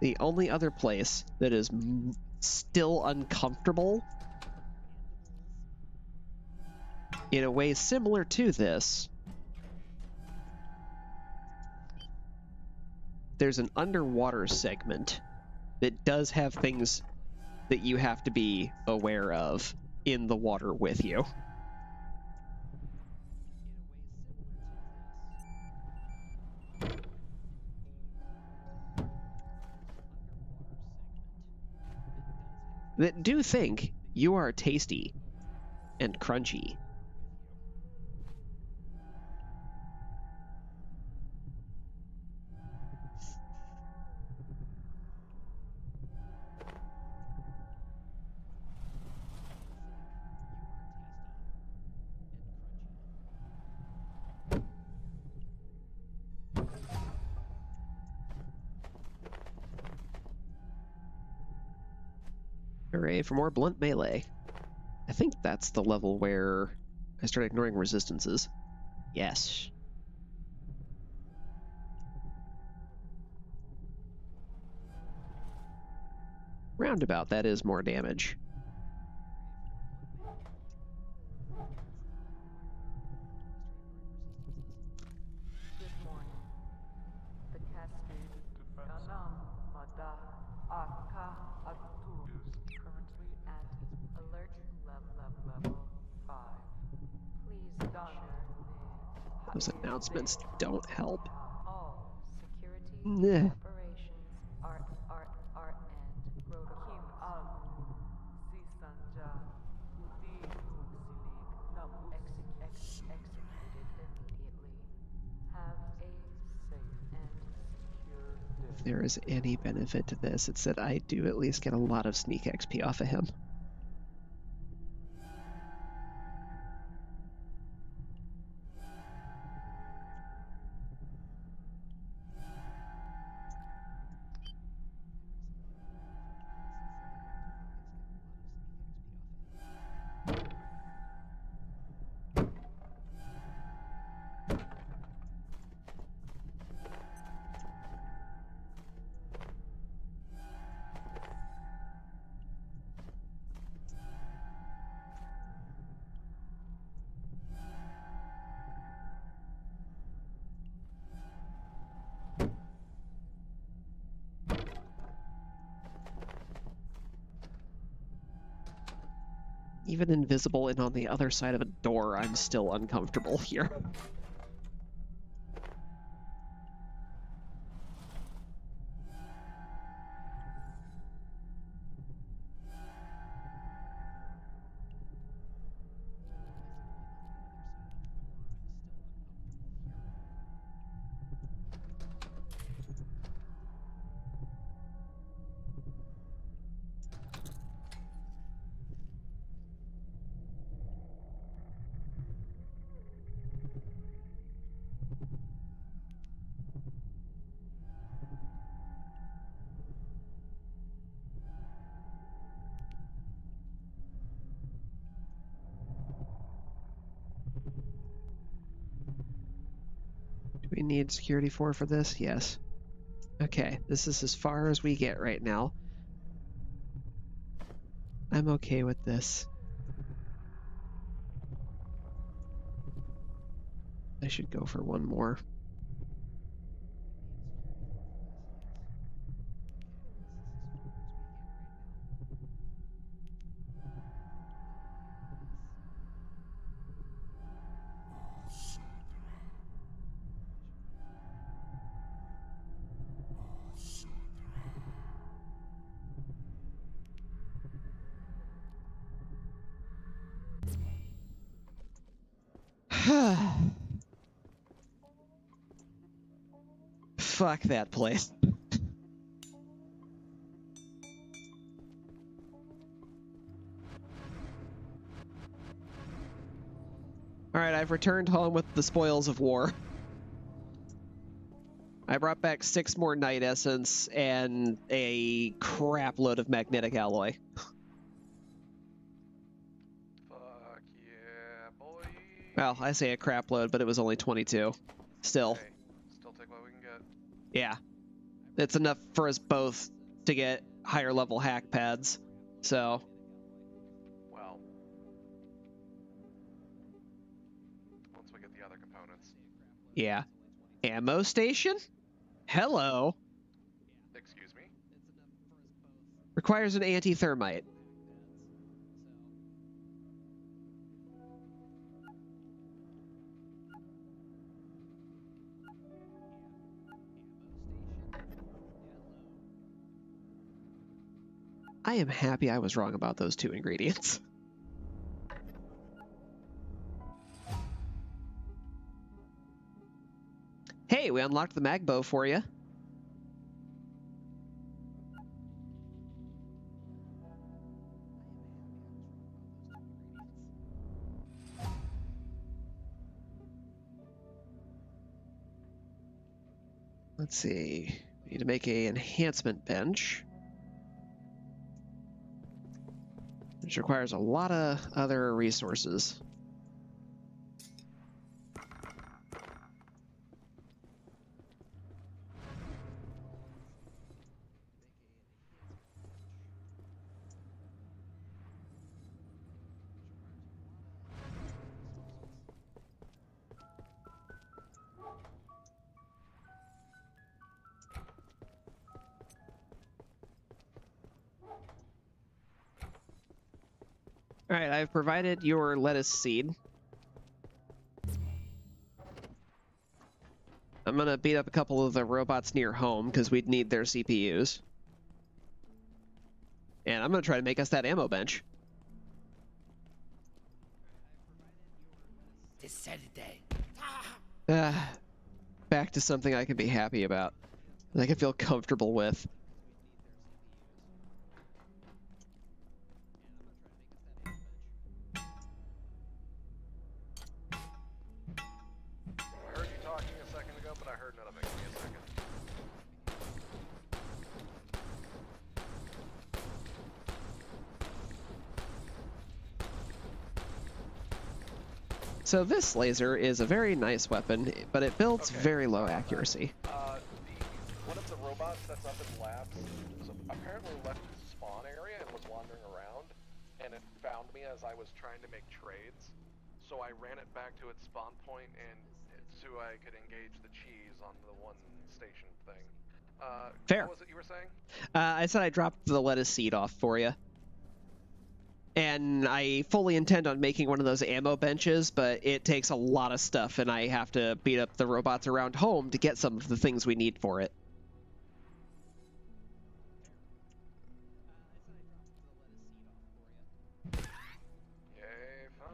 The only other place that is still uncomfortable, in a way similar to this, there's an underwater segment that does have things that you have to be aware of in the water with you. That do think you are tasty and crunchy. Hooray for more blunt melee. I think that's the level where I start ignoring resistances. Yes. Roundabout, that is more damage. Good morning. The cascade Ganam Mada Aka Atu is currently at alert level 5. Please don't. Those announcements don't help. All security Nah. operations are and Rotokim Sisanja Udi Nuxilig Num executed immediately. Have a safe and secure day. If there is any benefit to this, it's that I do at least get a lot of sneak XP off of him. even invisible and on the other side of a door, I'm still uncomfortable here. Do we need security 4 for this? Yes. Okay, this is as far as we get right now. I'm okay with this. I should go for one more. Fuck that place. Alright, I've returned home with the spoils of war. I brought back 6 more Night Essence and a crap load of magnetic alloy. Fuck yeah, boy. Well, I say a crap load, but it was only 22. Still. Hey, still take what we can get. Yeah. It's enough for us both to get higher level hack pads. So. Well. Once we get the other components. Yeah. Ammo station? Hello. Excuse me? Requires an anti-thermite. I am happy I was wrong about those 2 ingredients. Hey, we unlocked the mag bow for you. Let's see. We need to make a enhancement bench, which requires a lot of other resources. All right, I've provided your lettuce seed. I'm gonna beat up a couple of the robots near home because we'd need their CPUs. And I'm gonna try to make us that ammo bench. Back to something I can be happy about. And I can feel comfortable with. I heard you talking a second ago, but I heard none of it. Give me a second. So this laser is a very nice weapon, but it builds very low accuracy. One of the robots that's up in labs apparently left its spawn area and was wandering around, and it found me as I was trying to make trades. So I ran it back to its spawn point, and so I could engage the cheese on the one station thing. Fair. What was it you were saying? I said I dropped the lettuce seed off for you. And I fully intend on making one of those ammo benches, but it takes a lot of stuff, and I have to beat up the robots around home to get some of the things we need for it. Yay, fun.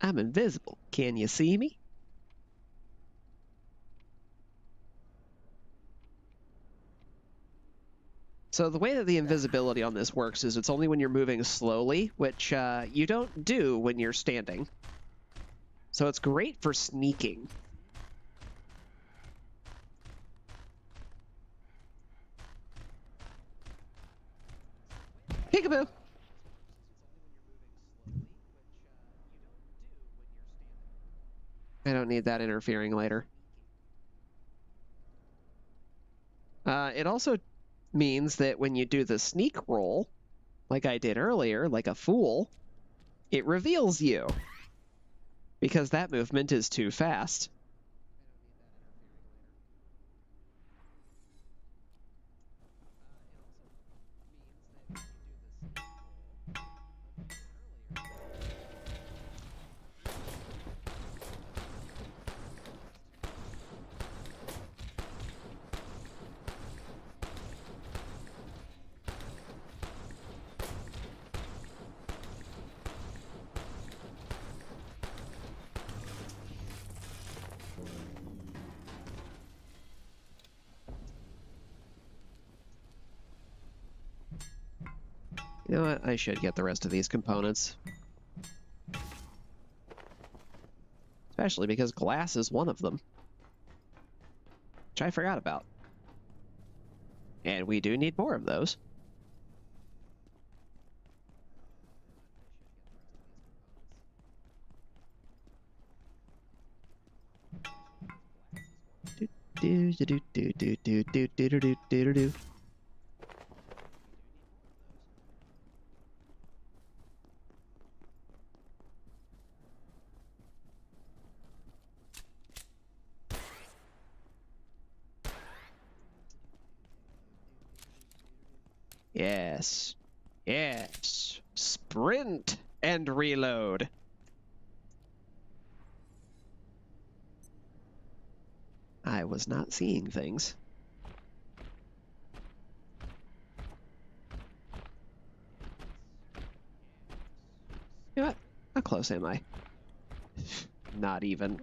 I'm invisible. Can you see me? So the way that the invisibility on this works is it's only when you're moving slowly, which you don't do when you're standing. So it's great for sneaking. Peekaboo! I don't need that interfering later. It also means that when you do the sneak roll, like I did earlier, like a fool, it reveals you. Because that movement is too fast. You know what? I should get the rest of these components. Especially because glass is one of them. Which I forgot about. And we do need more of those. Do do do do do do do do do do do. Yes. Yes. Sprint and reload. I was not seeing things. You know what? How close am I? Not even.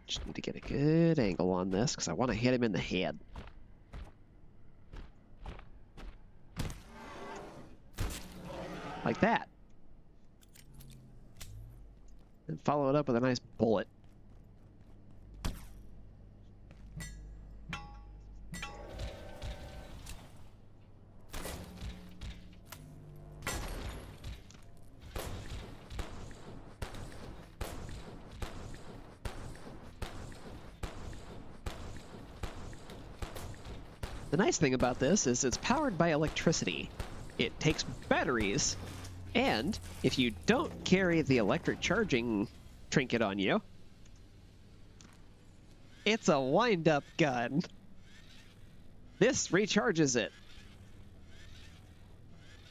Just need to get a good angle on this because I want to hit him in the head. Like that. And follow it up with a nice bullet. The nice thing about this is it's powered by electricity. It takes batteries, and if you don't carry the electric charging trinket on you, it's a wind-up gun. This recharges it.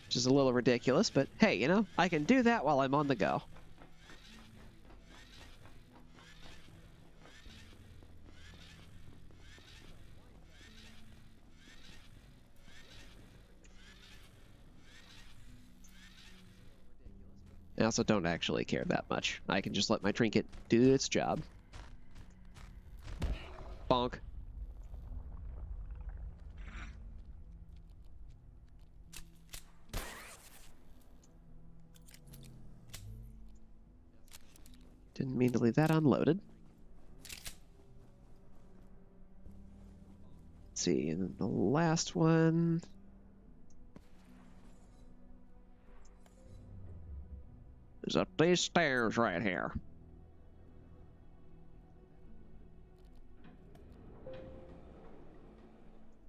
Which is a little ridiculous, but hey, you know, I can do that while I'm on the go. I also don't actually care that much. I can just let my trinket do its job. Bonk. Didn't mean to leave that unloaded. Let's see, and then the last one. Is up these stairs right here.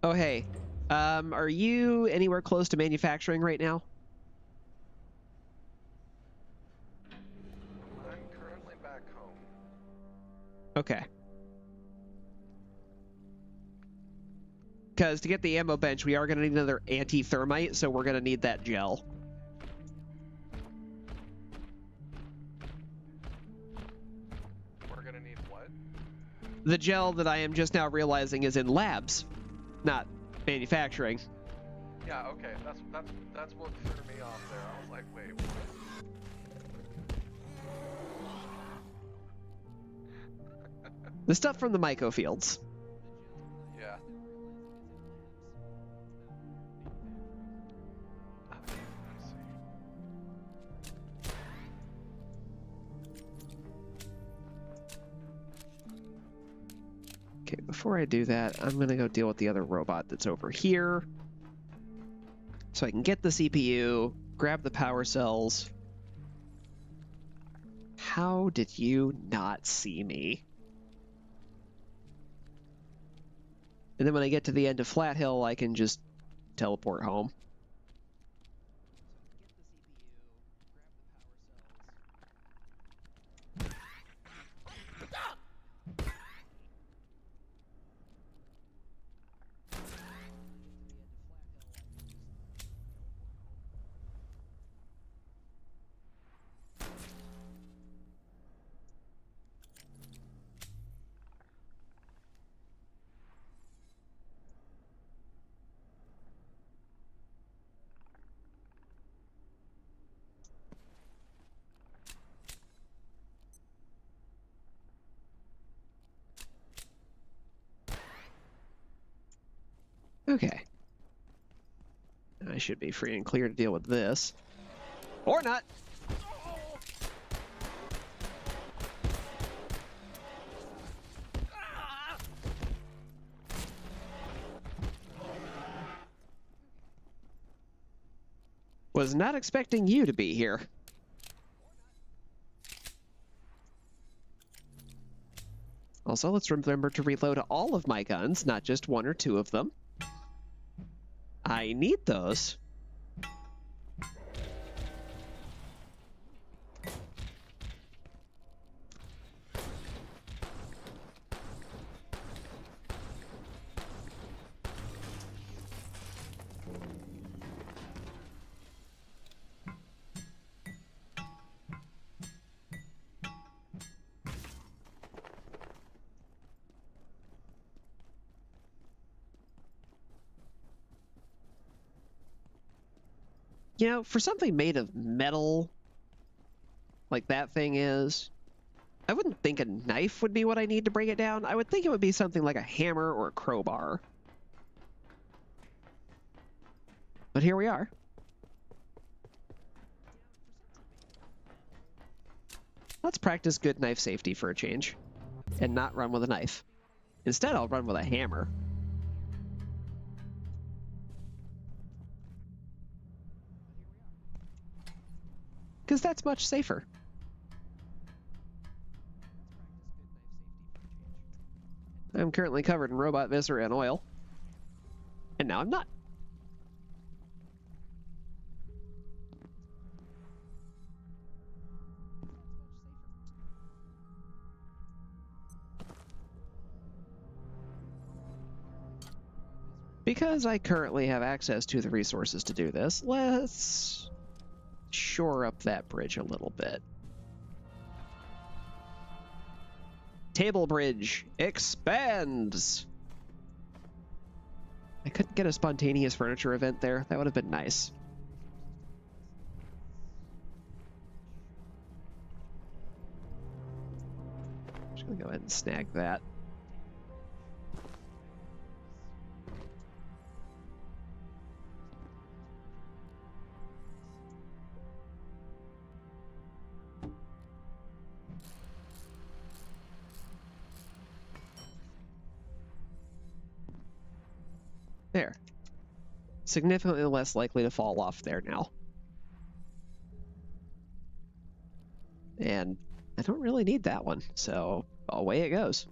Oh, hey. Are you anywhere close to manufacturing right now? I'm currently back home. Okay. Because to get the ammo bench, we are going to need another anti-thermite, so we're going to need that gel. We're going to need what? The gel that I am just now realizing is in labs, not manufacturing. Yeah, okay, that's what threw me off there. I was like, wait, what? The stuff from the myco fields. Yeah. Okay, before I do that, I'm going to go deal with the other robot that's over here. So I can get the CPU, grab the power cells. How did you not see me? And then when I get to the end of Flat Hill, I can just teleport home. Okay. I should be free and clear to deal with this. Or not! Was not expecting you to be here. Also, let's remember to reload all of my guns, not just one or two of them. I need those. You know, for something made of metal, like that thing is, I wouldn't think a knife would be what I need to bring it down. I would think it would be something like a hammer or a crowbar. But here we are. Let's practice good knife safety for a change, and not run with a knife. Instead, I'll run with a hammer. Because that's much safer. I'm currently covered in robot viscera and oil. And now I'm not. Because I currently have access to the resources to do this, let's shore up that bridge a little bit. Table bridge expands! I couldn't get a spontaneous furniture event there. That would have been nice. Just gonna go ahead and snag that. There. Significantly less likely to fall off there now. And I don't really need that one, so away it goes.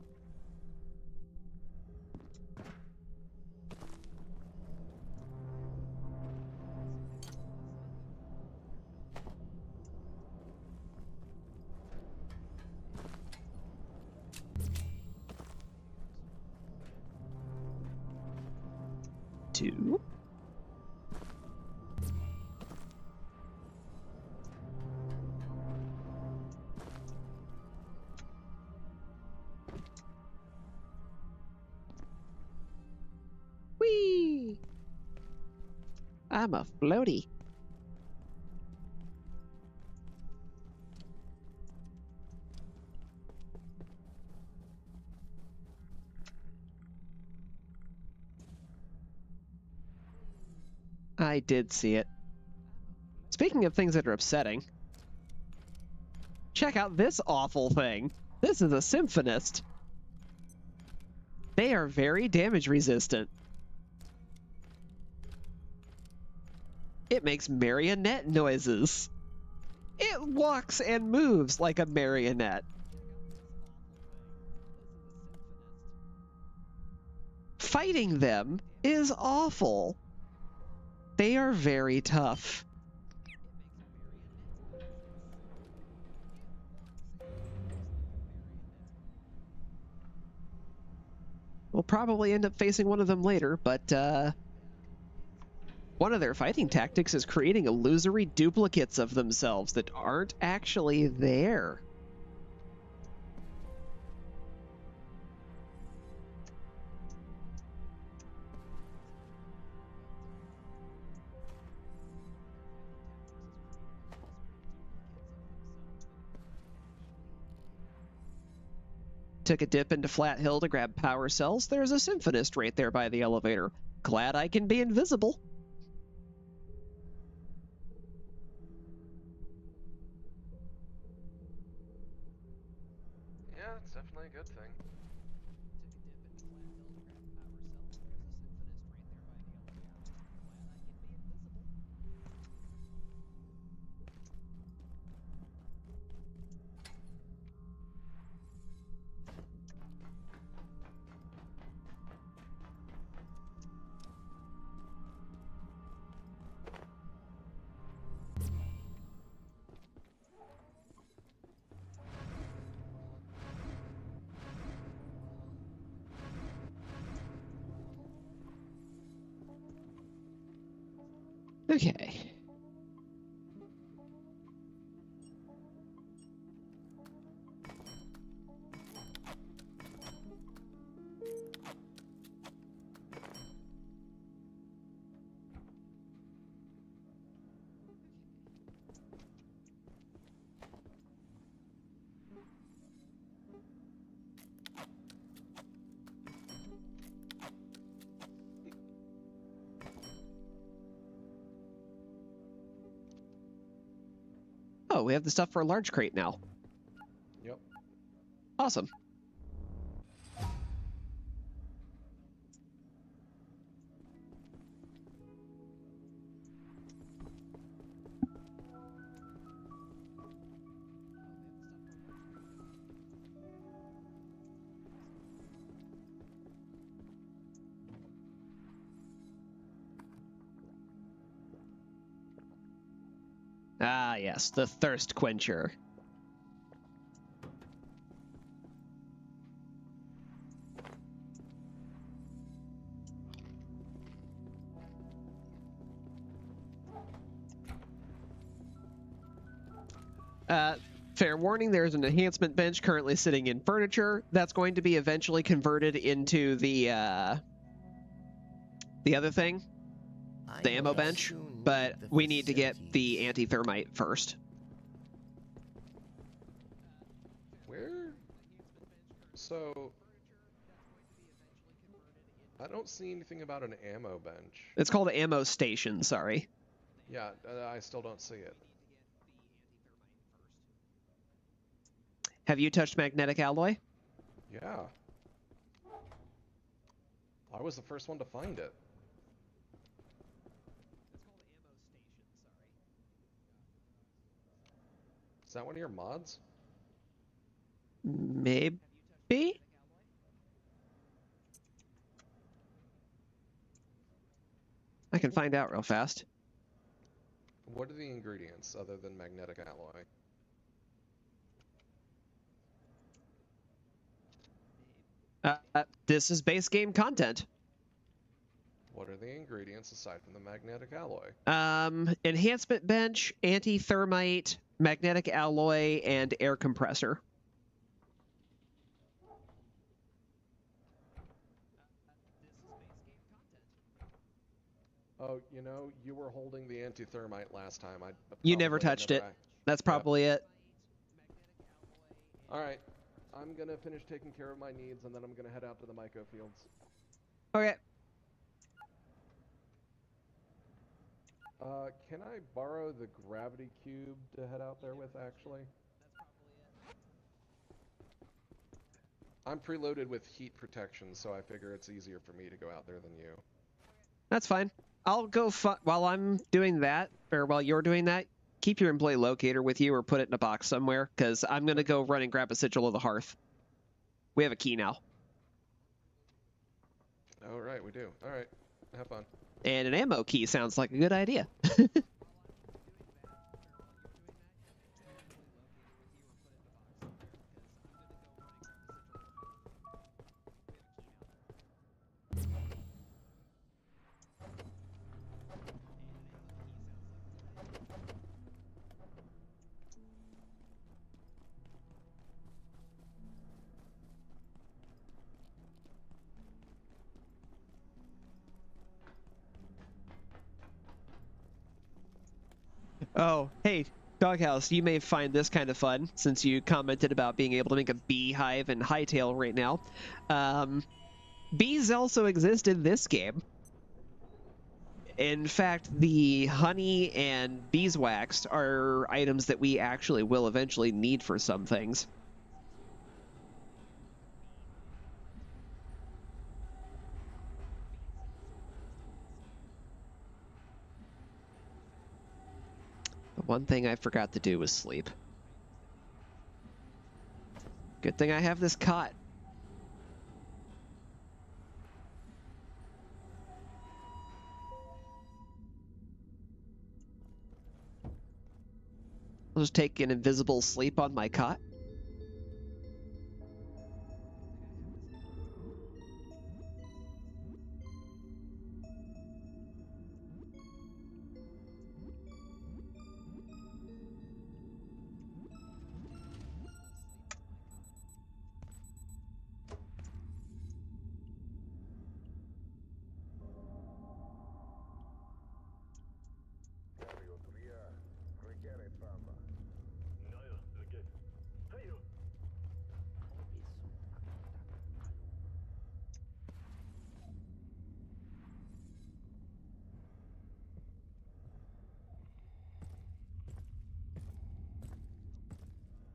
2. Whee! I'm a floaty. I did see it. Speaking of things that are upsetting, check out this awful thing. This is a symphonist. They are very damage resistant. It makes marionette noises. It walks and moves like a marionette. Fighting them is awful. They are very tough. We'll probably end up facing one of them later, but one of their fighting tactics is creating illusory duplicates of themselves that aren't actually there. Took a dip into Flat Hill to grab power cells. There's a symphonist right there by the elevator. Glad I can be invisible. Yeah, it's definitely a good thing. Okay. Oh, we have the stuff for a large crate now. Yep. Awesome. Ah, yes, the thirst quencher. Fair warning, there's an enhancement bench currently sitting in furniture. That's going to be eventually converted into the other thing, the ammo bench, but we need to get the anti-thermite first. Where? So, I don't see anything about an ammo bench. It's called an ammo station, sorry. Yeah, I still don't see it. Have you touched magnetic alloy? Yeah. I was the first one to find it. Is that one of your mods? Maybe? I can find out real fast. What are the ingredients other than magnetic alloy? This is base game content. What are the ingredients aside from the magnetic alloy? Enhancement bench, anti-thermite, magnetic alloy, and air compressor. Oh, you know, you were holding the anti-thermite last time. You never touched it. That's probably it. Alright. I'm gonna finish taking care of my needs, and then I'm gonna head out to the Myco fields. Okay. Can I borrow the gravity cube to head out there with, actually? I'm preloaded with heat protection, so I figure it's easier for me to go out there than you. That's fine. I'll go while I'm doing that, or while you're doing that, keep your employee locator with you or put it in a box somewhere, because I'm going to go run and grab a sigil of the hearth. We have a key now. Oh, right, we do. All right, have fun. And an ammo key sounds like a good idea. Oh, hey, Doghouse, you may find this kind of fun, since you commented about being able to make a beehive and hightail right now. Bees also exist in this game. In fact, the honey and beeswax are items that we actually will eventually need for some things. The one thing I forgot to do was sleep. Good thing I have this cot. I'll just take an invisible sleep on my cot.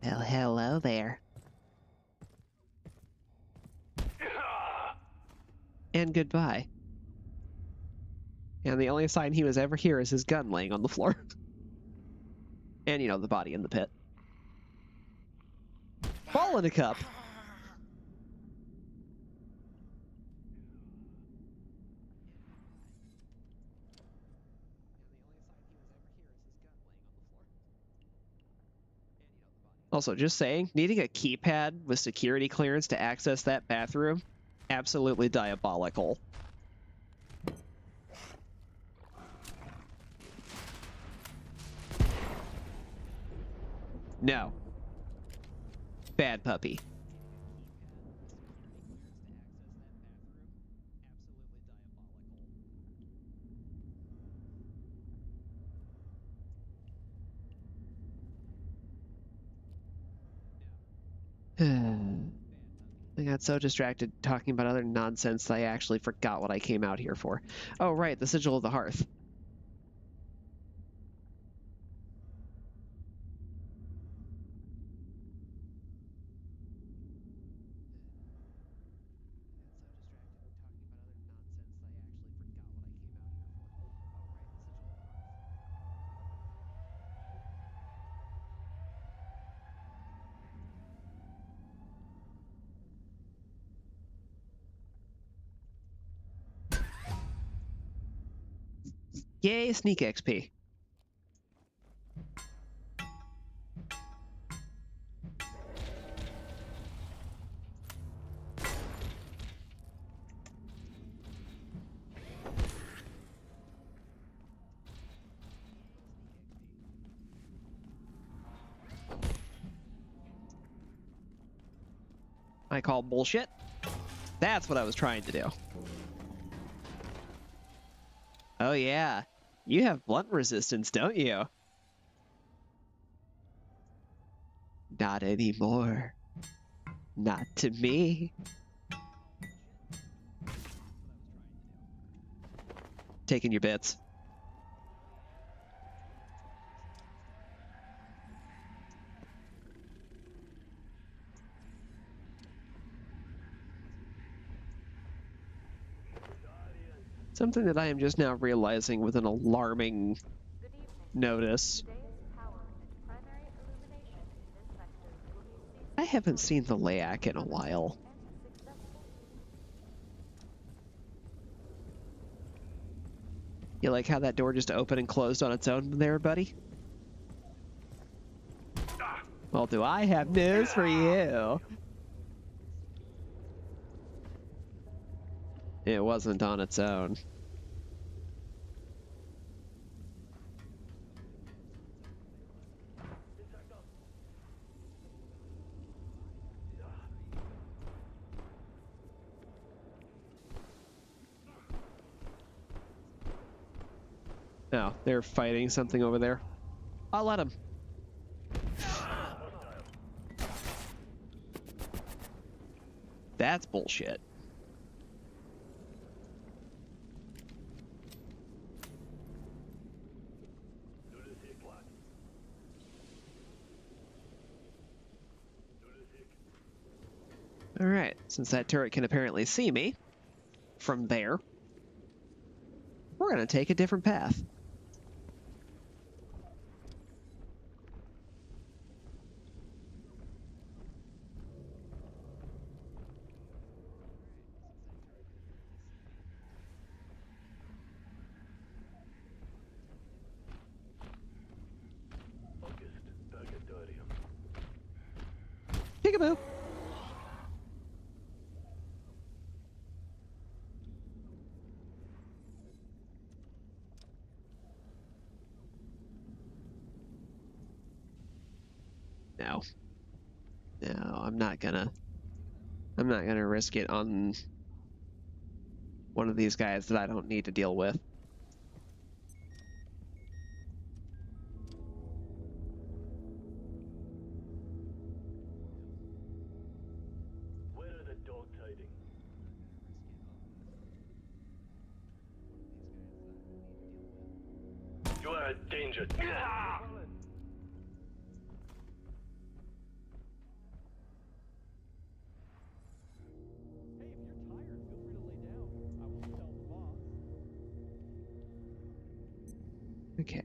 Well, hello there. And goodbye. And the only sign he was ever here is his gun laying on the floor. And, you know, the body in the pit. Ball in a cup! Also, just saying, needing a keypad with security clearance to access that bathroom, absolutely diabolical. No. Bad puppy. I got so distracted talking about other nonsense that I actually forgot what I came out here for. Oh, right, the sigil of the hearth. Yay, sneak XP. I call bullshit. That's what I was trying to do. Oh yeah, you have blunt resistance, don't you? Not anymore. Not to me. Taking your bits. Something that I am just now realizing with an alarming notice. I haven't seen the Layak in a while. You like how that door just opened and closed on its own there, buddy? Well, do I have news for you? It wasn't on its own. No, they're fighting something over there. I'll let them. That's bullshit. Alright, since that turret can apparently see me from there, we're gonna take a different path. Peekaboo! No. No, I'm not gonna risk it on one of these guys that I don't need to deal with. Where are the dogs hiding? You are a danger. Okay.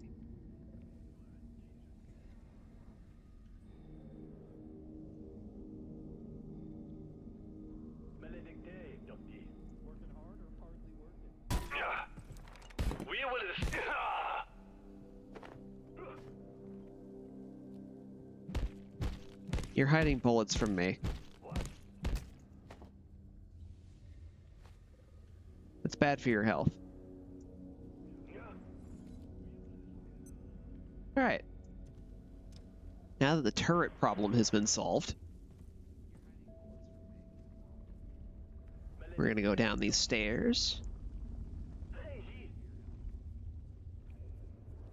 You're hiding bullets from me. It's bad for your health. Alright. Now that the turret problem has been solved, we're gonna go down these stairs.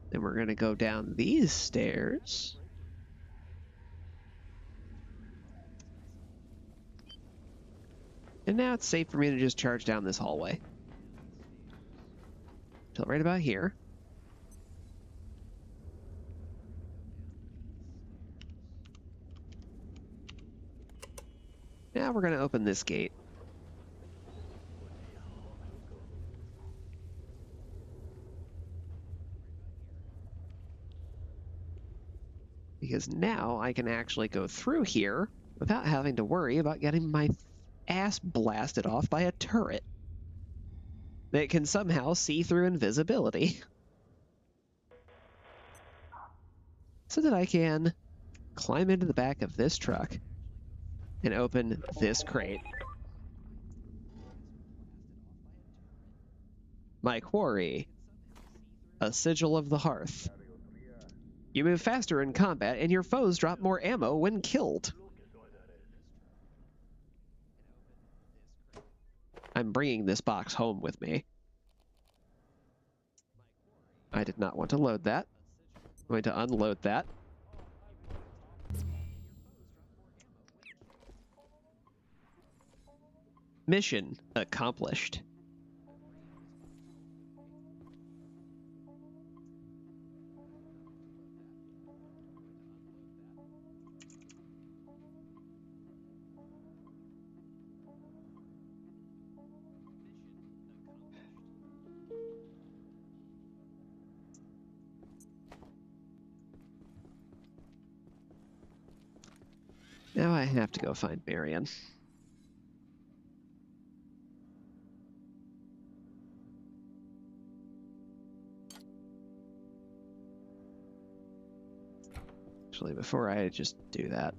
Then we're gonna go down these stairs. And now it's safe for me to just charge down this hallway. Till right about here. Now we're going to open this gate. Because now I can actually go through here without having to worry about getting my ass blasted off by a turret that can somehow see through invisibility. So that I can climb into the back of this truck and open this crate. My quarry, a sigil of the hearth. You move faster in combat and your foes drop more ammo when killed. I'm bringing this box home with me. I did not want to load that. I'm going to unload that. Mission accomplished. Now I have to go find Marion. Actually, before I just do that.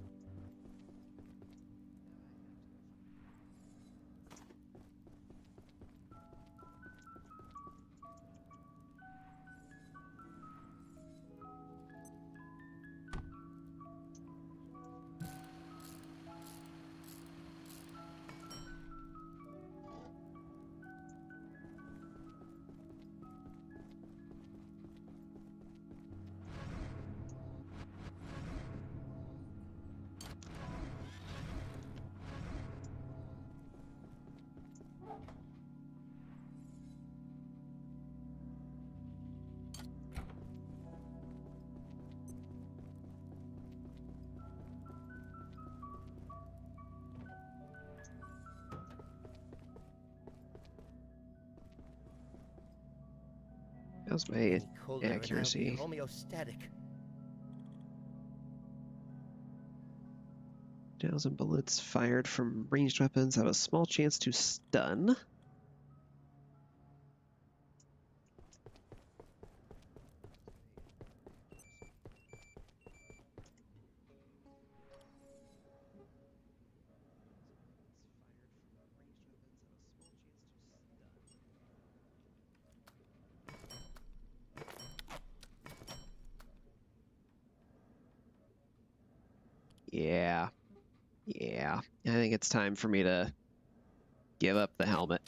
How's my accuracy? Homeostatic. 1,000 bullets fired from ranged weapons have a small chance to stun. Yeah, I think it's time for me to give up the helmet.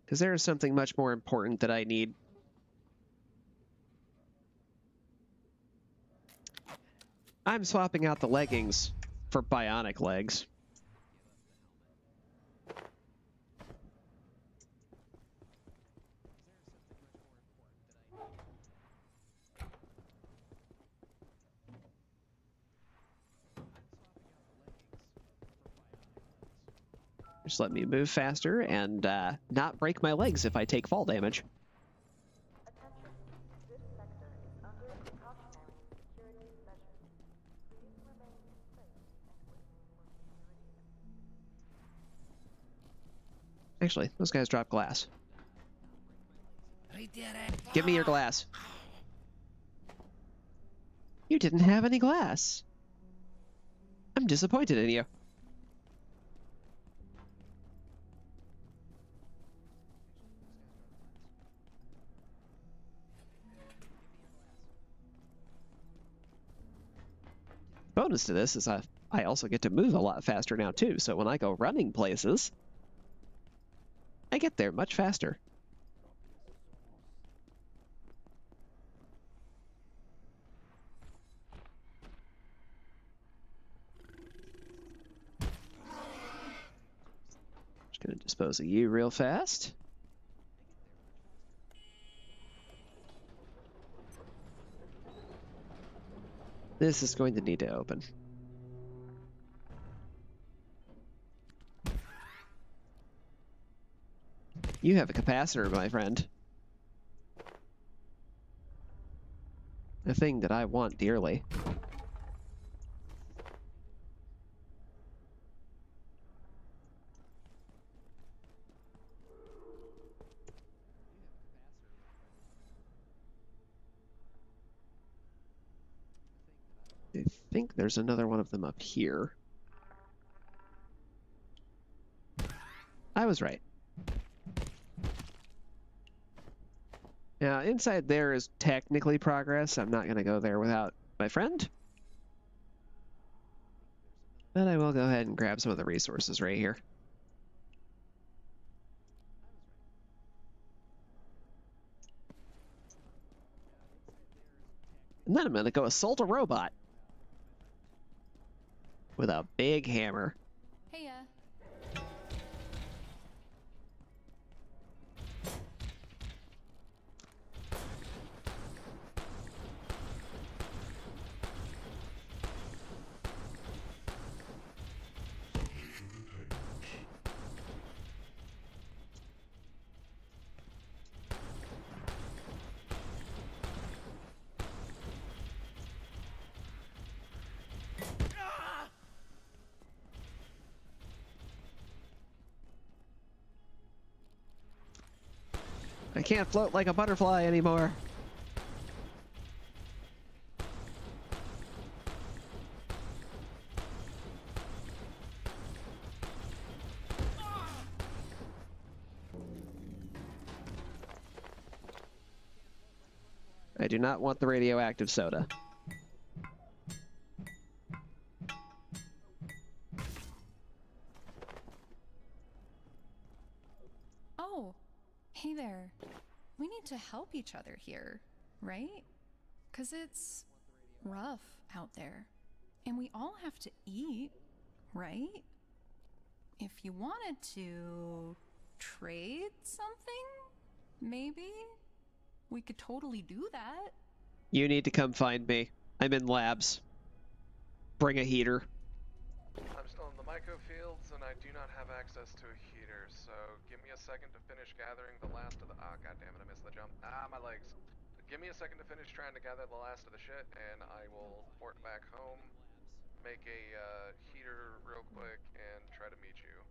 Because there is something much more important that I need. I'm swapping out the leggings for bionic legs. Just let me move faster and not break my legs if I take fall damage. Actually, those guys drop glass. Give me your glass. You didn't have any glass. I'm disappointed in you. Bonus to this is I also get to move a lot faster now too, so when I go running places, I get there much faster. Just gonna dispose of you real fast. This is going to need to open. You have a capacitor, my friend. A thing that I want dearly. I think there's another one of them up here. I was right. Now, inside there is technically progress. I'm not going to go there without my friend. But I will go ahead and grab some of the resources right here. And then I'm going to go assault a robot with a big hammer. Hey, I can't float like a butterfly anymore. I do not want the radioactive soda. Oh, hey there. We need to help each other here, right? 'Cause it's rough out there. And we all have to eat, right? If you wanted to trade something, maybe we could totally do that. You need to come find me. I'm in labs. Bring a heater. I'm still in the Myco fields, and I do not have access to a heater, so give me a second to finish gathering the last of the... Ah, goddammit, I missed the jump. Ah, my legs. Give me a second to finish trying to gather the last of the shit, and I will port back home, make a heater real quick, and try to meet you.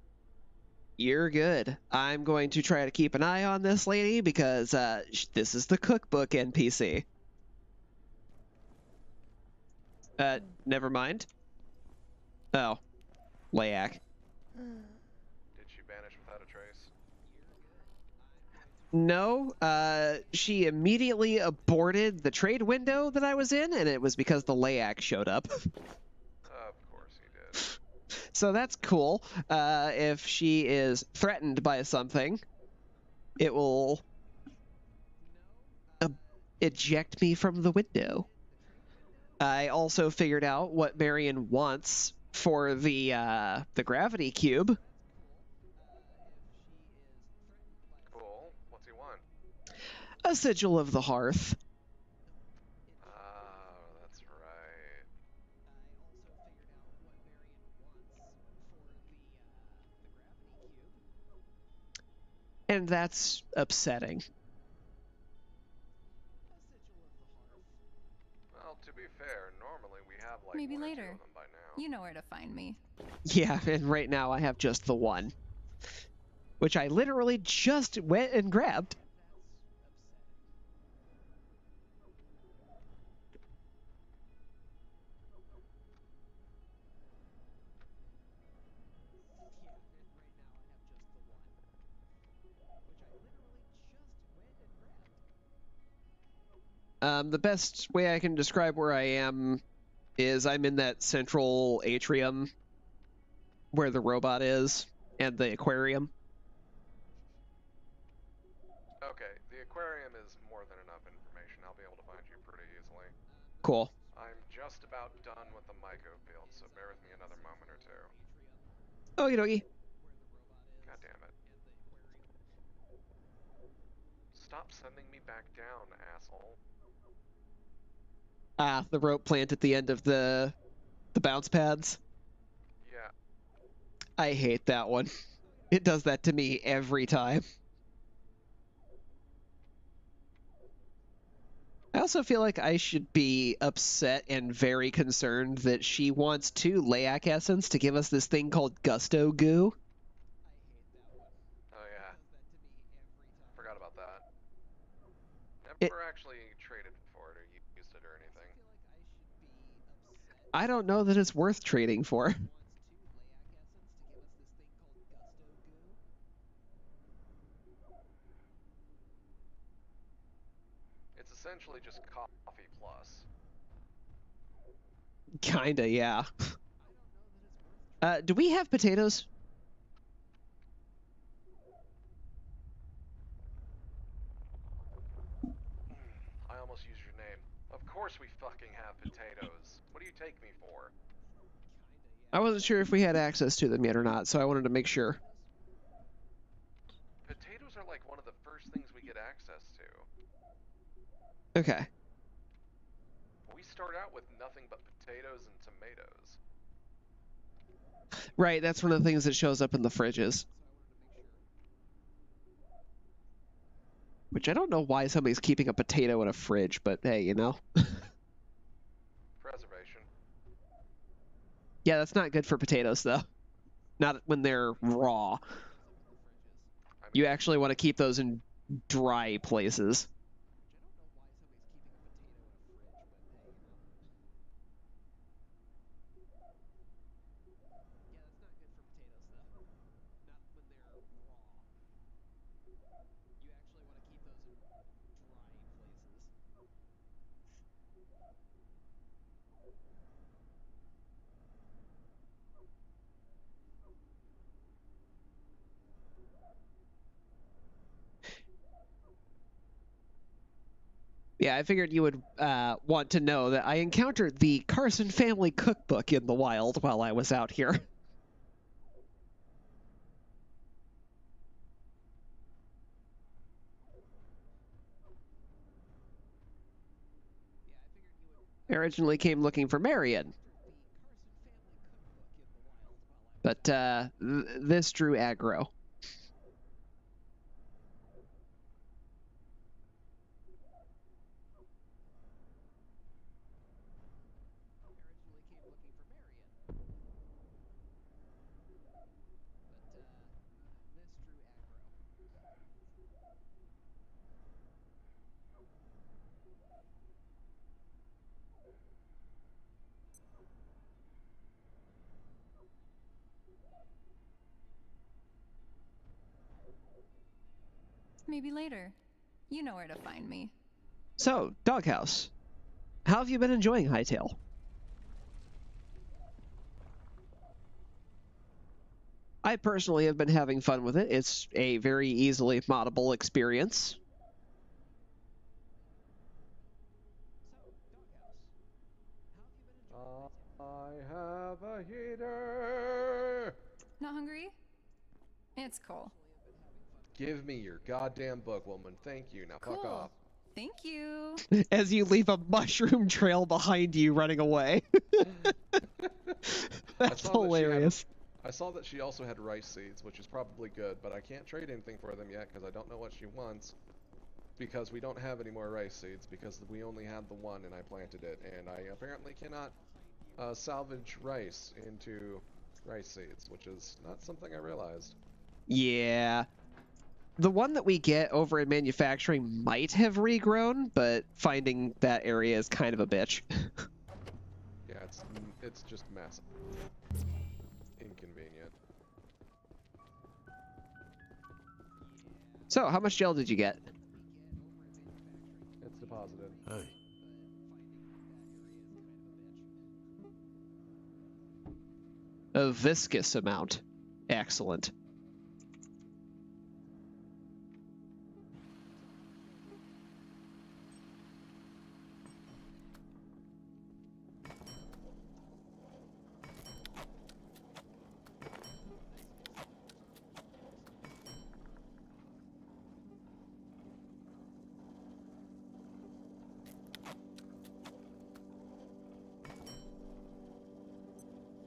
You're good. I'm going to try to keep an eye on this lady because this is the cookbook NPC. Never mind. Oh, Layak. Did she vanish without a trace? No, she immediately aborted the trade window that I was in, and it was because the Layak showed up. Of course he did. So that's cool. If she is threatened by something, it will eject me from the window. I also figured out what Marion wants for the gravity cube. Cool. What's he want? A sigil of the hearth. Oh, that's right. And that's upsetting. Well, to be fair, normally we have like Maybe one or two later. of them by now. You know where to find me. Yeah, and right now I have just the one. Which I literally just went and grabbed. The best way I can describe where I am is I'm in that central atrium where the robot is and the aquarium. Okay, the aquarium is more than enough information. I'll be able to find you pretty easily. Cool. I'm just about done with the Myco field, so bear with me another moment or two. Okie dokie. God damn it. Stop sending me back down, asshole. Ah, the rope plant at the end of the bounce pads. Yeah. I hate that one. It does that to me every time. I also feel like I should be upset and very concerned that she wants 2 Layak essence to give us this thing called Gusto Goo. Oh yeah. Forgot about that. Never actually traded for it or used it or anything. I don't know that it's worth trading for. It's essentially just coffee plus. Kinda, yeah. Do we have potatoes? I almost used your name. Of course we fucking have potatoes. What do you take me for? I wasn't sure if we had access to them yet or not, so I wanted to make sure. Potatoes are like one of the first things we get access to. Okay. We start out with nothing but potatoes and tomatoes. Right, that's one of the things that shows up in the fridges. Which I don't know why somebody's keeping a potato in a fridge, but hey, you know. Preservation. Yeah, that's not good for potatoes, though. Not when they're raw. You actually want to keep those in dry places. Yeah, I figured you would want to know that I encountered the Carson family cookbook in the wild while I was out here. I originally came looking for Marion. But this drew aggro. Maybe later. You know where to find me. So, Doghouse. How have you been enjoying Hightail? I personally have been having fun with it. It's a very easily moddable experience. I have a heater. Not hungry? It's cool. Give me your goddamn book, woman. Thank you. Now fuck off. Thank you. As you leave a mushroom trail behind you running away. That's hilarious. I saw that she also had rice seeds, which is probably good, but I can't trade anything for them yet because I don't know what she wants. Because we don't have any more rice seeds because we only had the one and I planted it, and I apparently cannot salvage rice into rice seeds, which is not something I realized. Yeah. The one that we get over in manufacturing might have regrown, but finding that area is kind of a bitch. Yeah, it's just massive. Inconvenient. So, how much gel did you get? It's deposited. Hey. A viscous amount. Excellent.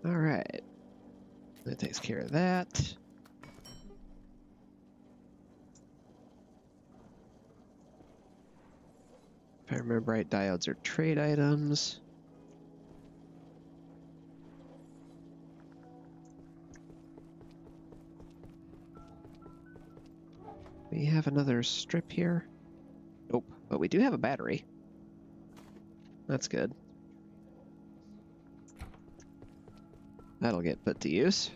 All right. That takes care of that. If I remember right, diodes are trade items. We have another strip here. Nope, but we do have a battery. That's good. That'll get put to use.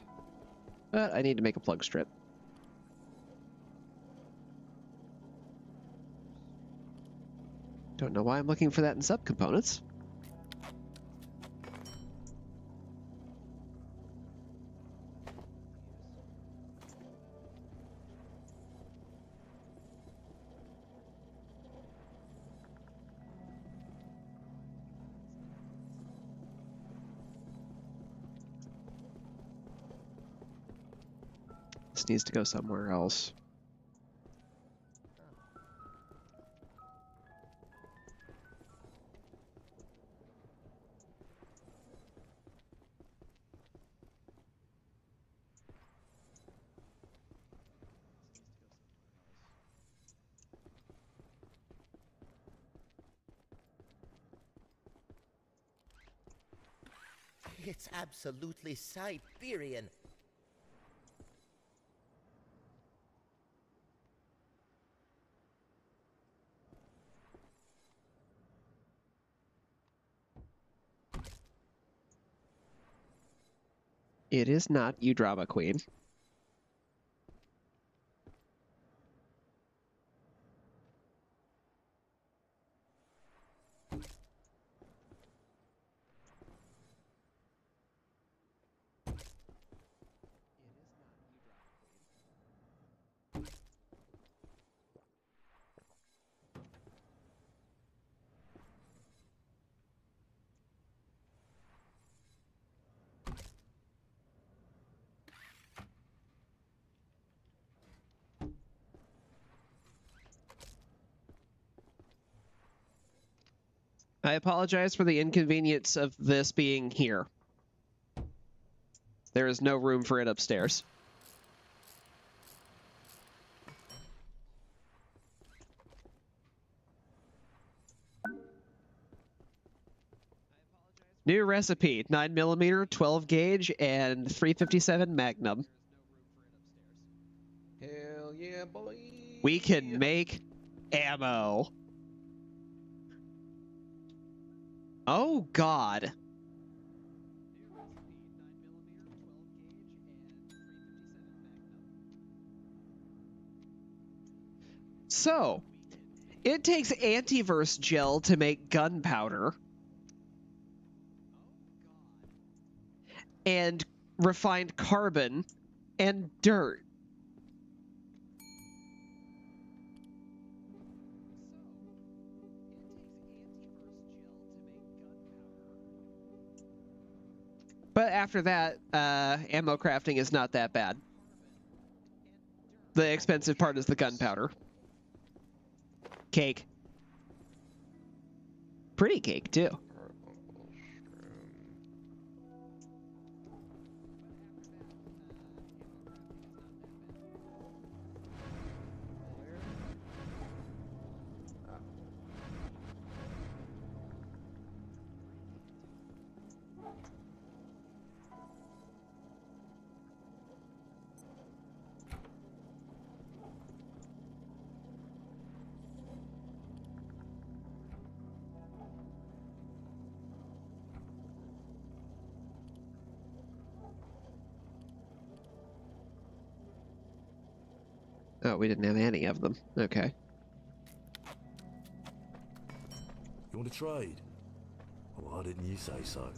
But I need to make a plug strip. Don't know why I'm looking for that in subcomponents. This needs to go somewhere else. It's absolutely Siberian. It is not, you drama queen. I apologize for the inconvenience of this being here. There is no room for it upstairs. New recipe, 9mm, 12 gauge, and 357 Magnum. Hell yeah, boy! We can make ammo. Oh, God. So, it takes antiverse gel to make gunpowder. And refined carbon and dirt. But after that, ammo crafting is not that bad. The expensive part is the gunpowder. Cake. Pretty cake, too. Oh, we didn't have any of them. Okay. You want to trade? Why didn't you say so?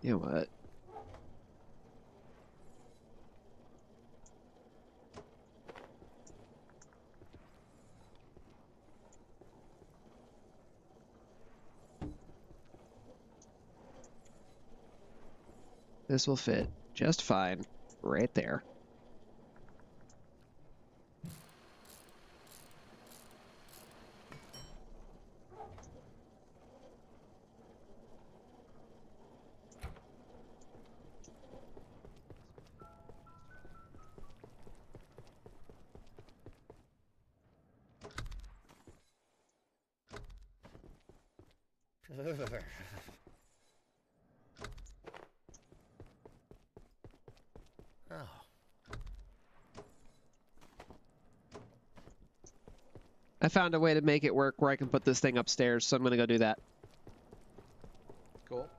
You know what? This will fit just fine right there. Oh. I found a way to make it work where I can put this thing upstairs, so I'm gonna go do that. Cool.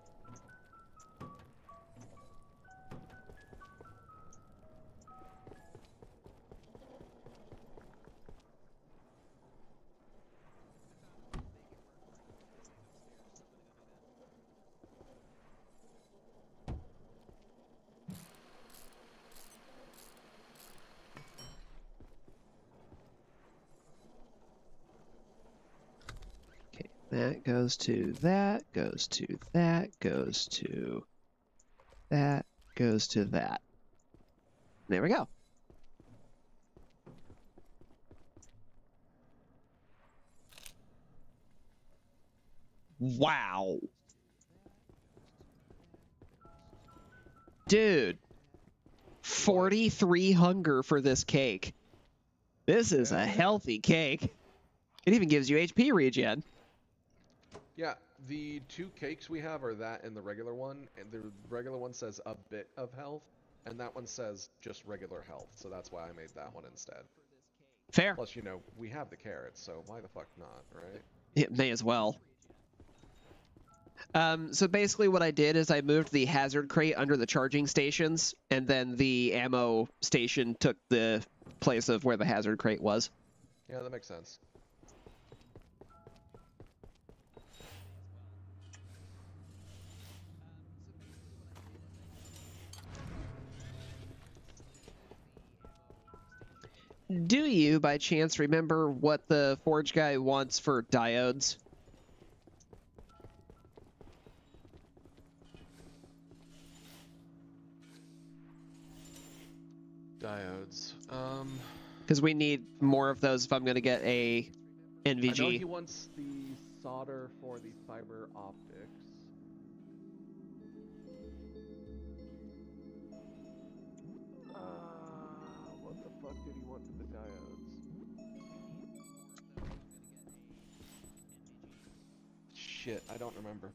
That goes to that, goes to that, goes to that, goes to that. There we go. Wow. Dude. 43 hunger for this cake. This is a healthy cake. It even gives you HP regen. Yeah, the 2 cakes we have are that and the regular one. And the regular one says a bit of health, and that one says just regular health. So that's why I made that one instead. Fair. Plus, you know, we have the carrots, so why the fuck not, right? It may as well. So basically what I did is I moved the hazard crate under the charging stations, and then the ammo station took the place of where the hazard crate was. Yeah, that makes sense. Do you, by chance, remember what the forge guy wants for diodes? Diodes. Because we need more of those if I'm going to get a NVG. I know he wants the solder for the fiber optics. What the fuck did he want for the diodes? Shit, I don't remember.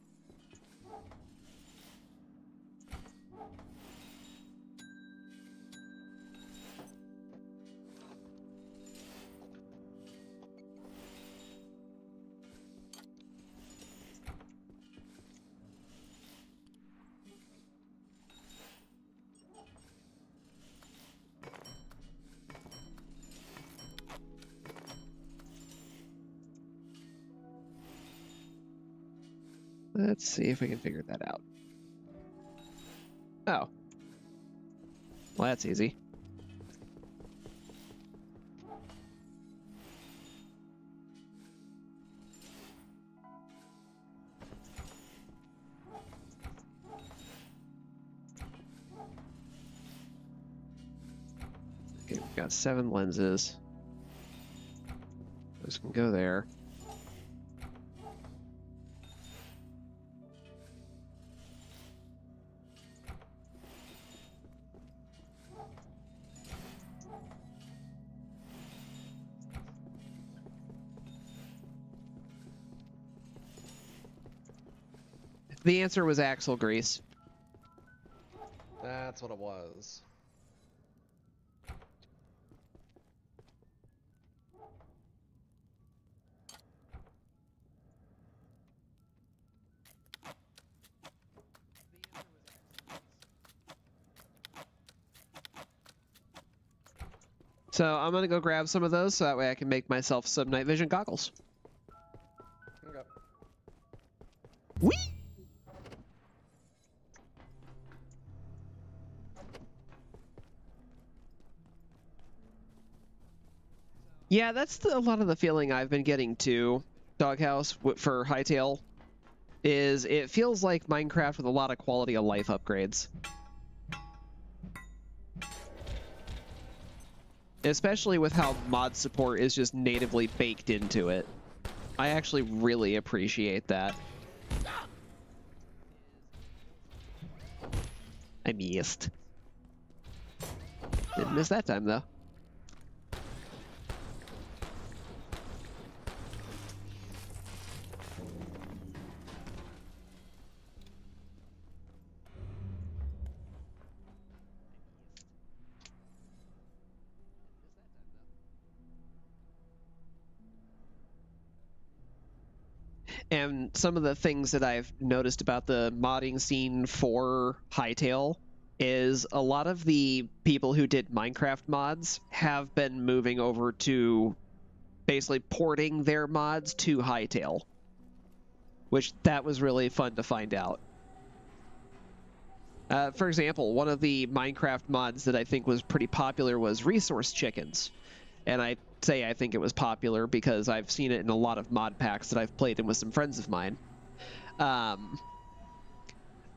Let's see if we can figure that out. Oh. Well, that's easy. Okay, we've got 7 lenses. Those can go there. The answer was axle grease. That's what it was. So I'm gonna go grab some of those so that way I can make myself some night vision goggles. Okay. Whee! Yeah, that's a lot of the feeling I've been getting too, Doghouse, for Hytale, is it feels like Minecraft with a lot of quality of life upgrades. Especially with how mod support is just natively baked into it. I actually really appreciate that. I missed. Didn't miss that time, though. And some of the things that I've noticed about the modding scene for Hytale is a lot of the people who did Minecraft mods have been moving over to basically porting their mods to Hytale, which that was really fun to find out. For example, one of the Minecraft mods that I think was pretty popular was Resource Chickens. And I say I think it was popular because I've seen it in a lot of mod packs that I've played in with some friends of mine.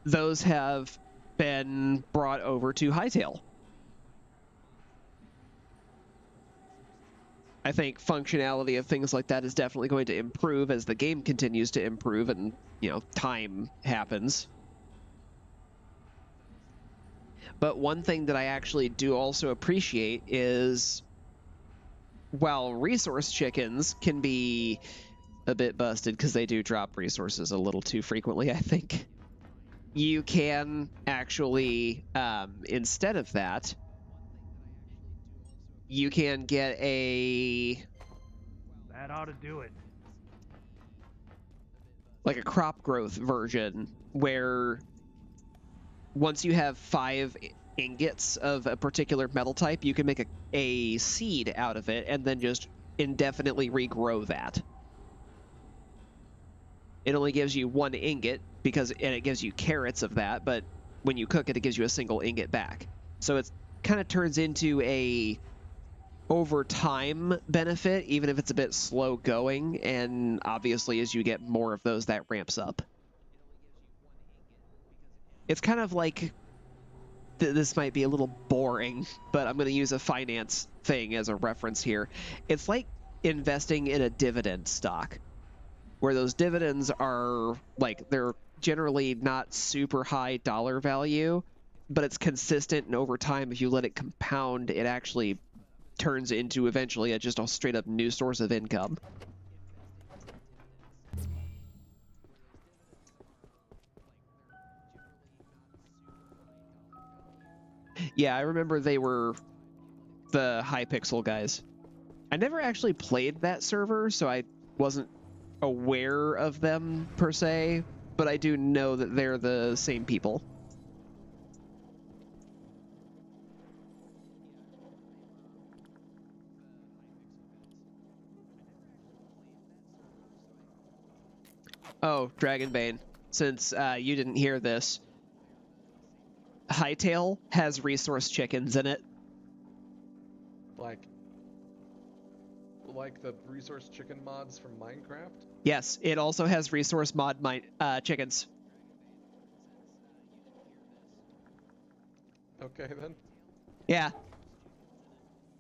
Those have been brought over to Hytale. I think functionality of things like that is definitely going to improve as the game continues to improve and, you know, time happens. But one thing that I actually do also appreciate is, while resource chickens can be a bit busted because they do drop resources a little too frequently, I think, you can actually, instead of that, you can get a... That ought to do it. Like a crop growth version where once you have 5 ingots of a particular metal type, you can make a seed out of it and then just indefinitely regrow that. It only gives you 1 ingot and it gives you carrots of that, but when you cook it, it gives you a single ingot back. So it kind of turns into a over time benefit, even if it's a bit slow going, and obviously as you get more of those, that ramps up. It's kind of like, this might be a little boring, but I'm going to use a finance thing as a reference here. It's like investing in a dividend stock, where those dividends are like, they're generally not super high dollar value, but it's consistent, and over time, if you let it compound, it actually turns into eventually just a straight up new source of income. Yeah, I remember they were the Hypixel guys. I never actually played that server, so I wasn't aware of them per se, but I do know that they're the same people. Oh, Dragonbane, since you didn't hear this, Hytale has resource chickens in it. Like the resource chicken mods from Minecraft? Yes, it also has resource mod chickens. Okay, then. Yeah.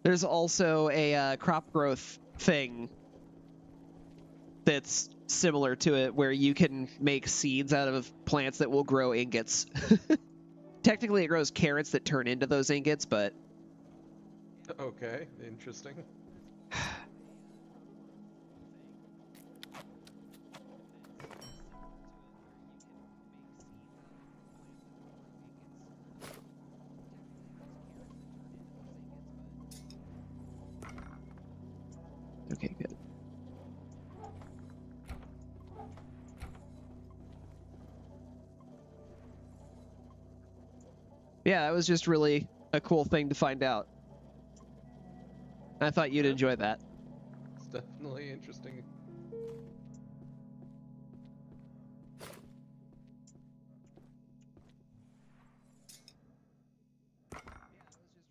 There's also a crop growth thing that's similar to it, where you can make seeds out of plants that will grow ingots. Technically, it grows carrots that turn into those ingots, but... Okay, interesting. Okay, good. Yeah, that was just really a cool thing to find out. I thought you'd enjoy that. It's definitely interesting.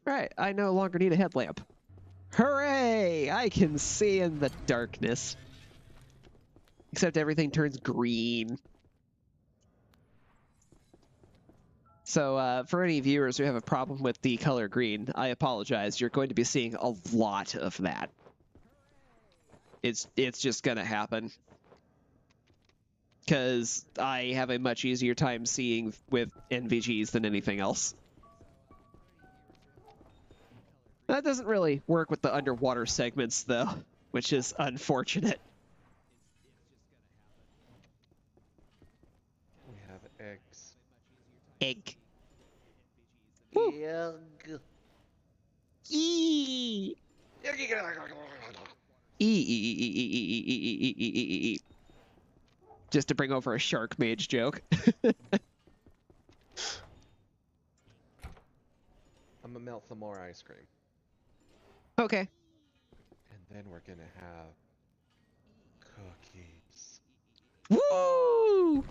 Right, I no longer need a headlamp. Hooray! I can see in the darkness. Except everything turns green. So, for any viewers who have a problem with the color green, I apologize. You're going to be seeing a lot of that. It's just gonna happen. Because I have a much easier time seeing with NVGs than anything else. That doesn't really work with the underwater segments, though, which is unfortunate. We have eggs. Egg. Egg. Eee. Just to bring over a shark mage joke. I'm gonna melt some more ice cream. Okay. And then we're gonna have cookies. Woo!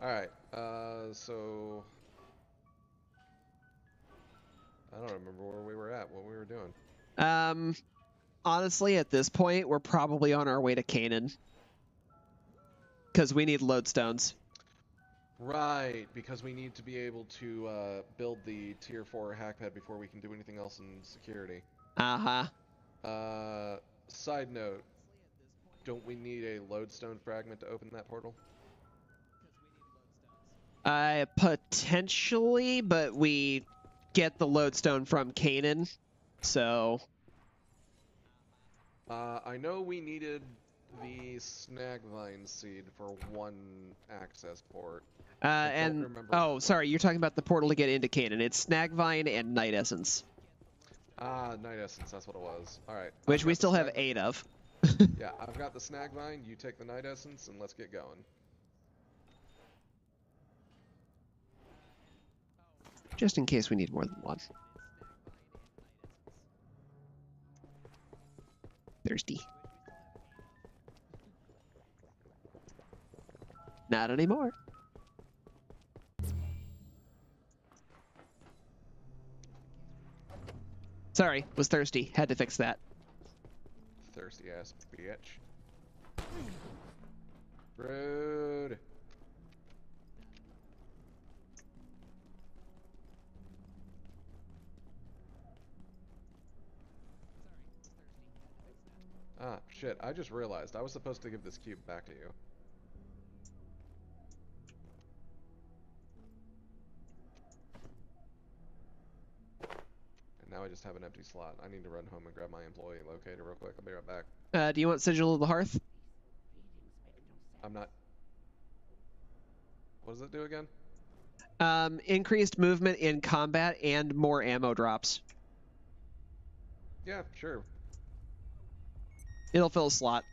Alright, so... I don't remember where we were at, what we were doing. Honestly, at this point, we're probably on our way to Canaan. Because we need lodestones. Right, because we need to be able to build the tier 4 hackpad before we can do anything else in security. Side note, don't we need a lodestone fragment to open that portal? Potentially, but we get the lodestone from Canaan, so... I know we needed the Snagvine seed for one access port. Oh, sorry, you're talking about the portal to get into Canaan. It's Snagvine and Night Essence. Night Essence, that's what it was. Alright. Which we still have 8 of. Yeah, I've got the Snagvine, you take the Night Essence, and let's get going. Just in case we need more than one. Thirsty. Not anymore. Sorry, was thirsty. Had to fix that. Thirsty ass bitch. Rude. Ah, shit, I just realized I was supposed to give this cube back to you. And now I just have an empty slot. I need to run home and grab my employee locator real quick. I'll be right back. Do you want Sigil of the Hearth? I'm not... What does it do again? Increased movement in combat and more ammo drops. Yeah, sure. It'll fill a slot.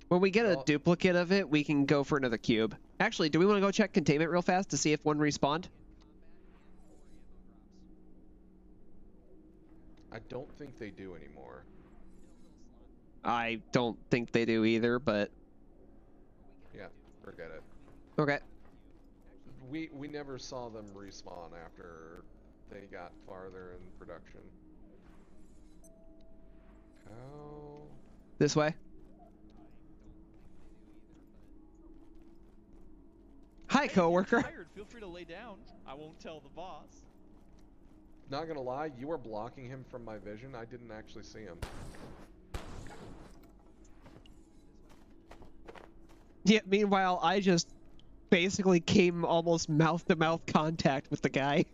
When we get a duplicate of it, we can go for another cube. Actually, do we want to go check containment real fast to see if one respawned? I don't think they do anymore. I don't think they do either, but... Yeah, forget it. Okay. We never saw them respawn after they got farther in production. How? This way. Hi, coworker. Tired, feel free to lay down. I won't tell the boss. Not gonna lie, you were blocking him from my vision. I didn't actually see him. Yeah, meanwhile, I just basically came almost mouth-to-mouth contact with the guy.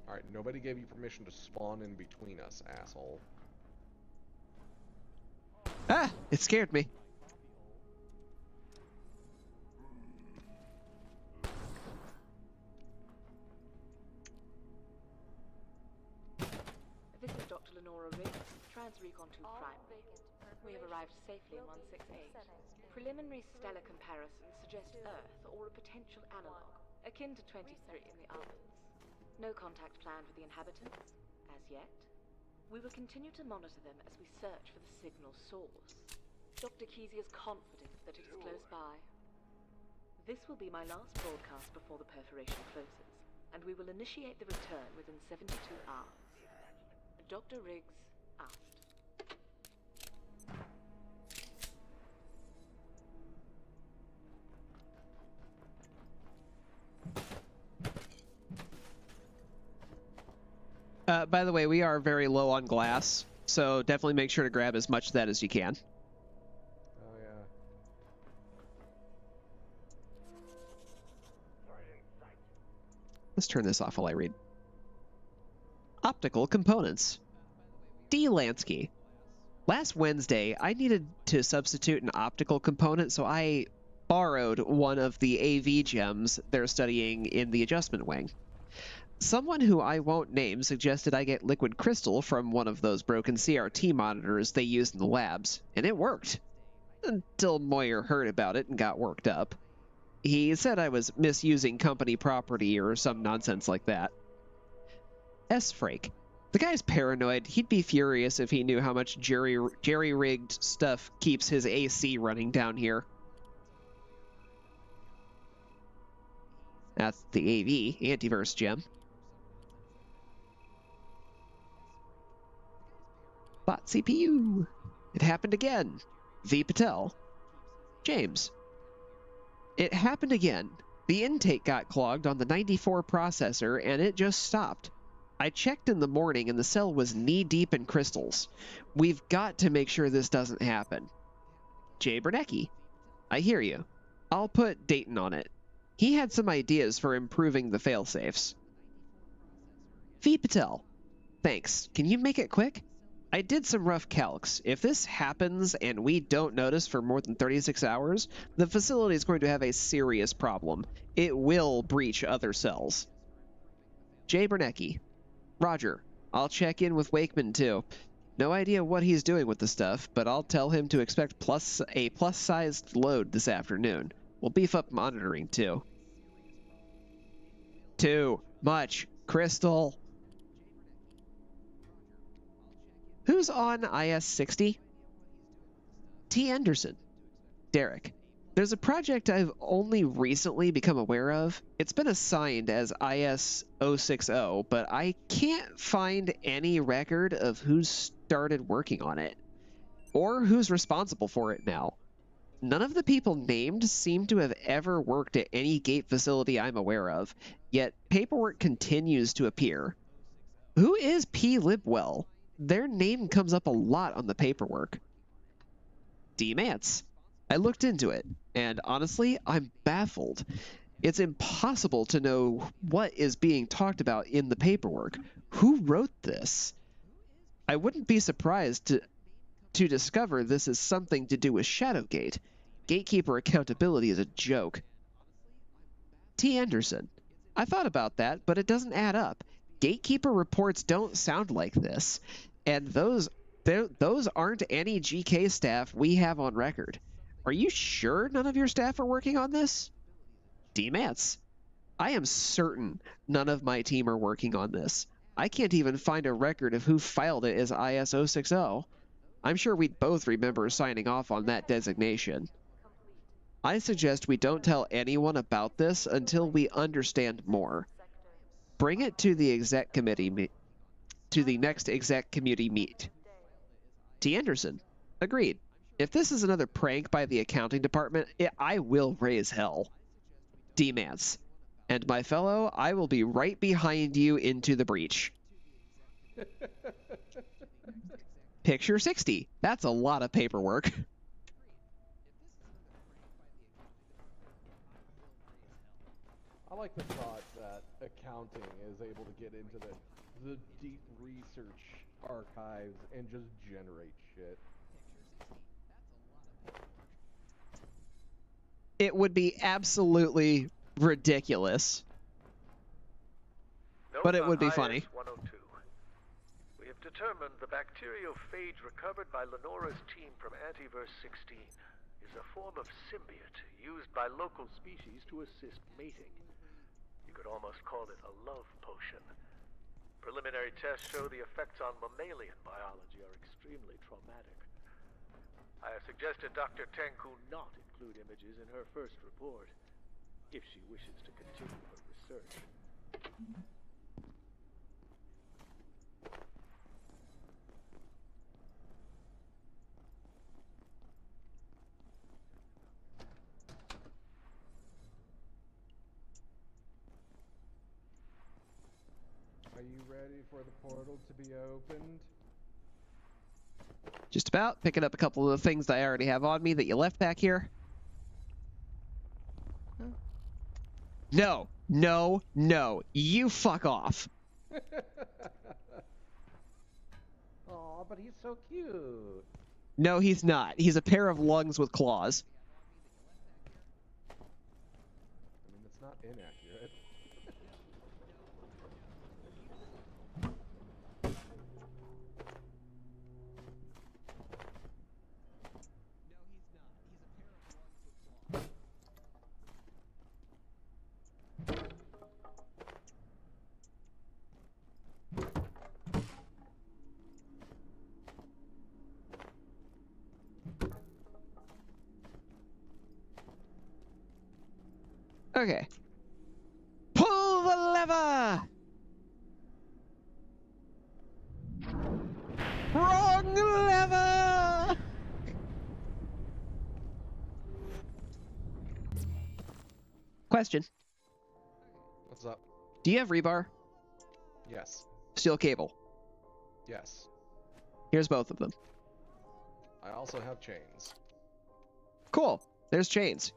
Alright, nobody gave you permission to spawn in between us, asshole. Ah! It scared me. This is Dr. Lenora Riggs, Trans-Recon 2 Prime. We have arrived safely in 168. Preliminary stellar comparisons suggest Earth or a potential analog, akin to 23 in the Alphans. No contact planned with the inhabitants, as yet. We will continue to monitor them as we search for the signal source. Dr. Kesey is confident that it is close by. This will be my last broadcast before the perforation closes, and we will initiate the return within 72 hours. Dr. Riggs, out. By the way, we are very low on glass, so definitely make sure to grab as much of that as you can. Oh, yeah. Let's turn this off while I read. Optical components. D. Lansky. Last Wednesday, I needed to substitute an optical component, so I borrowed one of the AV gems they're studying in the adjustment wing. Someone who I won't name suggested I get liquid crystal from one of those broken CRT monitors they used in the labs, and it worked. Until Moyer heard about it and got worked up. He said I was misusing company property or some nonsense like that. S. Frake. The guy's paranoid. He'd be furious if he knew how much jerry-rigged stuff keeps his AC running down here. That's the AV, Antiverse Gem. Bot CPU. It happened again. V. Patel. James. It happened again. The intake got clogged on the 94 processor and it just stopped. I checked in the morning and the cell was knee-deep in crystals. We've got to make sure this doesn't happen. Jay Bernecki. I hear you. I'll put Dayton on it. He had some ideas for improving the failsafes. V. Patel. Thanks. Can you make it quick? I did some rough calcs. If this happens and we don't notice for more than 36 hours, the facility is going to have a serious problem. It will breach other cells. Jay Bernecki. Roger. I'll check in with Wakeman too. No idea what he's doing with the stuff, but I'll tell him to expect a plus-sized load this afternoon. We'll beef up monitoring too. Too much crystal. Who's on IS-60? T. Anderson. Derek. There's a project I've only recently become aware of. It's been assigned as IS-060, but I can't find any record of who's started working on it, or who's responsible for it now. None of the people named seem to have ever worked at any gate facility I'm aware of, yet paperwork continues to appear. Who is P. Libwell? Their name comes up a lot on the paperwork. D. Mance. I looked into it, and honestly, I'm baffled. It's impossible to know what is being talked about in the paperwork. Who wrote this? I wouldn't be surprised to discover this is something to do with Shadowgate. Gatekeeper accountability is a joke. T. Anderson. I thought about that, but it doesn't add up. Gatekeeper reports don't sound like this, and those aren't any GK staff we have on record. Are you sure none of your staff are working on this? D. Mance. I am certain none of my team are working on this. I can't even find a record of who filed it as IS-060. I'm sure we'd both remember signing off on that designation. I suggest we don't tell anyone about this until we understand more. Bring it to the exec committee to the next exec committee meet. T. Anderson. Agreed. If this is another prank by the accounting department, I will raise hell. D. Mance. And my fellow, I will be right behind you into the breach. Picture 60. That's a lot of paperwork. I like the thought that accounting is able to get into the deep research archives and just generate shit. It would be absolutely ridiculous. But it would be funny. 102. We have determined the bacteriophage recovered by Lenora's team from Antiverse 16 is a form of symbiote used by local species to assist mating. You could almost call it a love potion. Preliminary tests show the effects on mammalian biology are extremely traumatic. I have suggested Dr. Tenku not include images in her first report, if she wishes to continue her research. Are you ready for the portal to be opened? Just about. Picking up a couple of the things that I already have on me that you left back here. No, no, no. You fuck off. Aw, but he's so cute. No, he's not. He's a pair of lungs with claws. I mean, it's not inaccurate. Okay. Pull the lever! Wrong lever! Question. What's up? Do you have rebar? Yes. Steel cable? Yes. Here's both of them. I also have chains. Cool. There's chains.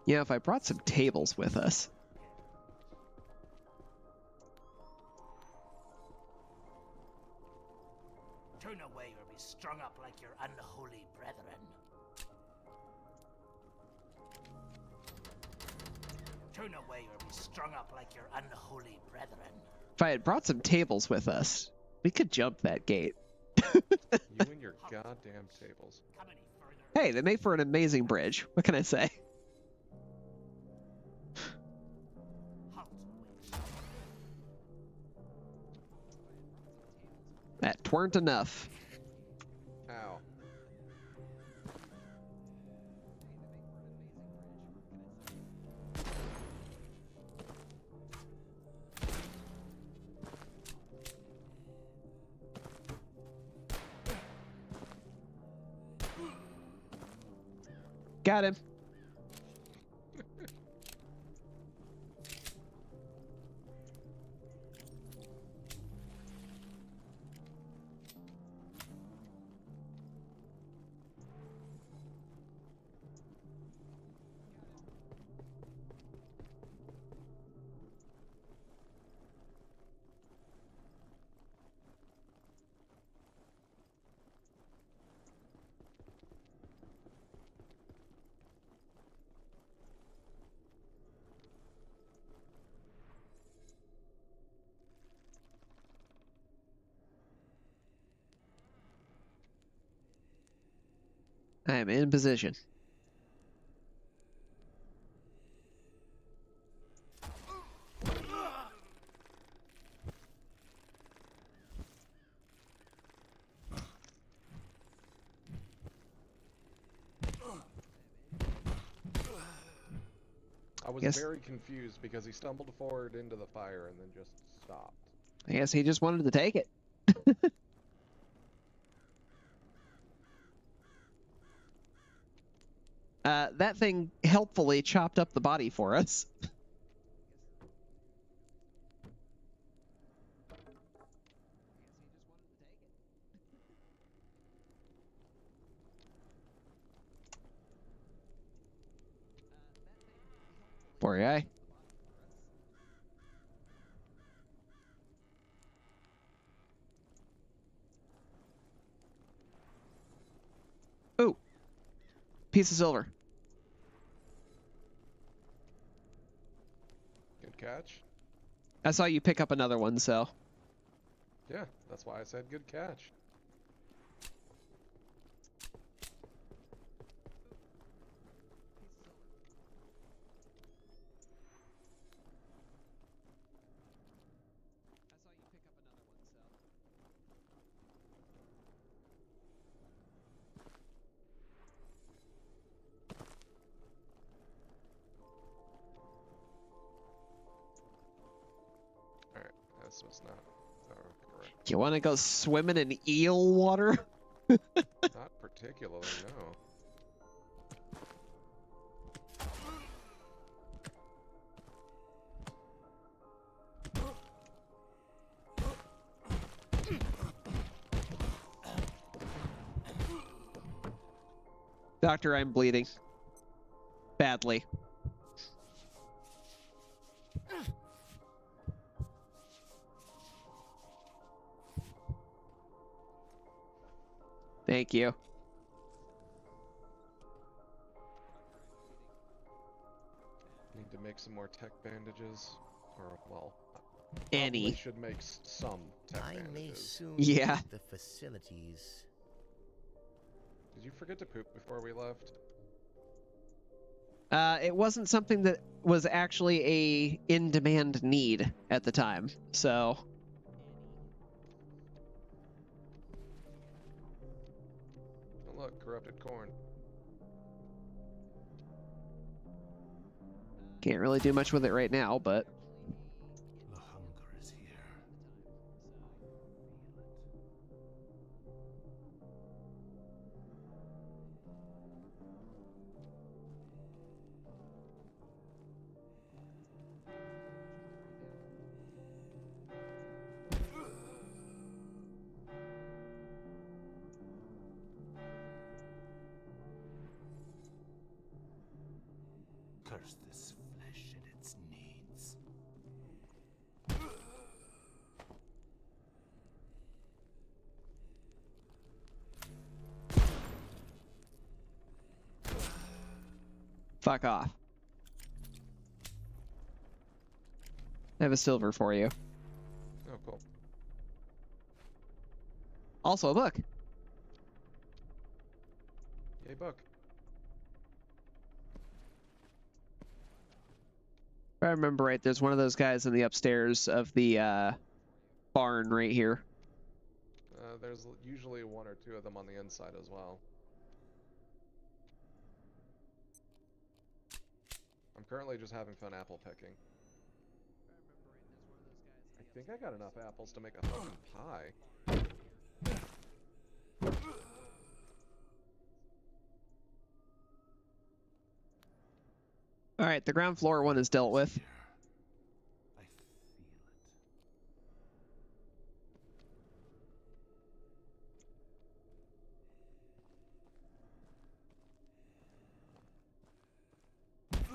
Yeah, if I brought some tables with us. Turn away or be strung up like your unholy brethren. Turn away or be strung up like your unholy brethren. If I had brought some tables with us, we could jump that gate. You and your goddamn tables. Hey, they make for an amazing bridge. What can I say? That weren't enough. Ow. Got him. I am in position. I was very confused because he stumbled forward into the fire and then just stopped. I guess he just wanted to take it. That thing helpfully chopped up the body for us. Poor guy. Ooh. Piece of silver. Good catch. I saw you pick up another one, so. Yeah, that's why I said good catch. This was not correct. You want to go swimming in eel water? Not particularly, no. Doctor, I'm bleeding. Badly. Thank you. Need to make some more tech bandages, or well, Any. probably should make some tech bandages. I may soon Yeah. leave the facilities. Did you forget to poop before we left? It wasn't something that was actually a in-demand need at the time, so... Oh, look, corrupted corn. Can't really do much with it right now, but... The hunger is here. Curse this flesh and its needs. Fuck off. I have a silver for you. Oh, cool. Also a book. Yay, book. If I remember right, there's one of those guys in the upstairs of the barn right here. There's usually one or two of them on the inside as well. I'm currently just having fun apple picking. I think I got enough apples to make a fucking pie. Alright, the ground floor one is dealt with. I feel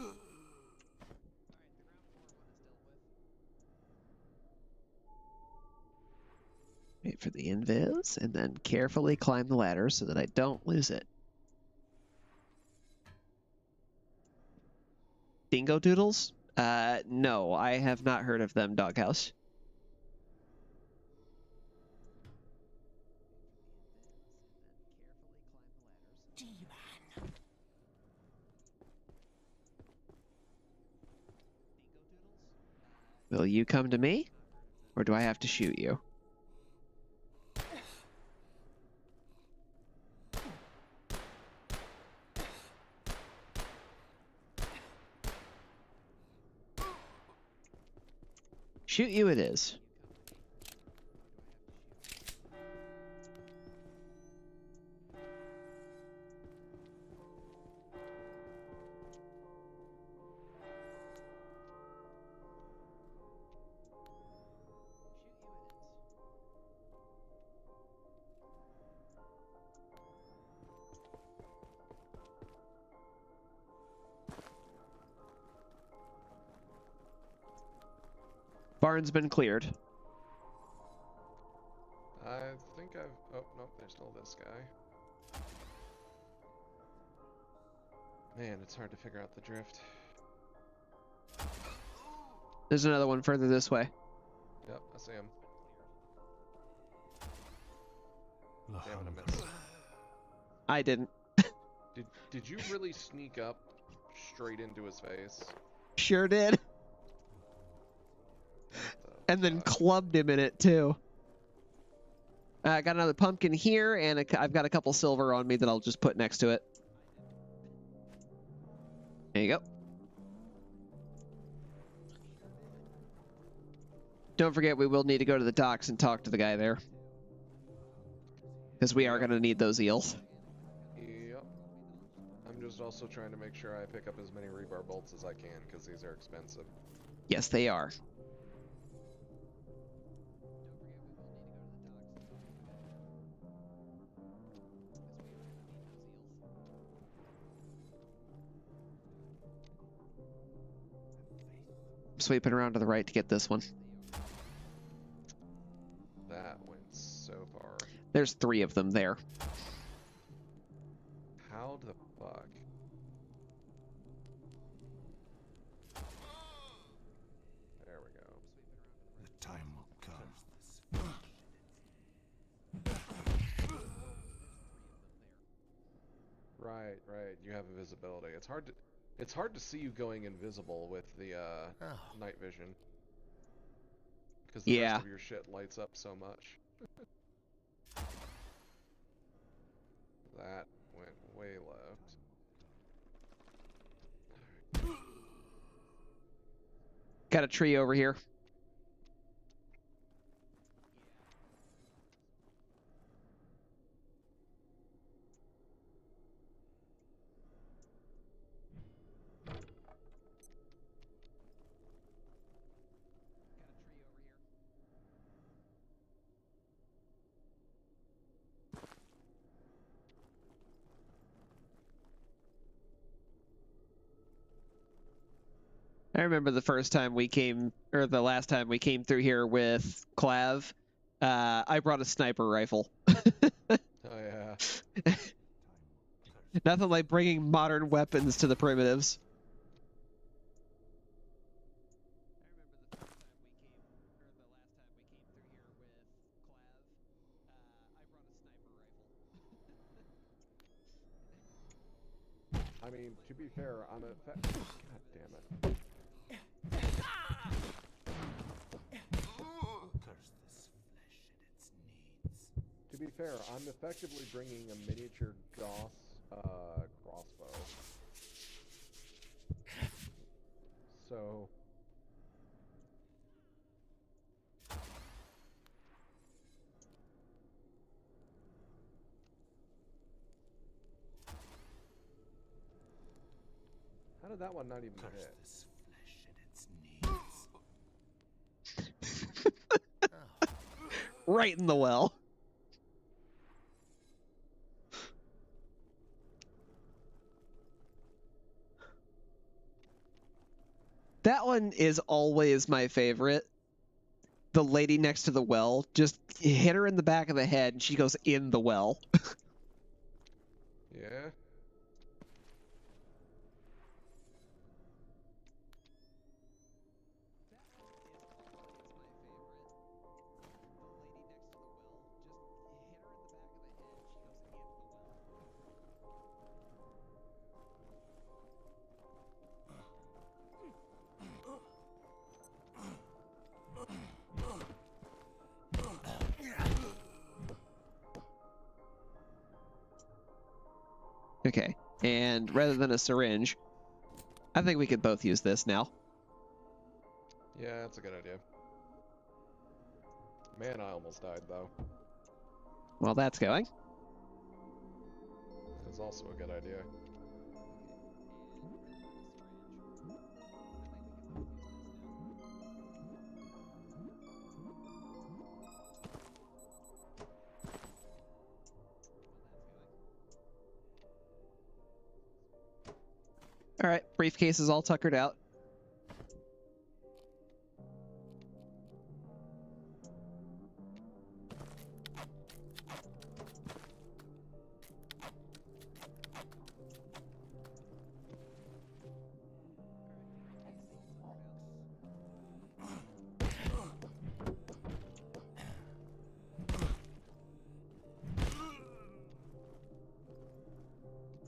it. Wait for the invis, and then carefully climb the ladder so that I don't lose it. Dingo Doodles? No, I have not heard of them, Doghouse. G-Man. Will you come to me? Or do I have to shoot you? Shoot you it is. Barn's been cleared. I think I've... Oh, nope, there's still this guy. Man, it's hard to figure out the drift. There's another one further this way. Yep, I see him. The Damn it, I hunger. missed. I didn't. Did you really sneak up straight into his face? Sure did. And then clubbed him in it, too. I got another pumpkin here, and I've got a couple silver on me that I'll just put next to it. There you go. Don't forget, we will need to go to the docks and talk to the guy there. Because we are going to need those eels. Yep. I'm just also trying to make sure I pick up as many rebar bolts as I can, because these are expensive. Yes, they are. Sweeping around to the right to get this one. That went so far. There's 3 of them there. How the fuck? There we go. The time will come. Right, right. You have invisibility. It's hard to... It's hard to see you going invisible with the night vision. Because the rest of your shit lights up so much. That went way left. Got a tree over here. I remember the first time we came, or the last time we came through here with Clav. I brought a sniper rifle. Oh yeah. Nothing like bringing modern weapons to the primitives. I mean, to be fair, I'm a... God damn it. To be fair, I'm effectively bringing a miniature Gauss crossbow. So... How did that one not even hit? Right in the well. That one is always my favorite. The lady next to the well, just hit her in the back of the head and she goes in the well. Yeah? Okay, and rather than a syringe, I think we could both use this now. Yeah, that's a good idea. Man, I almost died, though. Well, that's going. That's also a good idea. All right, briefcase is all tuckered out.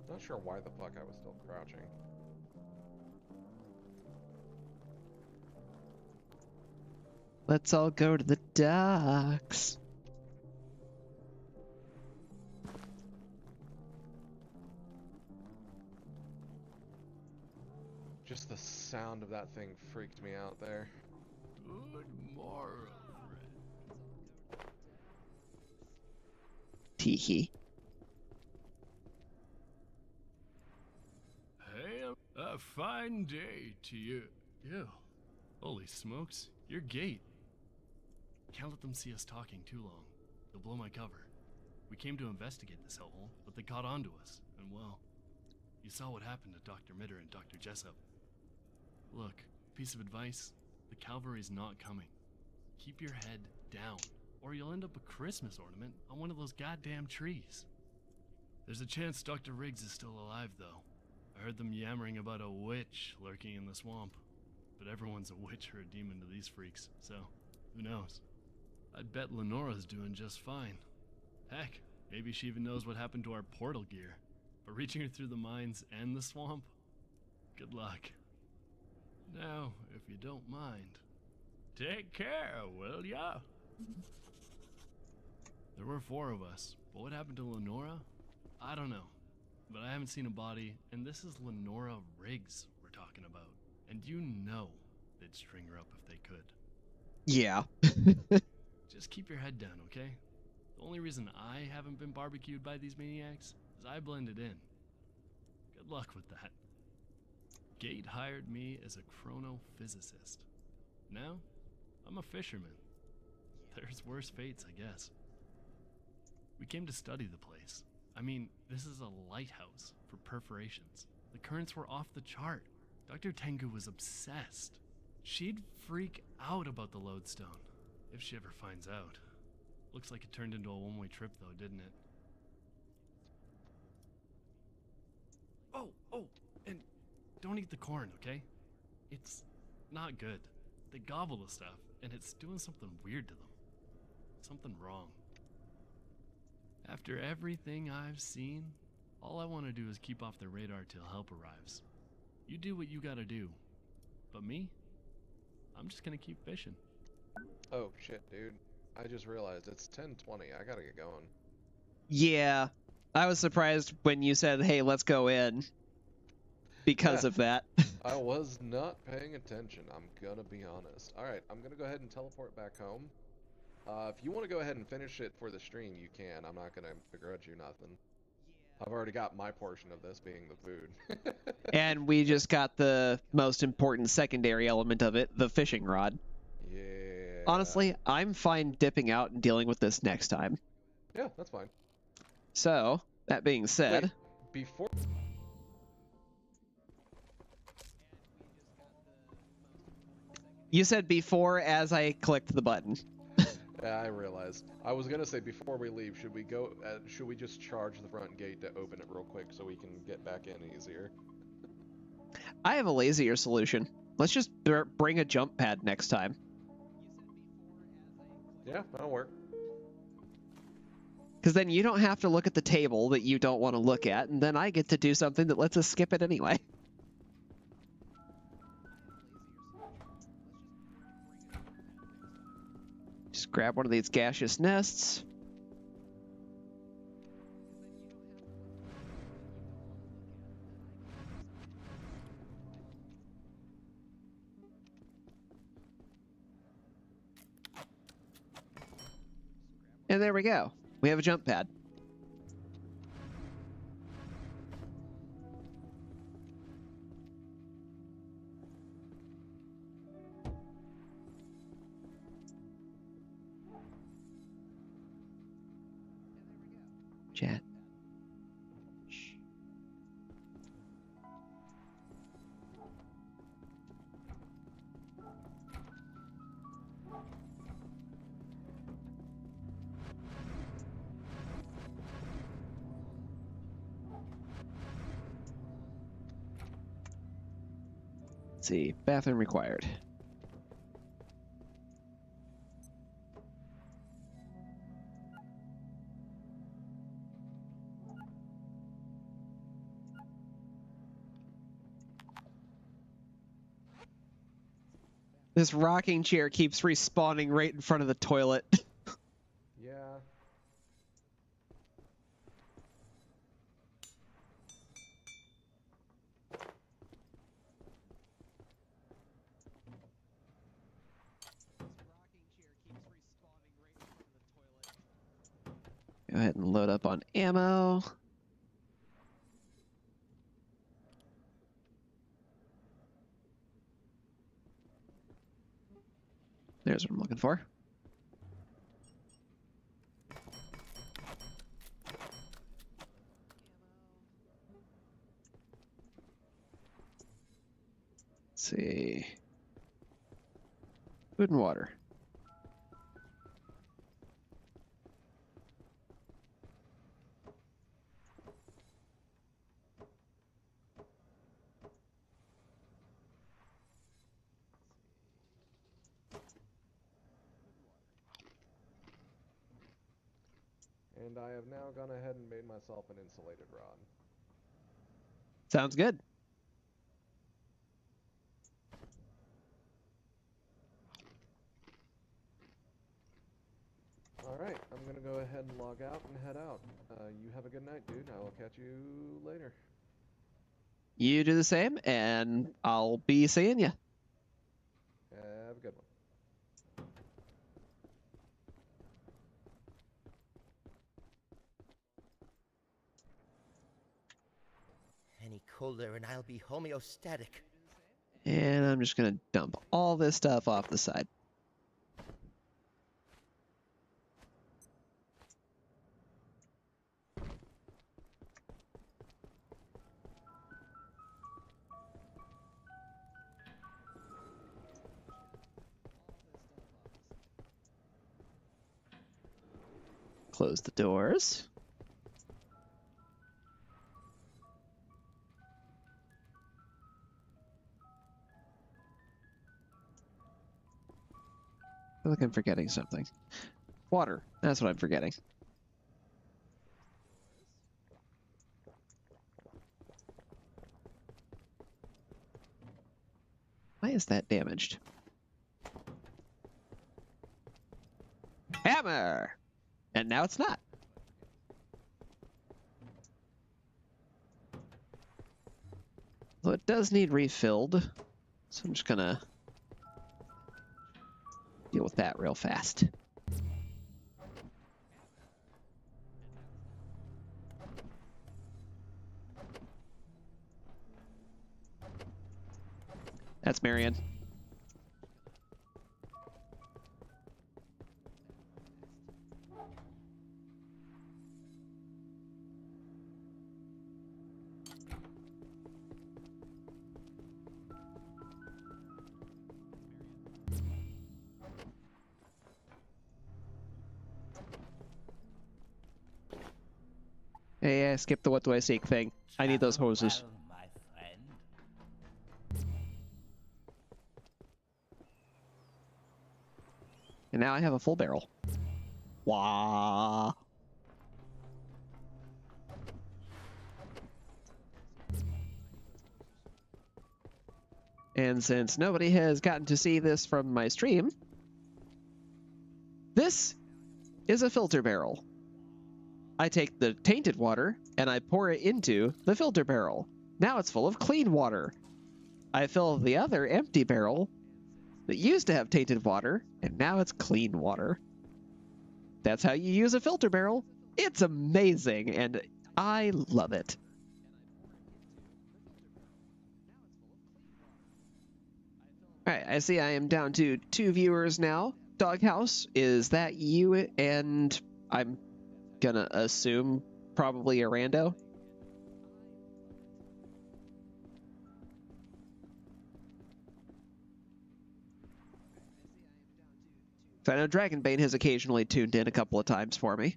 Not sure why the fuck I was still crouching. Let's all go to the docks. Just the sound of that thing freaked me out there. Good morrow, Teehee. Hey, a fine day to you. Ew. Holy smokes, your gate. Can't let them see us talking too long. They'll blow my cover. We came to investigate this hellhole, but they caught on to us, and well, you saw what happened to Dr. Mitter and Dr. Jessup. Look, piece of advice, the cavalry's not coming. Keep your head down, or you'll end up a Christmas ornament on one of those goddamn trees. There's a chance Dr. Riggs is still alive, though. I heard them yammering about a witch lurking in the swamp. But everyone's a witch or a demon to these freaks, so who knows? I'd bet Lenora's doing just fine. Heck, maybe she even knows what happened to our portal gear. But reaching her through the mines and the swamp? Good luck. Now, if you don't mind, take care, will ya? There were 4 of us, but what happened to Lenora? I don't know. But I haven't seen a body, and this is Lenora Riggs we're talking about. And you know they'd string her up if they could. Yeah. Just keep your head down, okay? The only reason I haven't been barbecued by these maniacs is I blended in. Good luck with that. Gate hired me as a chronophysicist. Now, I'm a fisherman. There's worse fates, I guess. We came to study the place. I mean, this is a lighthouse for perforations. The currents were off the chart. Dr. Tengu was obsessed. She'd freak out about the lodestone, if she ever finds out. Looks like it turned into a one-way trip though, didn't it? Oh, and don't eat the corn, okay? It's not good. They gobble the stuff, and it's doing something weird to them. Something wrong. After everything I've seen, all I want to do is keep off their radar till help arrives. You do what you gotta do. But me? I'm just gonna keep fishing. Oh shit, dude. I just realized it's 10:20. I gotta get going. Yeah. I was surprised when you said, hey, let's go in. Because of that. I was not paying attention, I'm gonna be honest. Alright, I'm gonna go ahead and teleport back home. If you want to go ahead and finish it for the stream, you can. I'm not gonna begrudge you nothing. I've already got my portion of this being the food. And we just got the most important secondary element of it, the fishing rod. Yeah. Honestly, I'm fine dipping out and dealing with this next time. Yeah, that's fine. So, that being said... Wait, before... You said before as I clicked the button. Yeah, I realized. I was gonna say before we leave, should we go? Should we just charge the front gate to open it real quick so we can get back in easier? I have a lazier solution. Let's just bring a jump pad next time. Yeah, that'll work. Because then you don't have to look at the table that you don't want to look at, and then I get to do something that lets us skip it anyway. Just grab one of these gaseous nests. And there we go. We have a jump pad. Chat. Shh. Let's see, bathroom required. This rocking chair keeps respawning right in front of the toilet. Yeah. Go ahead and load up on ammo. There's what I'm looking for. Let's see. Food and water. And I have now gone ahead and made myself an insulated rod. Sounds good. ahead and log out and head out. You have a good night, dude. I will catch you later. You do the same, and I'll be seeing you. Have a good one. Any colder and I'll be homeostatic. And I'm just going to dump all this stuff off the side. Close the doors. I feel like I'm forgetting something. Water. That's what I'm forgetting. Why is that damaged? Hammer! And now it's not. Well, it does need refilled, so I'm just gonna deal with that real fast. That's Marion. Hey, I skipped the what do I seek thing. I need those hoses. Well, my friend. And now I have a full barrel. Wah. And since nobody has gotten to see this from my stream, this is a filter barrel. I take the tainted water and I pour it into the filter barrel. Now it's full of clean water. I fill the other empty barrel that used to have tainted water, and now it's clean water. That's how you use a filter barrel. It's amazing, and I love it. Alright, I see I am down to 2 viewers now. Doghouse, is that you? And I'm gonna assume probably a rando. So I know Dragonbane has occasionally tuned in a couple of times for me.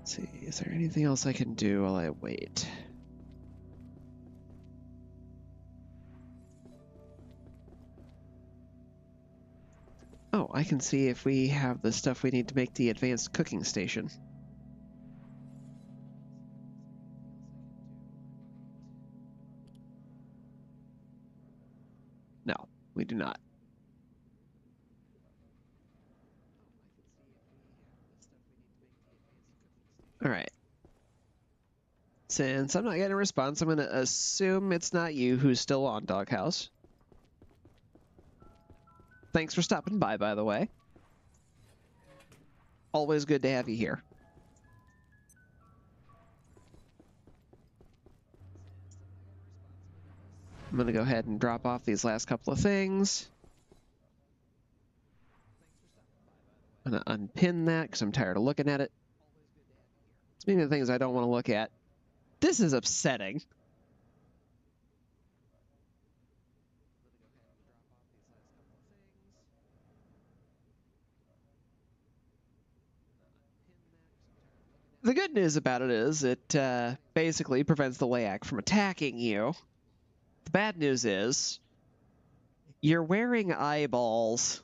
Let's see, is there anything else I can do while I wait? Oh, I can see if we have the stuff we need to make the advanced cooking station. No, we do not. All right. Since I'm not getting a response, I'm going to assume it's not you who's still on Doghouse. Thanks for stopping by the way. Always good to have you here. I'm going to go ahead and drop off these last couple of things. I'm going to unpin that because I'm tired of looking at it. Speaking of things I don't want to look at, this is upsetting. The good news about it is it basically prevents the Layak from attacking you. The bad news is you're wearing eyeballs.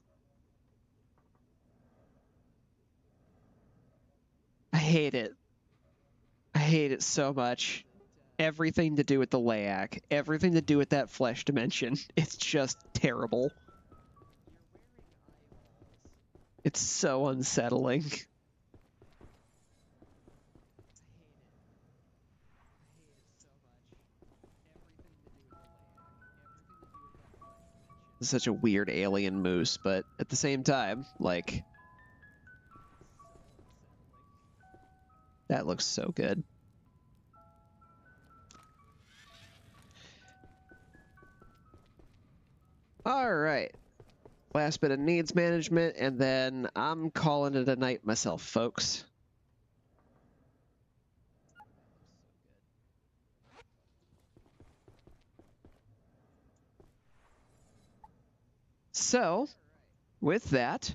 I hate it. I hate it so much. Everything to do with the Layak, everything to do with that flesh dimension, it's just terrible. It's so unsettling. It's such a weird alien moose, but at the same time, like, that looks so good. All right. Last bit of needs management, and then I'm calling it a night myself, folks. So, with that,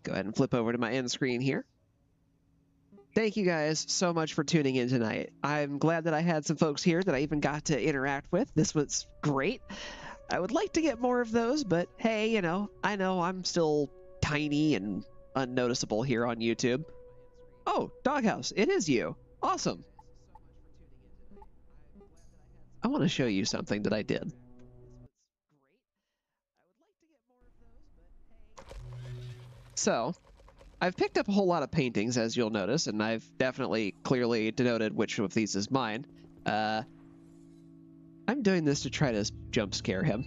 go ahead and flip over to my end screen here. Thank you guys so much for tuning in tonight. I'm glad that I had some folks here that I even got to interact with. This was great. I would like to get more of those, but hey, you know, I know I'm still tiny and unnoticeable here on YouTube. Oh, Doghouse, it is you. Awesome. I want to show you something that I did. So, I've picked up a whole lot of paintings, as you'll notice, and I've definitely clearly denoted which of these is mine. I'm doing this to try to jump scare him.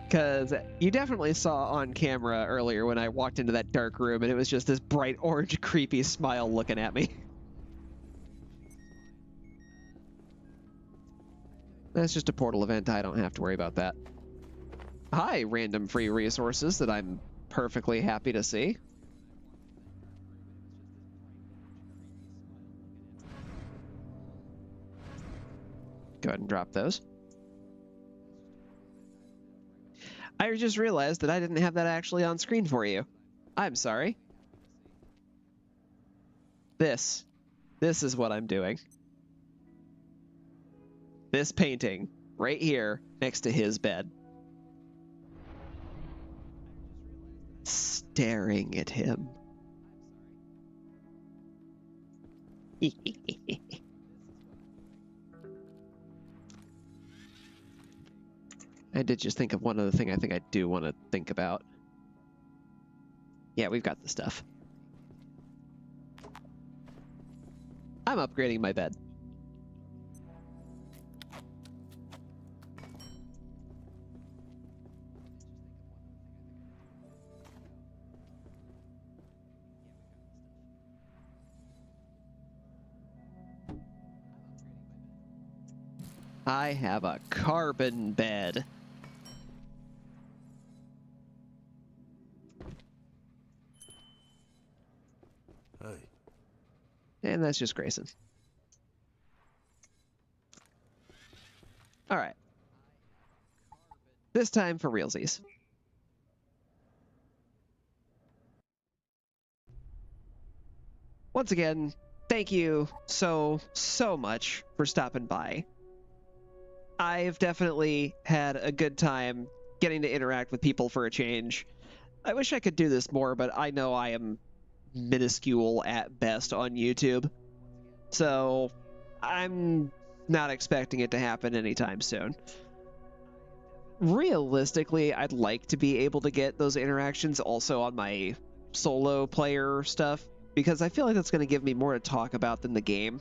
Because you definitely saw on camera earlier when I walked into that dark room, and it was just this bright orange, creepy smile looking at me. That's just a portal event. I don't have to worry about that. Hi, random free resources that I'm perfectly happy to see. Go ahead and drop those. I just realized that I didn't have that actually on screen for you. I'm sorry. This is what I'm doing. This painting right here next to his bed. Staring at him. I did just think of one other thing I think I do want to think about. Yeah, we've got the stuff. I'm upgrading my bed. I have a carbon bed. Hey. And that's just Grayson. All right. This time for realsies. Once again, thank you so much for stopping by. I've definitely had a good time getting to interact with people for a change. I wish I could do this more, but I know I am minuscule at best on YouTube. So I'm not expecting it to happen anytime soon. Realistically, I'd like to be able to get those interactions also on my solo player stuff, because I feel like that's going to give me more to talk about than the game.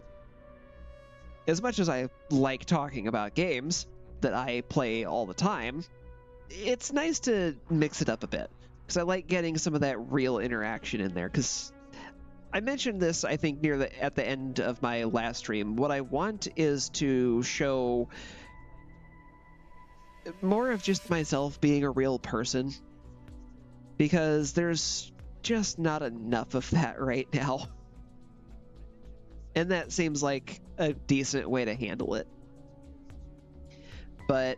As much as I like talking about games that I play all the time, it's nice to mix it up a bit, because I like getting some of that real interaction in there. Because I mentioned this, I think, at the end of my last stream. What I want is to show more of just myself being a real person, because there's just not enough of that right now. And that seems like a decent way to handle it. But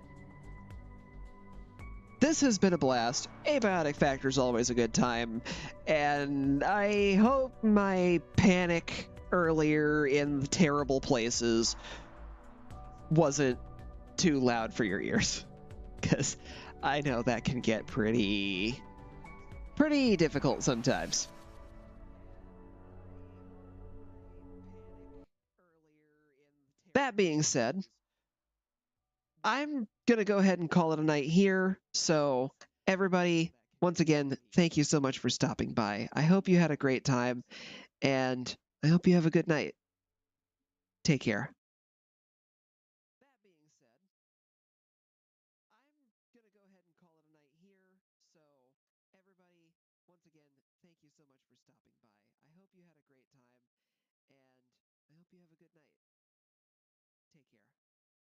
this has been a blast. Abiotic Factor is always a good time, and I hope my panic earlier in the terrible places wasn't too loud for your ears, because I know that can get pretty difficult sometimes. That being said, I'm going to go ahead and call it a night here. So, everybody, once again, thank you so much for stopping by. I hope you had a great time, and I hope you have a good night. Take care. That being said, I'm going to go ahead and call it a night here. So, everybody, once again, thank you so much for stopping by. I hope you had a great time, and I hope you have a good night. Take care.